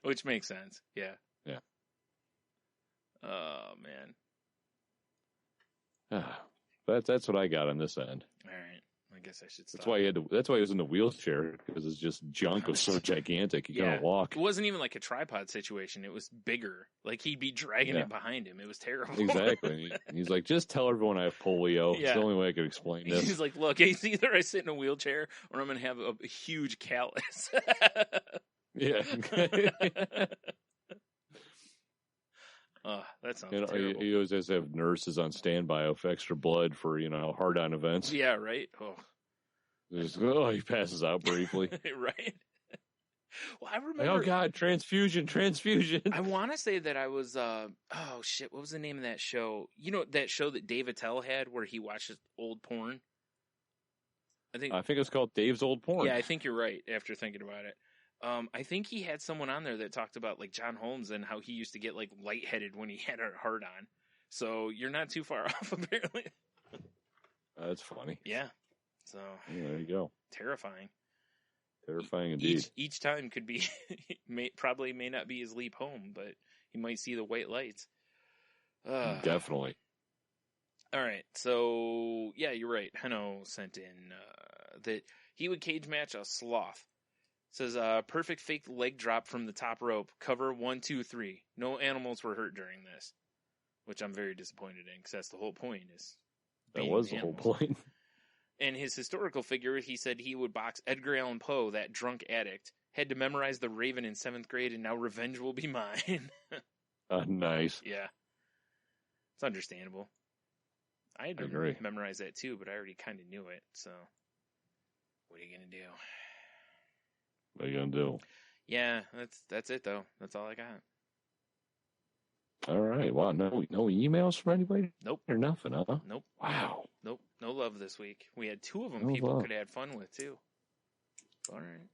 Which makes sense. Yeah. Yeah. Oh, man. That's what I got on this end. All right. I guess I should stop. That's why he was in the wheelchair, because it's just junk. It was so gigantic, he couldn't walk. It wasn't even like a tripod situation. It was bigger. Like, he'd be dragging it behind him. It was terrible. Exactly. He's like, just tell everyone I have polio. Yeah. It's the only way I could explain this. He's like, look, it's either I sit in a wheelchair or I'm going to have a huge callus. Yeah. Oh, that sounds terrible. He always has to have nurses on standby with extra blood for, hard-on events. Yeah, right? Oh. He passes out briefly. Right? Well, I remember... Like, oh, God, transfusion. I want to say that I was... oh, shit, what was the name of that show? You know, that show that Dave Attell had where he watches old porn? I think it's called Dave's Old Porn. Yeah, I think you're right after thinking about it. I think he had someone on there that talked about like John Holmes and how he used to get like lightheaded when he had a hard on. So you're not too far off, apparently. That's funny. Yeah. So there you go. Terrifying. Terrifying indeed. Each time could be probably may not be his leap home, but he might see the white lights. Definitely. All right. So yeah, you're right. Heno sent in that he would cage match a sloth. Says, perfect fake leg drop from the top rope. Cover 1, 2, 3. No animals were hurt during this. Which I'm very disappointed in, because that's the whole point. That was the whole point. And his historical figure, he said he would box Edgar Allan Poe, that drunk addict. Had to memorize The Raven in 7th grade, and now revenge will be mine. Nice. Yeah. It's understandable. I had to memorize that too, but I already kind of knew it, so what are you going to do? What are you going to do? Yeah, that's it, though. That's all I got. All right. Wow, no emails from anybody? Nope. Or nothing, huh? Nope. Wow. Nope. No love this week. We had 2 of them No people love. could have had fun with, too. All right.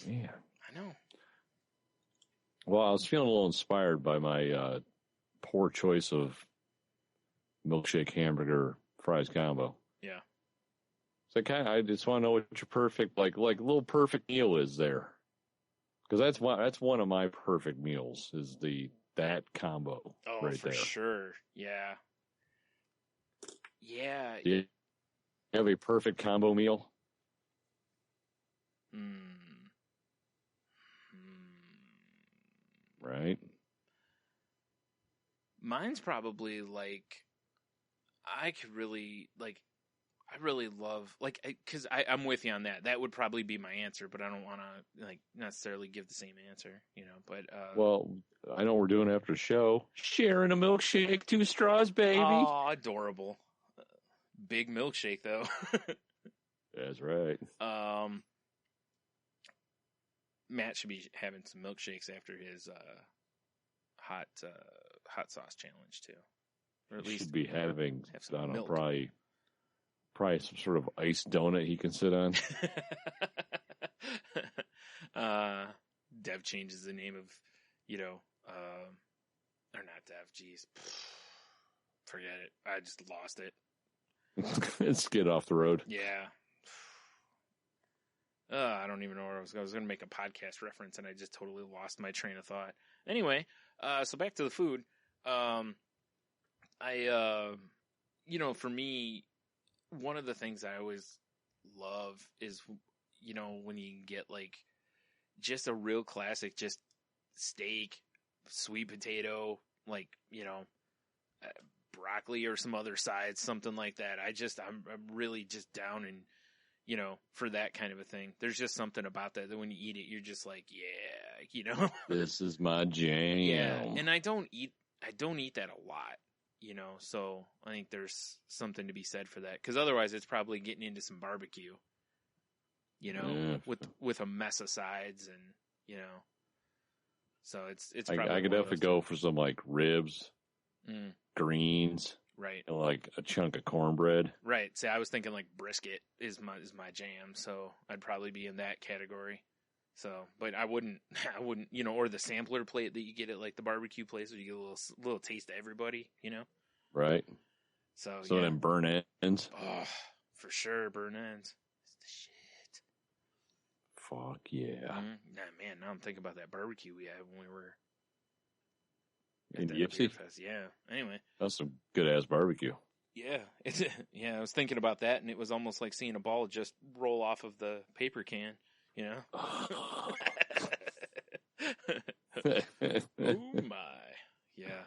Man. I know. Well, I was feeling a little inspired by my poor choice of milkshake hamburger fries combo. Yeah. So I just want to know what your perfect like little perfect meal is there, because that's one of my perfect meals is that combo. Oh, right for there. sure. Yeah. Yeah. Do you have a perfect combo meal? Right. Mine's probably like, I really love, like, because I'm with you on that. That would probably be my answer, but I don't want to, like, necessarily give the same answer, but. Well, I know we're doing after the show. Sharing a milkshake, 2 straws, baby. Oh, adorable. Big milkshake, though. That's right. Matt should be having some milkshakes after his hot sauce challenge, too. Or at least should be having, have some I don't know, milk. probably some sort of iced donut he can sit on. Dev changes the name of, or not Dev, jeez. Forget it. I just lost it. Let's get off the road. Yeah. I don't even know where I was going to make a podcast reference, and I just totally lost my train of thought. Anyway, so back to the food. For me, one of the things I always love is, when you can get, like, just a real classic, just steak, sweet potato, like, broccoli or some other sides, something like that. I'm really just down and, for that kind of a thing. There's just something about that when you eat it, you're just like, yeah, This is my jam. Yeah, and I don't eat that a lot, so I think there's something to be said for that, because otherwise it's probably getting into some barbecue, with a mess of sides, and, so it's probably I could definitely go for some, like, ribs, greens, right, and, like, a chunk of cornbread. Right. See, I was thinking, like, brisket is my jam, so I'd probably be in that category. So, but I wouldn't, or the sampler plate that you get at, like, the barbecue place where you get a little taste of everybody, Right. So yeah. Then burn ends. Oh, for sure, burn ends. It's the shit. Fuck yeah. Nah, man, now I'm thinking about that barbecue we had when we were in at Yipsy. Beer Fest. Yeah. Anyway. That's some good ass barbecue. Yeah. I was thinking about that, and it was almost like seeing a ball just roll off of the paper can, Oh my. Yeah.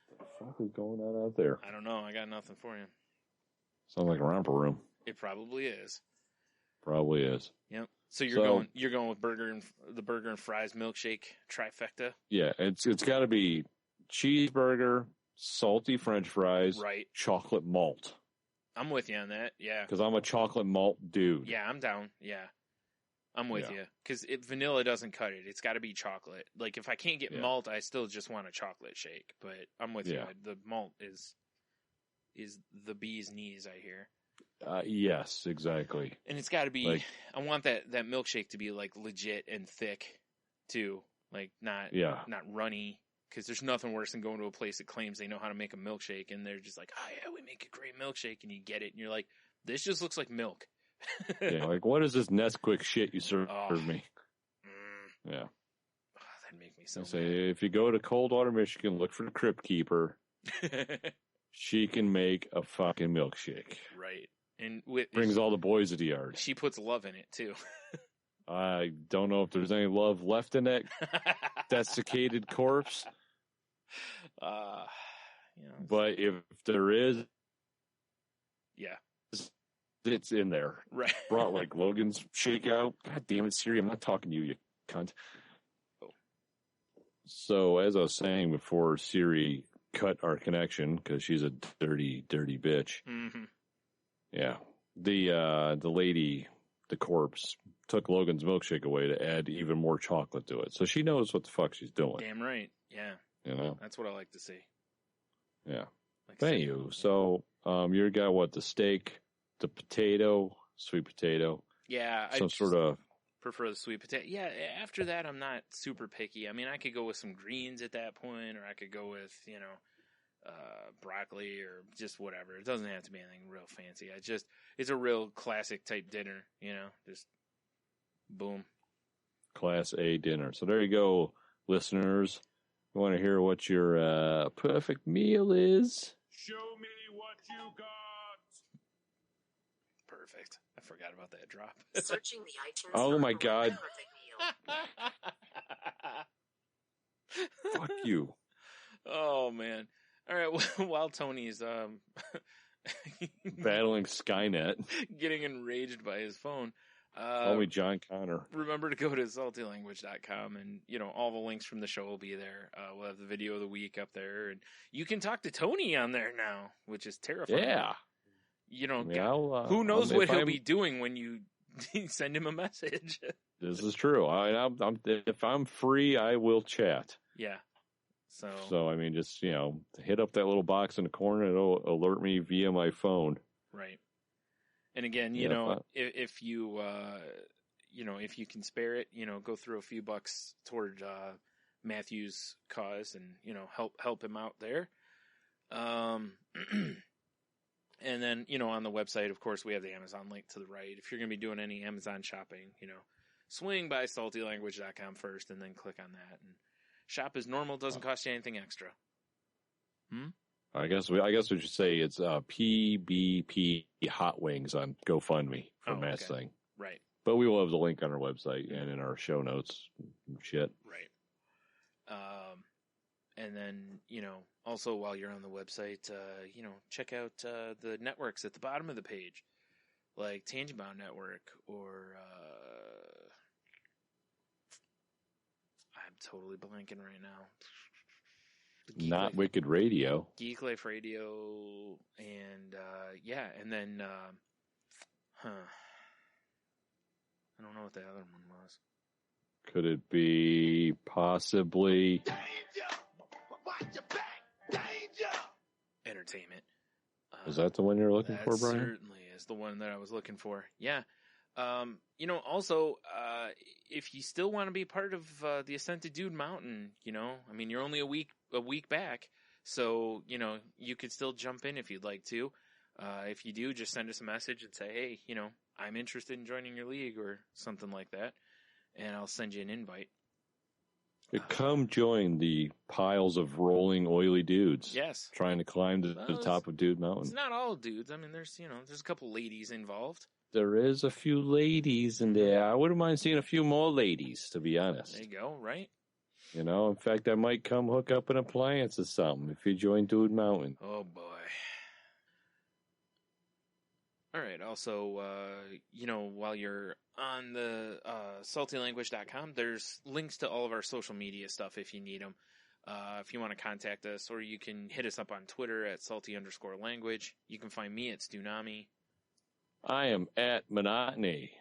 What the fuck is going on out there? I don't know. I got nothing for you. Sounds like a romper room. It probably is. Probably is. Yep. So you're going with the burger and fries milkshake trifecta? Yeah, it's got to be cheeseburger, salty French fries, right? Chocolate malt. I'm with you on that. Yeah. Because I'm a chocolate malt dude. Yeah, I'm down. Yeah. I'm with you. Because vanilla doesn't cut it. It's got to be chocolate. Like, if I can't get malt, I still just want a chocolate shake. But I'm with you. The malt is the bee's knees, I hear. Yes, exactly. And it's got to be, like, I want that milkshake to be, like, legit and thick, too. Like, not runny. Because there's nothing worse than going to a place that claims they know how to make a milkshake, and they're just like, oh, yeah, we make a great milkshake, and you get it, and you're like, this just looks like milk. Yeah, like, what is this Nesquik shit you served me? Yeah. Oh, that'd make me so mad. Say, if you go to Coldwater, Michigan, look for the Crypt Keeper. She can make a fucking milkshake. Right. And brings all the boys to the yard. She puts love in it, too. I don't know if there's any love left in that desiccated corpse. But if there is, yeah, it's in there. right. Brought like Logan's shakeout. God damn it, Siri! I'm not talking to you, you cunt. Oh. So as I was saying before, Siri cut our connection because she's a dirty, dirty bitch. Mm-hmm. Yeah, the lady, the corpse, took Logan's milkshake away to add even more chocolate to it. So she knows what the fuck she's doing. Damn right. Yeah. You know? That's what I like to see. Yeah. Like Thank you. So you got what? The steak, the potato, sweet potato. Yeah. Some sort of. Prefer the sweet potato. Yeah. After that, I'm not super picky. I mean, I could go with some greens at that point, or I could go with, broccoli or just whatever. It doesn't have to be anything real fancy. It's a real classic type dinner, just boom. Class A dinner. So there you go, listeners. You want to hear what your perfect meal is? Show me what you got. Perfect. I forgot about that drop. Searching the iTunes. Oh my for God. perfect meal. Fuck you. Oh man. All right. While Tony's Battling Skynet. getting enraged by his phone. Call me John Connor. Remember to go to saltylanguage.com and, all the links from the show will be there. We'll have the video of the week up there, and you can talk to Tony on there now, which is terrifying. Yeah. Who knows what he'll be doing when you send him a message. This is true. If I'm free, I will chat. Yeah. So I mean, just, hit up that little box in the corner. It'll alert me via my phone. Right. And again, if you, if you can spare it, go through a few bucks toward Matthew's cause and, help him out there. And then, on the website, of course, we have the Amazon link to the right. If you're going to be doing any Amazon shopping, swing by saltylanguage.com first and then click on that. And shop as normal, doesn't cost you anything extra. I guess we should say it's PBP Hot Wings on GoFundMe for Matt's thing. Right. But we will have the link on our website and in our show notes and shit. Right. And then, also while you're on the website, check out the networks at the bottom of the page, like Tangent Bound Network or I'm totally blanking right now. Not Wicked Radio. Geek Life Radio, and and then I don't know what the other one was. Could it be possibly Entertainment? Is that the one you're looking for, Brian? Certainly is the one that I was looking for. Yeah. Also, if you still want to be part of the Ascent to Dude Mountain, you're only a week back, so, you could still jump in if you'd like to. If you do, just send us a message and say, hey, I'm interested in joining your league or something like that, and I'll send you an invite. Come join the piles of rolling, oily dudes. Yes. Trying to climb to the top of Dude Mountain. It's not all dudes. I mean, there's a couple ladies involved. There is a few ladies in there. I wouldn't mind seeing a few more ladies, to be honest. There you go, right? In fact, I might come hook up an appliance or something if you join Dude Mountain. Oh, boy. All right. Also, while you're on the saltylanguage.com, there's links to all of our social media stuff if you need them. If you want to contact us, or you can hit us up on Twitter at salty_language. You can find me at Stunami. I am at Monotony.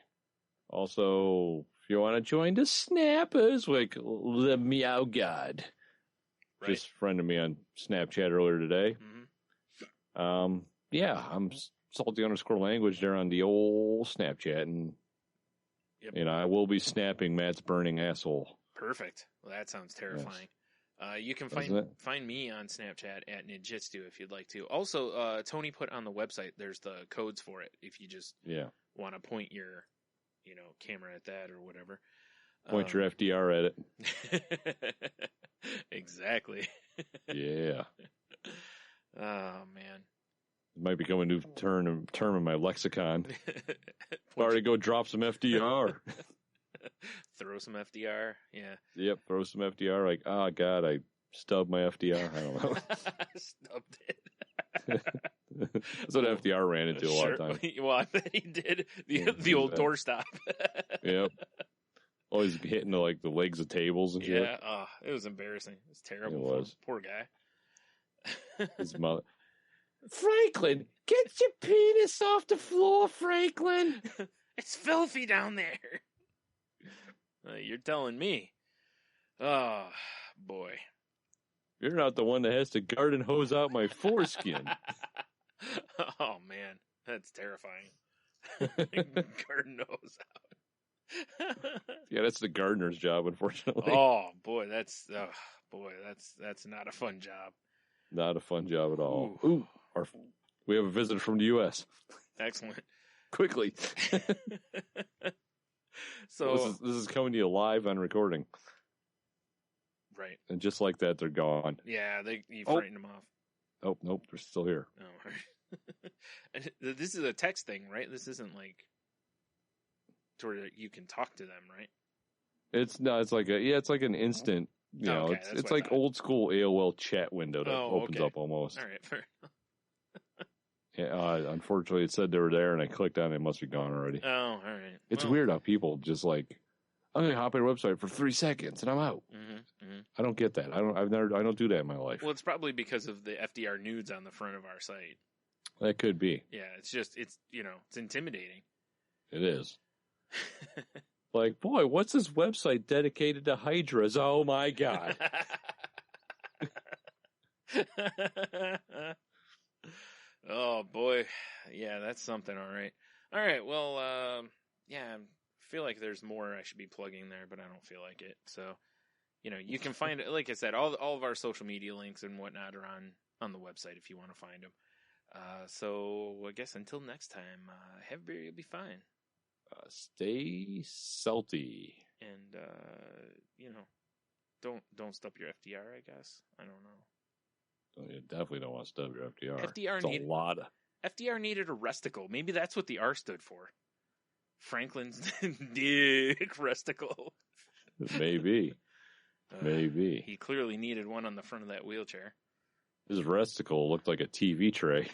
Also, if you want to join the Snappers, like the Meow God, Right. just friended me on Snapchat earlier today. Mm-hmm. I'm salty_language there on the old Snapchat, and I will be snapping Matt's burning asshole. Perfect. Well, that sounds terrifying. Yes. You can find me on Snapchat at Ninjitsu if you'd like to. Also, Tony put on the website, there's the codes for it if you just want to point your, camera at that or whatever. Point your FDR at it. Exactly. Yeah. Oh, man. It might become a new term in my lexicon. Already go drop some FDR. Throw some FDR. Yeah. Yep, throw some FDR. Like, oh God, I stubbed my FDR. I don't know. Stubbed it. That's what FDR ran into a lot of times. Well, I bet he did. The old doorstop. Yep. Always hitting the legs of tables and shit. Yeah. Oh, it was embarrassing. It was terrible. It was. Poor guy. His mother. Franklin, get your penis off the floor, Franklin. It's filthy down there. You're telling me. Oh, boy. You're not the one that has to garden hose out my foreskin. Oh, man. That's terrifying. Garden hose out. Yeah, that's the gardener's job, unfortunately. Oh, boy. That's not a fun job. Not a fun job at all. Ooh, we have a visitor from the U.S. Excellent. Quickly. So this is coming to you live on recording. Right. And just like that, they're gone. Yeah, you frightened them off. Oh, nope, they're still here. Oh, right. This is a text thing, right? This isn't like to where you can talk to them, right? It's like an instant. You know, okay, it's like old school AOL chat window that opens okay. up almost. All right, fair enough. Yeah, unfortunately, it said they were there, and I clicked on it. It must be gone already. Oh, all right. It's weird how people just like, I'm gonna hop on your website for 3 seconds and I'm out. I don't get that. I don't do that in my life. Well, it's probably because of the FDR nudes on the front of our site. That could be. Yeah, it's intimidating. It is. Like, boy, what's this website dedicated to hydras? Oh my God. Oh boy. Yeah, that's something. All right. Well, yeah, I feel like there's more I should be plugging there, but I don't feel like it. So, you can find it. Like I said, all of our social media links and whatnot are on the website if you want to find them. So I guess until next time, have a beer, you'll be fine. Stay salty. And, don't stub your FDR, I guess. I don't know. You definitely don't want to stub your FDR. FDR needed a Resticle. Maybe that's what the R stood for. Franklin's Dick Resticle. Maybe. Maybe. He clearly needed one on the front of that wheelchair. His Resticle looked like a TV tray.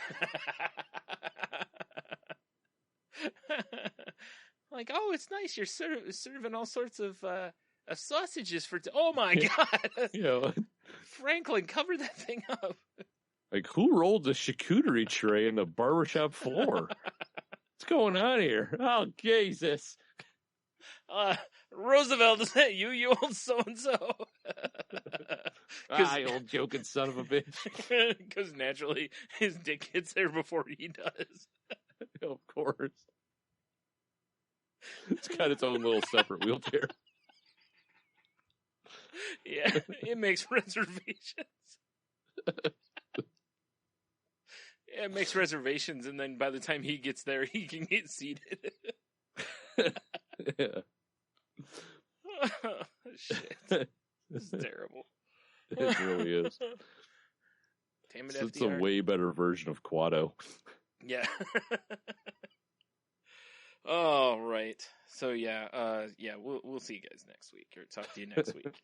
Like, oh, it's nice. You're serving all sorts of sausages for... Oh, my God. Yeah. Franklin, cover that thing up. Like, who rolled the charcuterie tray in the barbershop floor? What's going on here? Oh, Jesus. Roosevelt, is that you, you old so-and-so? You old joking son of a bitch. Because naturally, his dick gets there before he does. Of course. It's got its own little separate wheelchair. Yeah, it makes reservations. Yeah, it makes reservations, and then by the time he gets there, he can get seated. Yeah. Oh, shit. This is terrible. It really is. Damn it, It's FDR. a way better version of Quado. Yeah. All right. So yeah, we'll see you guys next week, or talk to you next week.